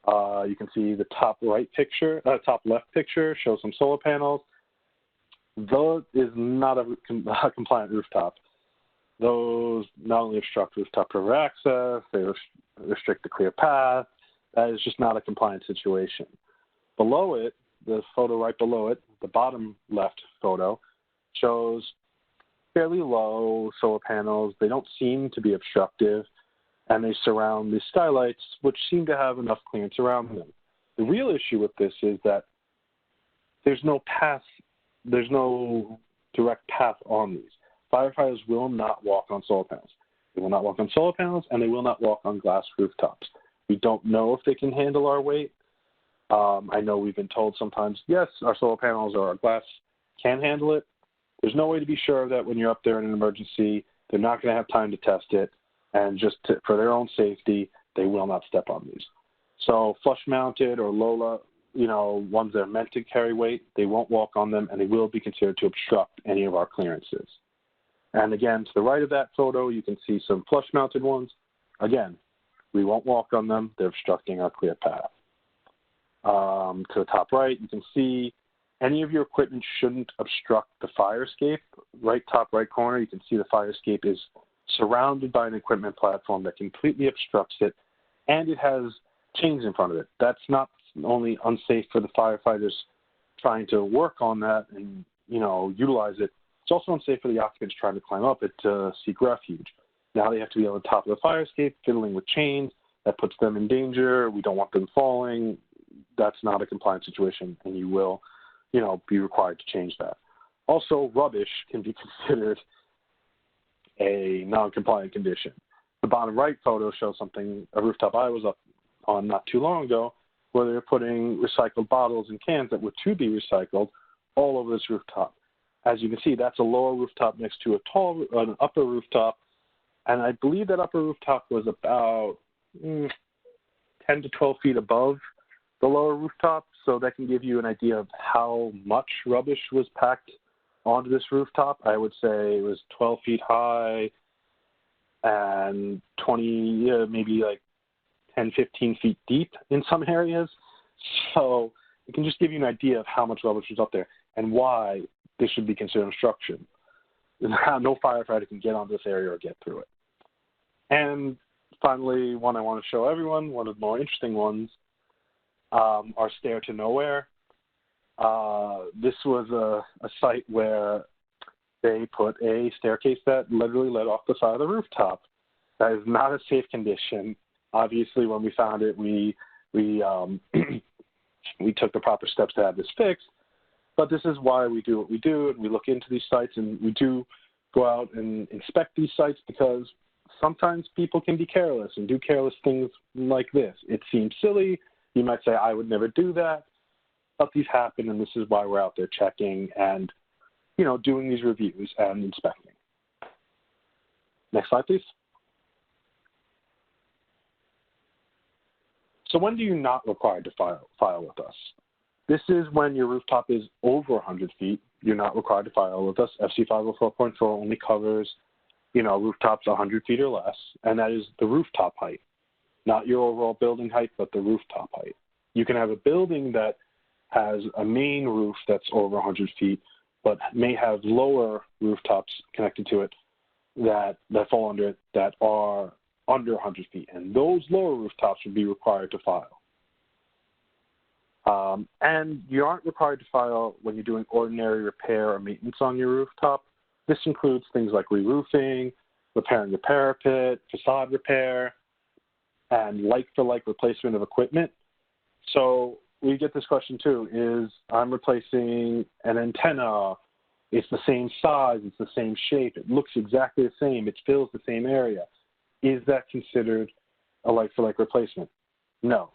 You can see the top left picture shows some solar panels. Though is not a compliant rooftop. Those not only obstruct rooftop river access, they restrict the clear path. That is just not a compliant situation. Below it, the photo right below it, the bottom left photo, shows fairly low solar panels. They don't seem to be obstructive, and they surround the skylights, which seem to have enough clearance around them. The real issue with this is that there's no direct path on these. Firefighters will not walk on solar panels. They will not walk on solar panels, and they will not walk on glass rooftops. We don't know if they can handle our weight. I know we've been told sometimes, yes, our solar panels or our glass can handle it. There's no way to be sure that when you're up there in an emergency, they're not going to have time to test it, and for their own safety, they will not step on these. So flush-mounted or low, ones that are meant to carry weight, they won't walk on them, and they will be considered to obstruct any of our clearances. And again, to the right of that photo, you can see some flush-mounted ones. Again, we won't walk on them. They're obstructing our clear path. To the top right, you can see any of your equipment shouldn't obstruct the fire escape. Top right corner, you can see the fire escape is surrounded by an equipment platform that completely obstructs it, and it has chains in front of it. That's not only unsafe for the firefighters trying to work on that and, utilize it, it's also unsafe for the occupants trying to climb up it to seek refuge. Now they have to be on the top of the fire escape, fiddling with chains. That puts them in danger. We don't want them falling. That's not a compliant situation, and you will, be required to change that. Also, rubbish can be considered a non-compliant condition. The bottom right photo shows a rooftop I was up on not too long ago, where they were putting recycled bottles and cans that were to be recycled all over this rooftop. As you can see, that's a lower rooftop next to an upper rooftop, and I believe that upper rooftop was about 10 to 12 feet above the lower rooftop, so that can give you an idea of how much rubbish was packed onto this rooftop. I would say it was 12 feet high and 10, 15 feet deep in some areas. So it can just give you an idea of how much rubbish was up there and why this should be considered obstruction. No firefighter can get onto this area or get through it. And finally, one I want to show everyone, one of the more interesting ones, our stair to nowhere. This was a site where they put a staircase that literally led off the side of the rooftop. That is not a safe condition. Obviously, when we found it, we took the proper steps to have this fixed. But this is why we do what we do, and we look into these sites, and we do go out and inspect these sites because sometimes people can be careless and do careless things like this. It seems silly. You might say, I would never do that. but these happen, and this is why we're out there checking and, doing these reviews and inspecting. Next slide, please. So when do you not required to file with us? This is when your rooftop is over 100 feet. You're not required to file with us. FC 504.4 only covers, rooftops 100 feet or less, and that is the rooftop height, not your overall building height, but the rooftop height. You can have a building that has a main roof that's over 100 feet, but may have lower rooftops connected to it that fall under it that are under 100 feet, and those lower rooftops would be required to file. And you aren't required to file when you're doing ordinary repair or maintenance on your rooftop. This includes things like re-roofing, repairing the parapet, facade repair, and like-for-like replacement of equipment. So we get this question too, is I'm replacing an antenna, it's the same size, it's the same shape, it looks exactly the same, it fills the same area. Is that considered a like-for-like replacement? No.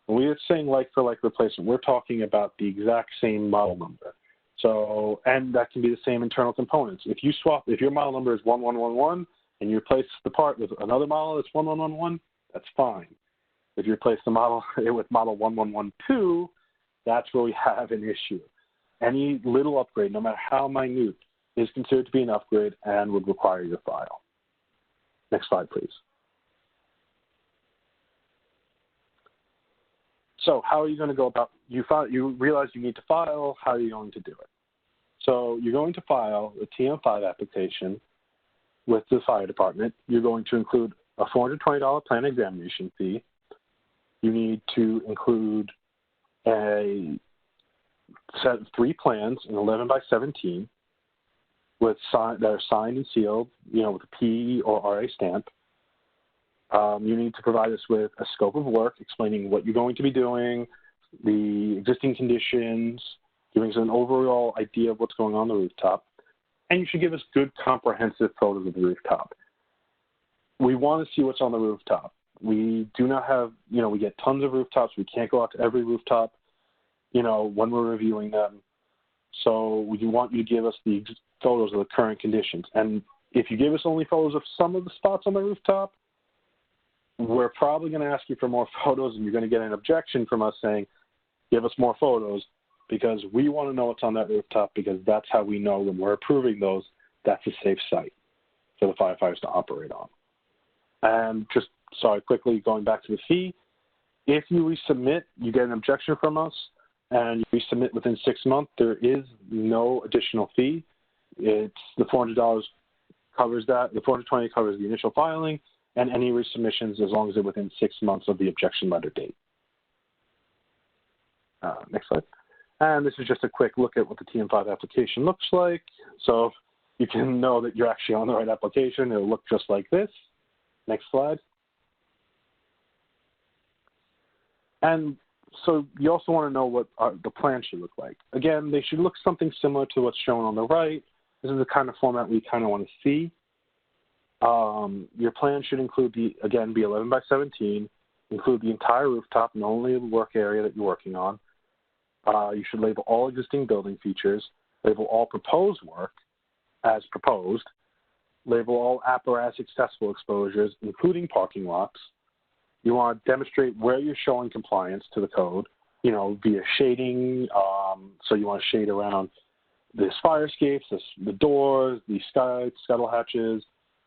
When we're saying like-for-like replacement, we're talking about the exact same model number. So, and that can be the same internal components. If your model number is 1111 and you replace the part with another model that's 1111, that's fine. If you replace the model with model 1112, that's where we have an issue. Any little upgrade, no matter how minute, is considered to be an upgrade and would require your file. Next slide, please. So how are you going to go about, you realize you need to file, how are you going to do it? So you're going to file a TM5 application with the fire department. You're going to include a $420 plan examination fee. You need to include a set of 3 plans, an 11 by 17, that are signed and sealed, with a P or RA stamp. You need to provide us with a scope of work explaining what you're going to be doing, the existing conditions, giving us an overall idea of what's going on the rooftop, and you should give us good comprehensive photos of the rooftop. We want to see what's on the rooftop. We do not have, we get tons of rooftops. We can't go out to every rooftop, when we're reviewing them. So we want you to give us the photos of the current conditions. And if you give us only photos of some of the spots on the rooftop, we're probably going to ask you for more photos, and you're going to get an objection from us saying, give us more photos, because we want to know what's on that rooftop, because that's how we know when we're approving those, that's a safe site for the firefighters to operate on. And just, quickly going back to the fee, if you resubmit, you get an objection from us, and you resubmit within 6 months, there is no additional fee. It's the $400 covers that. The $420 covers the initial filing, and any resubmissions as long as they're within 6 months of the objection letter date. Next slide. And this is just a quick look at what the TM5 application looks like. So you can know that you're actually on the right application. It'll look just like this. Next slide. And so you also want to know what the plan should look like. Again, they should look something similar to what's shown on the right. This is the kind of format we kind of want to see. Your plan should include be 11 by 17, include the entire rooftop and only the work area that you're working on. You should label all existing building features, label all proposed work as proposed, label all apparatus accessible exposures, including parking lots. You want to demonstrate where you're showing compliance to the code, via shading. So you want to shade around this fire escapes, the doors, the scuttle hatches,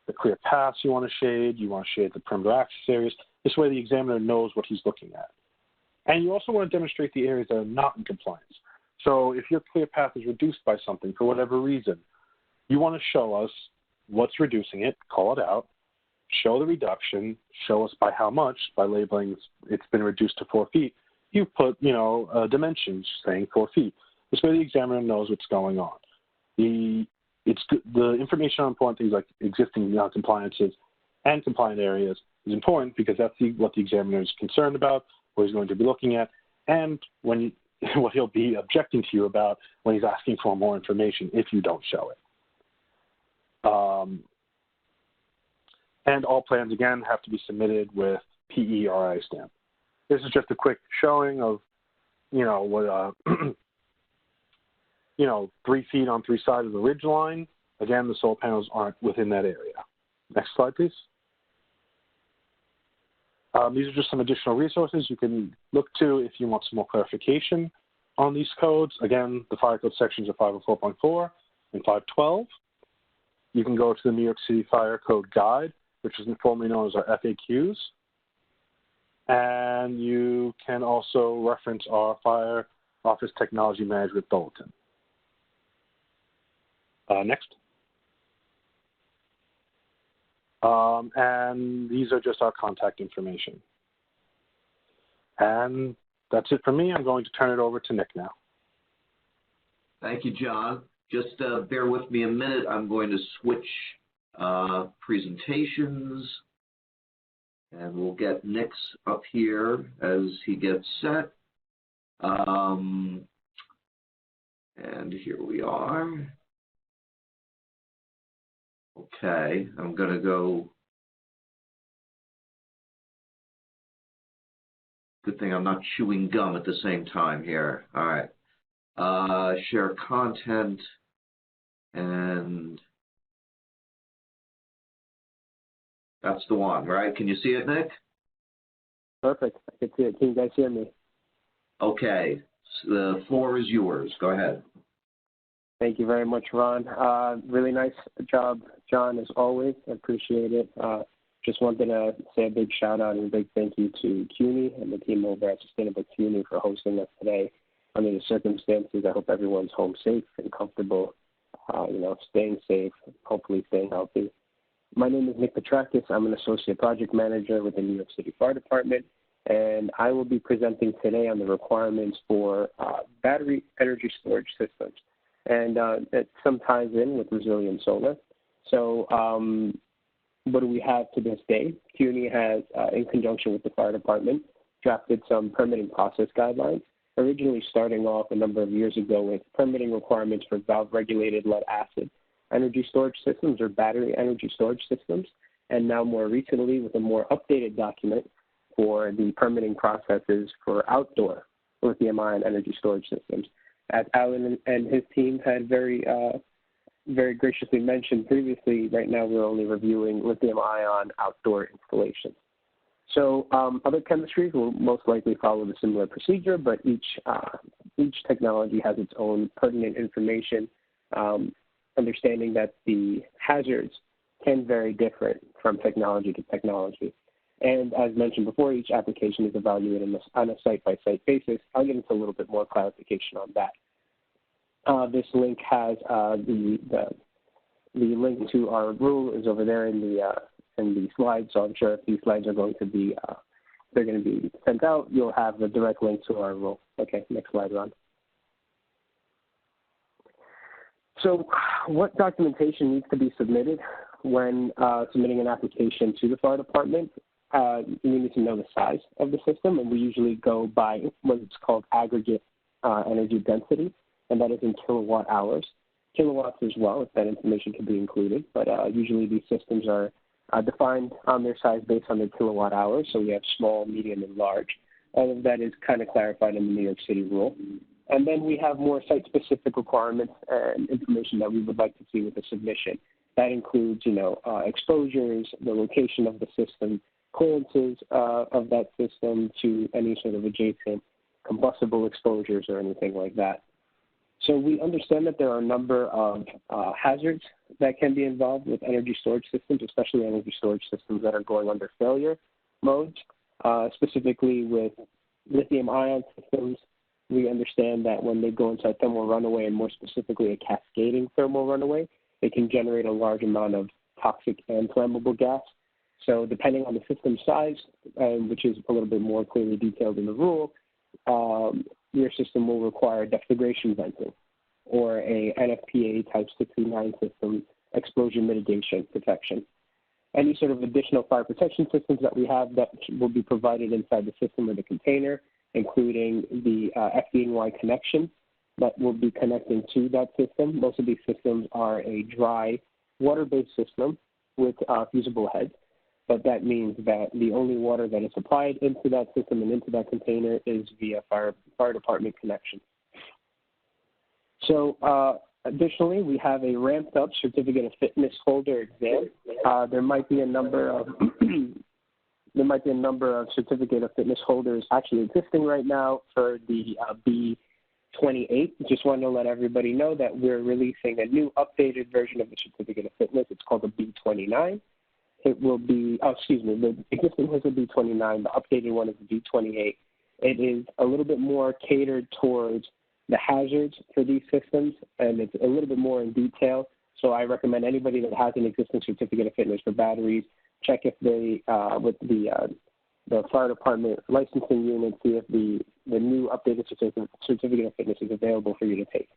the clear paths you want to shade. You want to shade the perimeter access areas. This way the examiner knows what he's looking at. And you also want to demonstrate the areas that are not in compliance. So if your clear path is reduced by something for whatever reason, you want to show us what's reducing it, call it out, show the reduction, show us by how much, by labeling it's been reduced to 4 feet. You put, dimensions saying 4 feet. This way the examiner knows what's going on. The information on important things like existing compliances and compliant areas is important because that's what the examiner is concerned about, what he's going to be looking at, and what he'll be objecting to you about when he's asking for more information if you don't show it. And all plans, again, have to be submitted with PERI stamp. This is just a quick showing of, 3 feet on 3 sides of the ridge line, again, the solar panels aren't within that area. Next slide, please. These are just some additional resources you can look to if you want some more clarification on these codes. Again, the fire code sections are 504.4 and 512. You can go to the New York City Fire Code Guide, which is informally known as our FAQs. And you can also reference our Fire Office Technology Management Bulletin. Next. And these are just our contact information. And that's it for me. I'm going to turn it over to Nick now. Thank you, John. Just bear with me a minute. I'm going to switch presentations, and we'll get Nick's up here as he gets set. And here we are. Okay, I'm going to go. Good thing I'm not chewing gum at the same time here. All right. Share content, and that's the one, right? Can you see it, Nick? Perfect. I can see it. Can you guys hear me? Okay. So the floor is yours. Go ahead. Thank you very much, Ron. Really nice job, John, as always. I appreciate it. Just wanted to say a big shout out and a big thank you to CUNY and the team over at Sustainable CUNY for hosting us today. Under the circumstances, I hope everyone's home safe and comfortable, staying safe, hopefully staying healthy. My name is Nick Petrakis. I'm an associate project manager with the New York City Fire Department, and I will be presenting today on the requirements for battery energy storage systems. And it some ties in with resilient solar. So what do we have to this day? CUNY has, in conjunction with the fire department, drafted some permitting process guidelines, originally starting off a number of years ago with permitting requirements for valve-regulated lead-acid energy storage systems or battery energy storage systems, and now more recently with a more updated document for the permitting processes for outdoor lithium-ion energy storage systems. As Alan and his team had very graciously mentioned previously, right now we're only reviewing lithium-ion outdoor installations. So other chemistries will most likely follow the similar procedure, but each technology has its own pertinent information, understanding that the hazards can vary different from technology to technology. And as mentioned before, each application is evaluated on a site-by-site basis. I'll get into a little bit more clarification on that. This link has the link to our rule is over there in the slides. So I'm sure if these slides are going to be they're going to be sent out, you'll have the direct link to our rule. Okay, next slide, Ron. So what documentation needs to be submitted when submitting an application to the fire department? You need to know the size of the system, and we usually go by what's called aggregate energy density, and that is in kilowatt hours. Kilowatts as well, if that information can be included, but usually these systems are defined on their size based on their kilowatt hours, so we have small, medium, and large. All of that is kind of clarified in the New York City rule. And then we have more site-specific requirements and information that we would like to see with the submission. That includes, exposures, the location of the system, clearances of that system to any sort of adjacent combustible exposures or anything like that. So we understand that there are a number of hazards that can be involved with energy storage systems, especially energy storage systems that are going under failure modes, specifically with lithium-ion systems. We understand that when they go inside thermal runaway, and more specifically a cascading thermal runaway, it can generate a large amount of toxic and flammable gas. So depending on the system size, which is a little bit more clearly detailed in the rule, your system will require deflagration venting or a NFPA Type 69 system explosion mitigation protection. Any sort of additional fire protection systems that we have that will be provided inside the system or the container, including the FDNY connection that will be connecting to that system. Most of these systems are a dry water-based system with fusible heads. but that means that the only water that is supplied into that system and into that container is via fire department connection. So additionally, we have a ramped up certificate of fitness holder exam. There might be a number of certificate of fitness holders actually existing right now for the B28. Just wanted to let everybody know that we're releasing a new updated version of the certificate of fitness. It's called the B29. It will be, the existing was the B29. The updated one is the B28. It is a little bit more catered towards the hazards for these systems, and it's a little bit more in detail. So I recommend anybody that has an existing certificate of fitness for batteries, check if they, with the fire department licensing unit, see if the new updated certificate of fitness is available for you to take.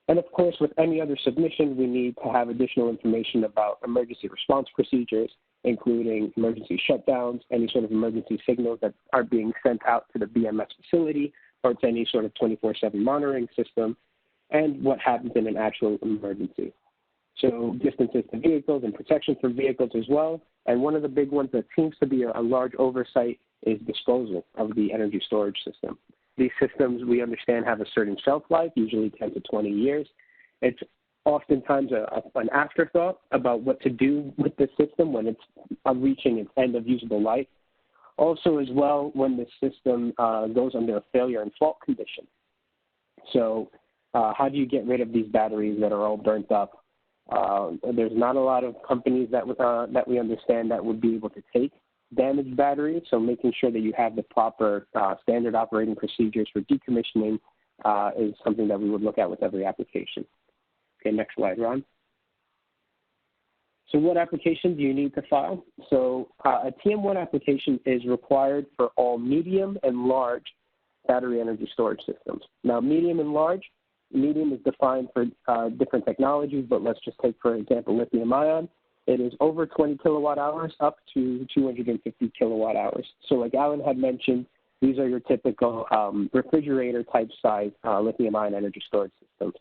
And of course, with any other submission, we need to have additional information about emergency response procedures, including emergency shutdowns, any sort of emergency signals that are being sent out to the BMS facility or to any sort of 24/7 monitoring system, and what happens in an actual emergency. So distances to vehicles and protection for vehicles as well. And one of the big ones that seems to be a large oversight is disposal of the energy storage system. These systems, we understand, have a certain shelf life, usually 10 to 20 years. It's oftentimes an afterthought about what to do with the system when it's reaching its end of usable life. Also, as well, when the system goes under a failure and fault condition. So how do you get rid of these batteries that are all burnt up? There's not a lot of companies that we understand that would be able to take damaged batteries, so making sure that you have the proper standard operating procedures for decommissioning is something that we would look at with every application. Okay, next slide, Ron. So what application do you need to file? So a TM1 application is required for all medium and large battery energy storage systems. Now, medium and large, medium is defined for different technologies, but let's just take, for example, lithium ion. It is over 20 kilowatt hours up to 250 kilowatt hours. So like Alan had mentioned, these are your typical refrigerator type size lithium ion energy storage systems.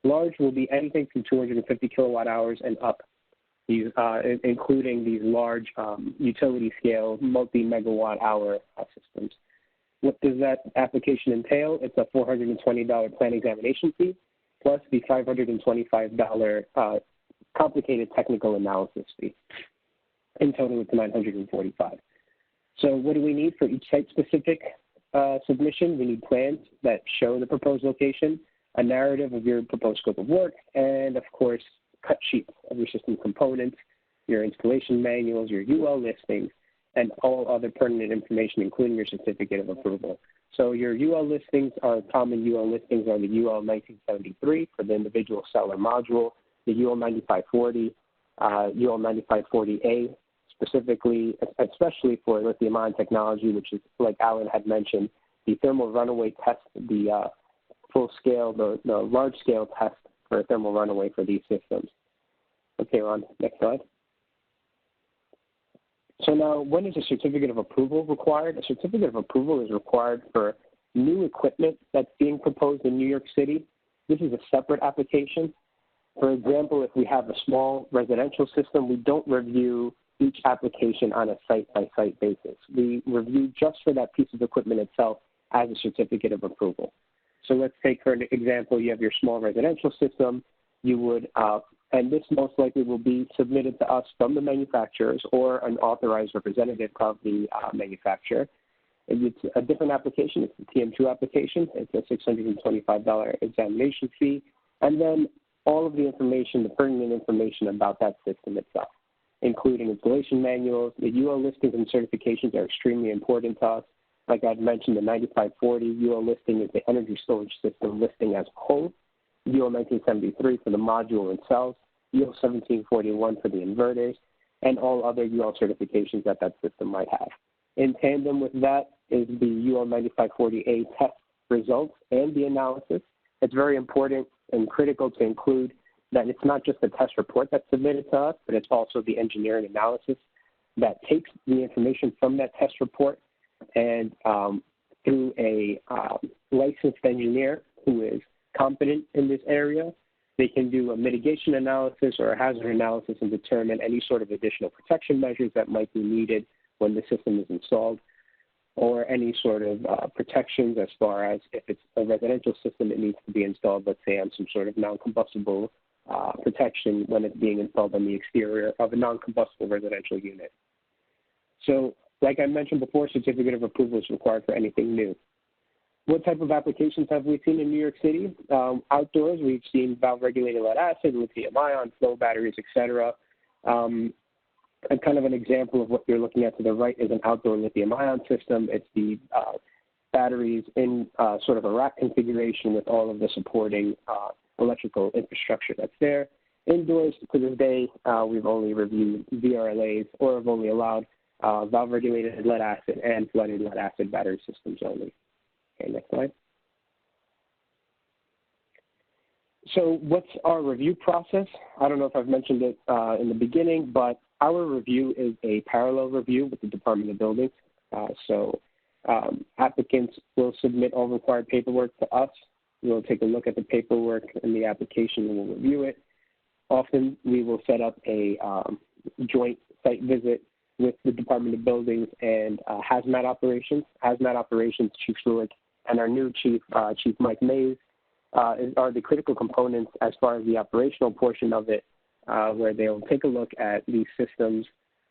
Large will be anything from 250 kilowatt hours and up, including these large utility scale multi-megawatt hour systems. What does that application entail? It's a $420 plan examination fee plus the $525 complicated technical analysis fee. In total, it's $945. So what do we need for each site-specific submission? We need plans that show the proposed location, a narrative of your proposed scope of work, and of course, cut sheets of your system components, your installation manuals, your UL listings, and all other pertinent information, including your certificate of approval. So your UL listings are common UL listings are the UL 1973 for the individual cell or module, the UL 9540, UL 9540A, specifically, especially for lithium-ion technology, which is, like Alan had mentioned, the thermal runaway test, the full-scale, the large-scale test for a thermal runaway for these systems. Okay, Ron, next slide. So now, when is a certificate of approval required? A certificate of approval is required for new equipment that's being proposed in New York City. This is a separate application. For example, if we have a small residential system, we don't review each application on a site-by-site basis. We review just for that piece of equipment itself as a certificate of approval. So let's take, for an example, you have your small residential system. You would, and this most likely will be submitted to us from the manufacturers or an authorized representative of the manufacturer. It's a different application. It's the TM2 application. It's a $625 examination fee. And then all of the information, the pertinent information about that system itself, including installation manuals. The UL listings and certifications are extremely important to us. Like I'd mentioned, the 9540 UL listing is the energy storage system listing as a whole. UL 1973 for the module and cells, UL 1741 for the inverters, and all other UL certifications that that system might have. In tandem with that is the UL 9540A test results and the analysis. It's very important and critical to include that it's not just the test report that's submitted to us, but it's also the engineering analysis that takes the information from that test report and through a licensed engineer who is competent in this area, They can do a mitigation analysis or a hazard analysis and determine any sort of additional protection measures that might be needed when the system is installed, or any sort of protections as far as if it's a residential system, it needs to be installed, let's say, on some sort of non-combustible protection when it's being installed on the exterior of a non-combustible residential unit. So, like I mentioned before, certificate of approval is required for anything new. What type of applications have we seen in New York City? Outdoors, we've seen valve-regulated lead acid, lithium-ion, flow batteries, etc. And kind of an example of what you're looking at to the right is an outdoor lithium-ion system. It's the batteries in sort of a rack configuration with all of the supporting electrical infrastructure that's there. Indoors, to this day, we've only reviewed VRLAs or have only allowed valve-regulated lead acid and flooded lead acid battery systems only. Okay, next slide. So what's our review process? I don't know if I've mentioned it in the beginning, but our review is a parallel review with the Department of Buildings. Applicants will submit all required paperwork to us. We'll take a look at the paperwork and the application and we'll review it. Often we will set up a joint site visit with the Department of Buildings and Hazmat Operations. Hazmat Operations, Chief Stewart, and our new Chief Mike Mays are the critical components as far as the operational portion of it, where they'll take a look at these systems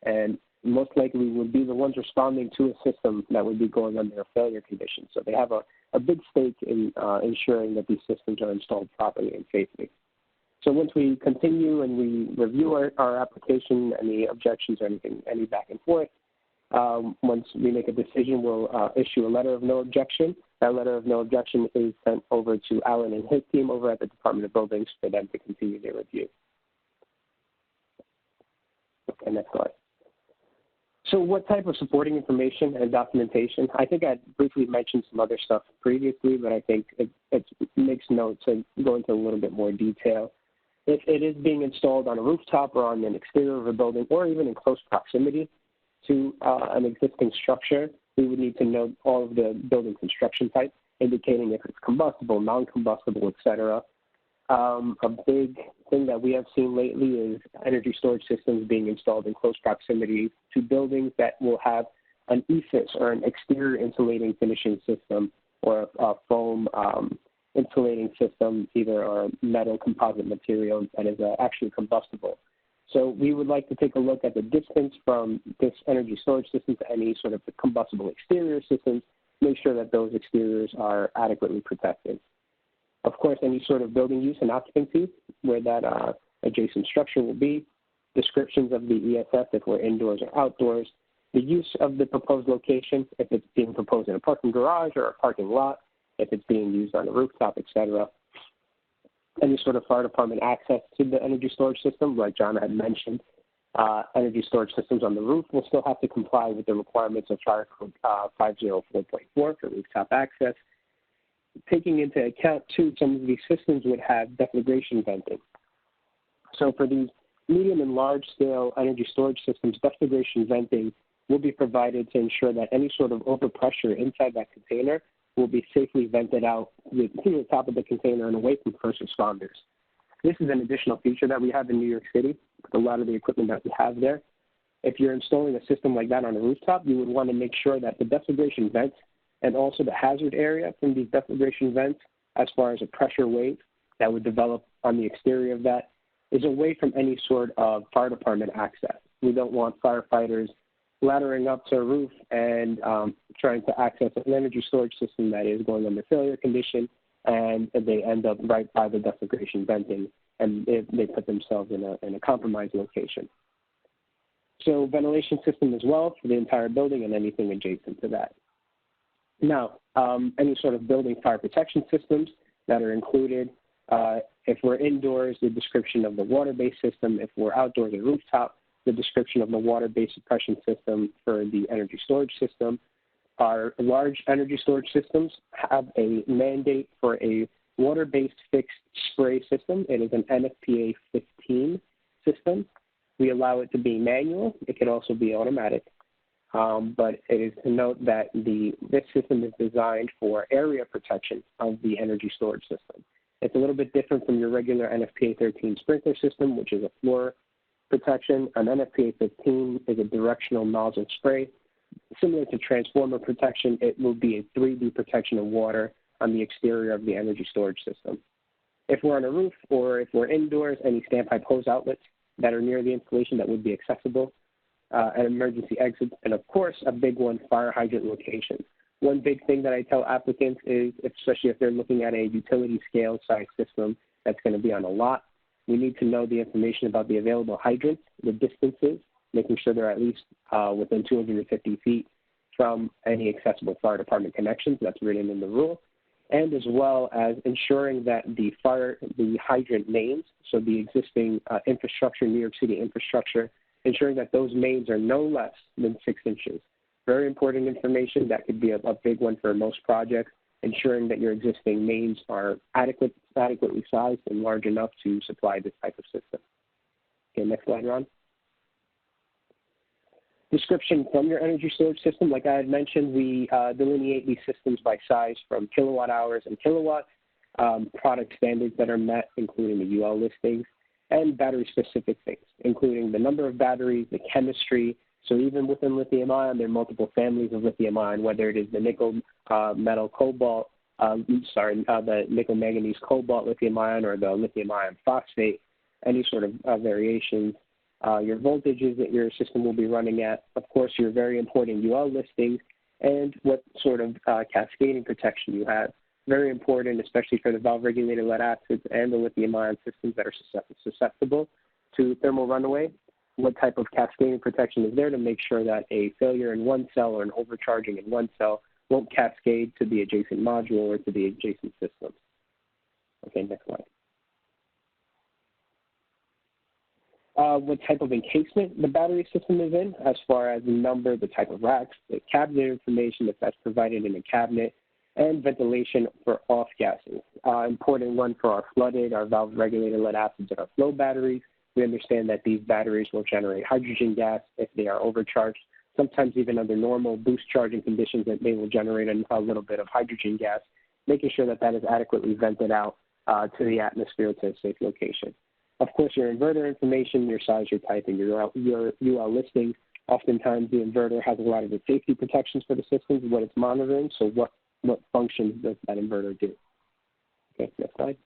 and most likely would be the ones responding to a system that would be going under a failure condition. So they have a big stake in ensuring that these systems are installed properly and safely. So once we continue and we review our application, any objections or any back and forth, once we make a decision, we'll issue a letter of no objection. That letter of no objection is sent over to Alan and his team over at the Department of Buildings for them to continue their review. Okay, next slide. So what type of supporting information and documentation? I think I briefly mentioned some other stuff previously, but I think it makes notes and go into a little bit more detail. If it is being installed on a rooftop or on an exterior of a building or even in close proximity to an existing structure, we would need to note all of the building construction types, indicating if it's combustible, non-combustible, etc. A big thing that we have seen lately is energy storage systems being installed in close proximity to buildings that will have an EFIS or an exterior insulating finishing system or a foam insulating system, either a metal composite material that is actually combustible. So we would like to take a look at the distance from this energy storage system to any sort of combustible exterior systems, make sure that those exteriors are adequately protected. Of course, any sort of building use and occupancy, where that adjacent structure will be, descriptions of the ESS if we're indoors or outdoors, the use of the proposed location, if it's being proposed in a parking garage or a parking lot, if it's being used on a rooftop, etc. Any sort of fire department access to the energy storage system, like John had mentioned. Energy storage systems on the roof will still have to comply with the requirements of Fire Code 504.4 for rooftop access. Taking into account, too, some of these systems would have deflagration venting. So for these medium and large-scale energy storage systems, deflagration venting will be provided to ensure that any sort of overpressure inside that container will be safely vented out to the top of the container and away from first responders. This is an additional feature that we have in New York City with a lot of the equipment that we have there. If you're installing a system like that on a rooftop, you would want to make sure that the deflagration vents and also the hazard area from these deflagration vents, as far as a pressure wave that would develop on the exterior of that, is away from any sort of fire department access. We don't want firefighters laddering up to a roof and trying to access an energy storage system that is going under failure condition, and they end up right by the deflagration venting, and they put themselves in a compromised location. So ventilation system as well for the entire building and anything adjacent to that. Now, any sort of building fire protection systems that are included. If we're indoors, the description of the water-based system. If we're outdoors or rooftop, the description of the water-based suppression system for the energy storage system. Our large energy storage systems have a mandate for a water-based fixed spray system. It is an NFPA 15 system. We allow it to be manual. It can also be automatic. But it is to note that this system is designed for area protection of the energy storage system. It's a little bit different from your regular NFPA 13 sprinkler system, which is a floor protection. An NFPA 15 is a directional nozzle spray. Similar to transformer protection, it will be a 3D protection of water on the exterior of the energy storage system. If we're on a roof or if we're indoors, any standpipe hose outlets that are near the installation that would be accessible, and emergency exits, and of course, a big one, fire hydrant locations. One big thing that I tell applicants is, especially if they're looking at a utility scale size system that's going to be on a lot, we need to know the information about the available hydrants, the distances, making sure they're at least within 250 feet from any accessible fire department connections. That's written in the rule. And as well as ensuring that the hydrant mains, so the existing infrastructure, New York City infrastructure, ensuring that those mains are no less than 6 inches. Very important information. That could be a big one for most projects, ensuring that your existing mains are adequately sized and large enough to supply this type of system. Okay, next slide, Ron. Description from your energy storage system. Like I had mentioned, we delineate these systems by size from kilowatt hours and kilowatts, product standards that are met, including the UL listings, and battery-specific things, including the number of batteries, the chemistry. So even within lithium-ion, there are multiple families of lithium-ion, whether it is the nickel metal cobalt, the nickel manganese cobalt lithium-ion or the lithium-ion phosphate, any sort of variations. Your voltages that your system will be running at, of course, your very important UL listings, and what sort of cascading protection you have. Very important, especially for the valve-regulated lead acids and the lithium-ion systems that are susceptible to thermal runaway. What type of cascading protection is there to make sure that a failure in one cell or an overcharging in one cell won't cascade to the adjacent module or to the adjacent systems. Okay, next slide. What type of encasement the battery system is in, as far as the number, the type of racks, the cabinet information, if that's provided in a cabinet, and ventilation for off gases. Important one for our flooded, our valve-regulated lead acids, and our flow batteries. We understand that these batteries will generate hydrogen gas if they are overcharged. Sometimes even under normal boost charging conditions, that they will generate a little bit of hydrogen gas, making sure that that is adequately vented out to the atmosphere to a safe location. Of course, your inverter information, your size, your type, and your UL listings. Oftentimes, the inverter has a lot of the safety protections for the systems, what it's monitoring. So what functions does that inverter do? Okay, next slide.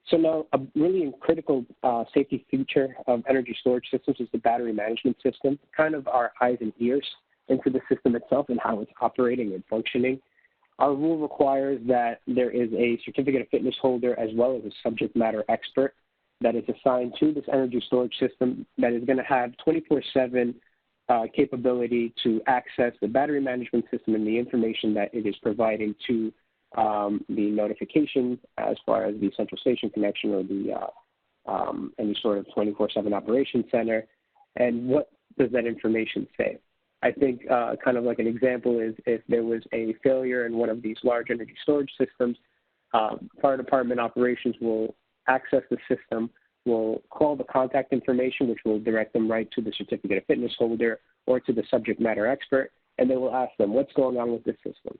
So now a really critical safety feature of energy storage systems is the battery management system, kind of our eyes and ears into the system itself and how it's operating and functioning. Our rule requires that there is a certificate of fitness holder as well as a subject matter expert that is assigned to this energy storage system that is going to have 24/7 capability to access the battery management system and the information that it is providing to the notification as far as the central station connection or the any sort of 24/7 operation center. And what does that information say? I think kind of like an example is if there was a failure in one of these large energy storage systems, fire department operations will access the system, will call the contact information, which will direct them right to the certificate of fitness holder or to the subject matter expert, and they will ask them, what's going on with this system?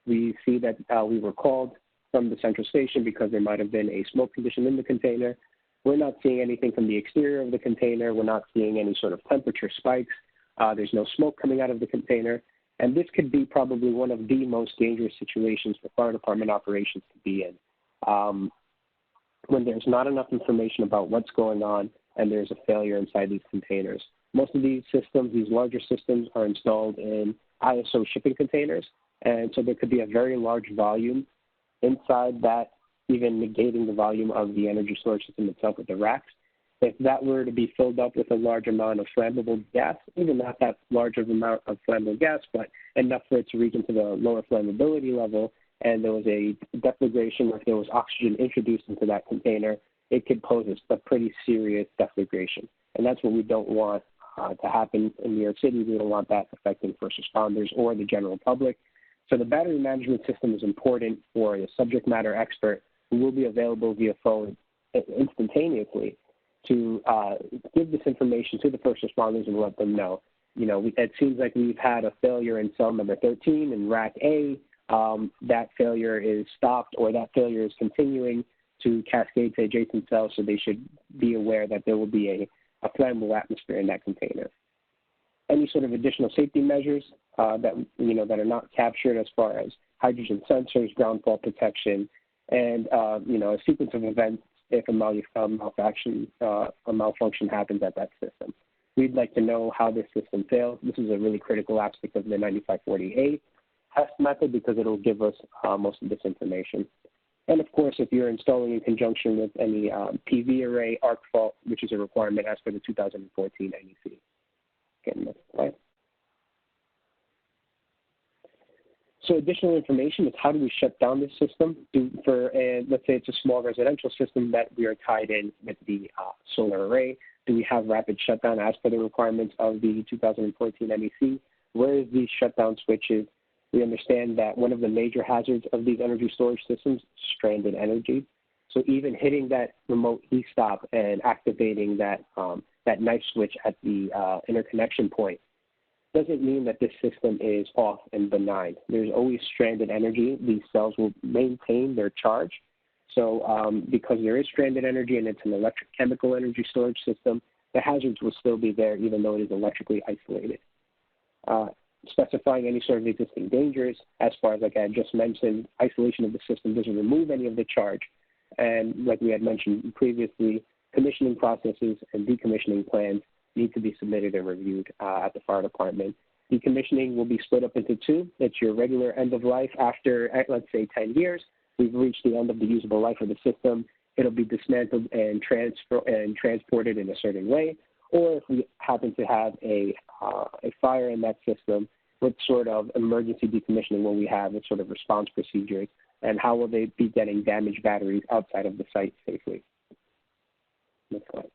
We see that we were called from the central station because there might have been a smoke condition in the container. We're not seeing anything from the exterior of the container. We're not seeing any sort of temperature spikes. There's no smoke coming out of the container. And this could be probably one of the most dangerous situations for fire department operations to be in. When there's not enough information about what's going on and there's a failure inside these containers. Most of these systems, these larger systems, are installed in ISO shipping containers. And so there could be a very large volume inside that, even negating the volume of the energy storage system itself with the racks. If that were to be filled up with a large amount of flammable gas, even not that large of amount of flammable gas, but enough for it to reach into the lower flammability level, and there was a deflagration, or if there was oxygen introduced into that container, it could pose a pretty serious deflagration. And that's what we don't want to happen in New York City. We don't want that affecting first responders or the general public. So the battery management system is important for the subject matter expert who will be available via phone instantaneously to give this information to the first responders and let them know. You know, it seems like we've had a failure in cell number 13 in rack A. that failure is stopped or that failure is continuing to cascade to adjacent cells, so they should be aware that there will be a flammable atmosphere in that container. Any sort of additional safety measures that are not captured as far as hydrogen sensors, ground fault protection, and a sequence of events if a malfunction happens at that system. We'd like to know how this system failed. This is a really critical aspect of the 9540A test method because it will give us most of this information. And of course, if you're installing in conjunction with any PV array, arc fault, which is a requirement as per the 2014 NEC. Okay, next slide. So additional information is how do we shut down this system? Let's say it's a small residential system that we are tied in with the solar array. Do we have rapid shutdown as per the requirements of the 2014 NEC? Where is these shutdown switches? We understand that one of the major hazards of these energy storage systems is stranded energy. So even hitting that remote e-stop and activating that knife switch at the interconnection point doesn't mean that this system is off and benign. There's always stranded energy. These cells will maintain their charge. So because there is stranded energy and it's an electrochemical energy storage system, the hazards will still be there even though it is electrically isolated. Specifying any sort of existing dangers, as far as like I just mentioned, isolation of the system doesn't remove any of the charge. And like we had mentioned previously, commissioning processes and decommissioning plans need to be submitted and reviewed at the fire department. Decommissioning will be split up into two. It's your regular end of life after, let's say, 10 years. We've reached the end of the usable life of the system. It'll be dismantled and transported in a certain way. Or if we happen to have a fire in that system, what sort of emergency decommissioning will we have, what sort of response procedures, and how will they be getting damaged batteries outside of the site safely? Next slide.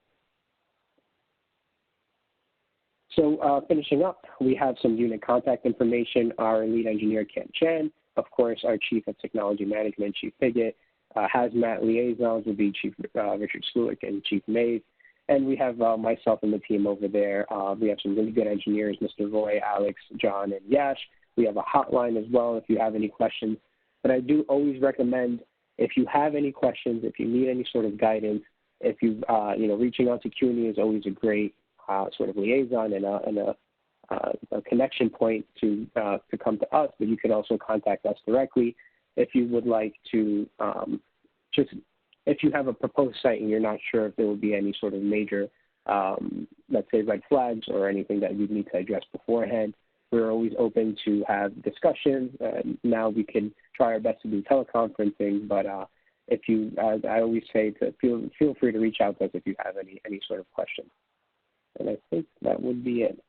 So finishing up, we have some unit contact information. Our lead engineer, Ken Chan, of course, our Chief of Technology Management, Chief Piggott, Hazmat Liaisons will be Chief Richard Sluick and Chief Mays. And we have myself and the team over there. We have some really good engineers, Mr. Roy, Alex, John, and Yash. We have a hotline as well if you have any questions. But I do always recommend, if you have any questions, if you need any sort of guidance, if you, reaching out to CUNY is always a great sort of liaison and a connection point to come to us. But you can also contact us directly if you would like to if you have a proposed site and you're not sure if there will be any sort of major, let's say, red flags or anything that you need to address beforehand, we're always open to have discussions. Now we can try our best to do teleconferencing, but if you, as I always say, to feel free to reach out to us if you have any sort of questions. And I think that would be it.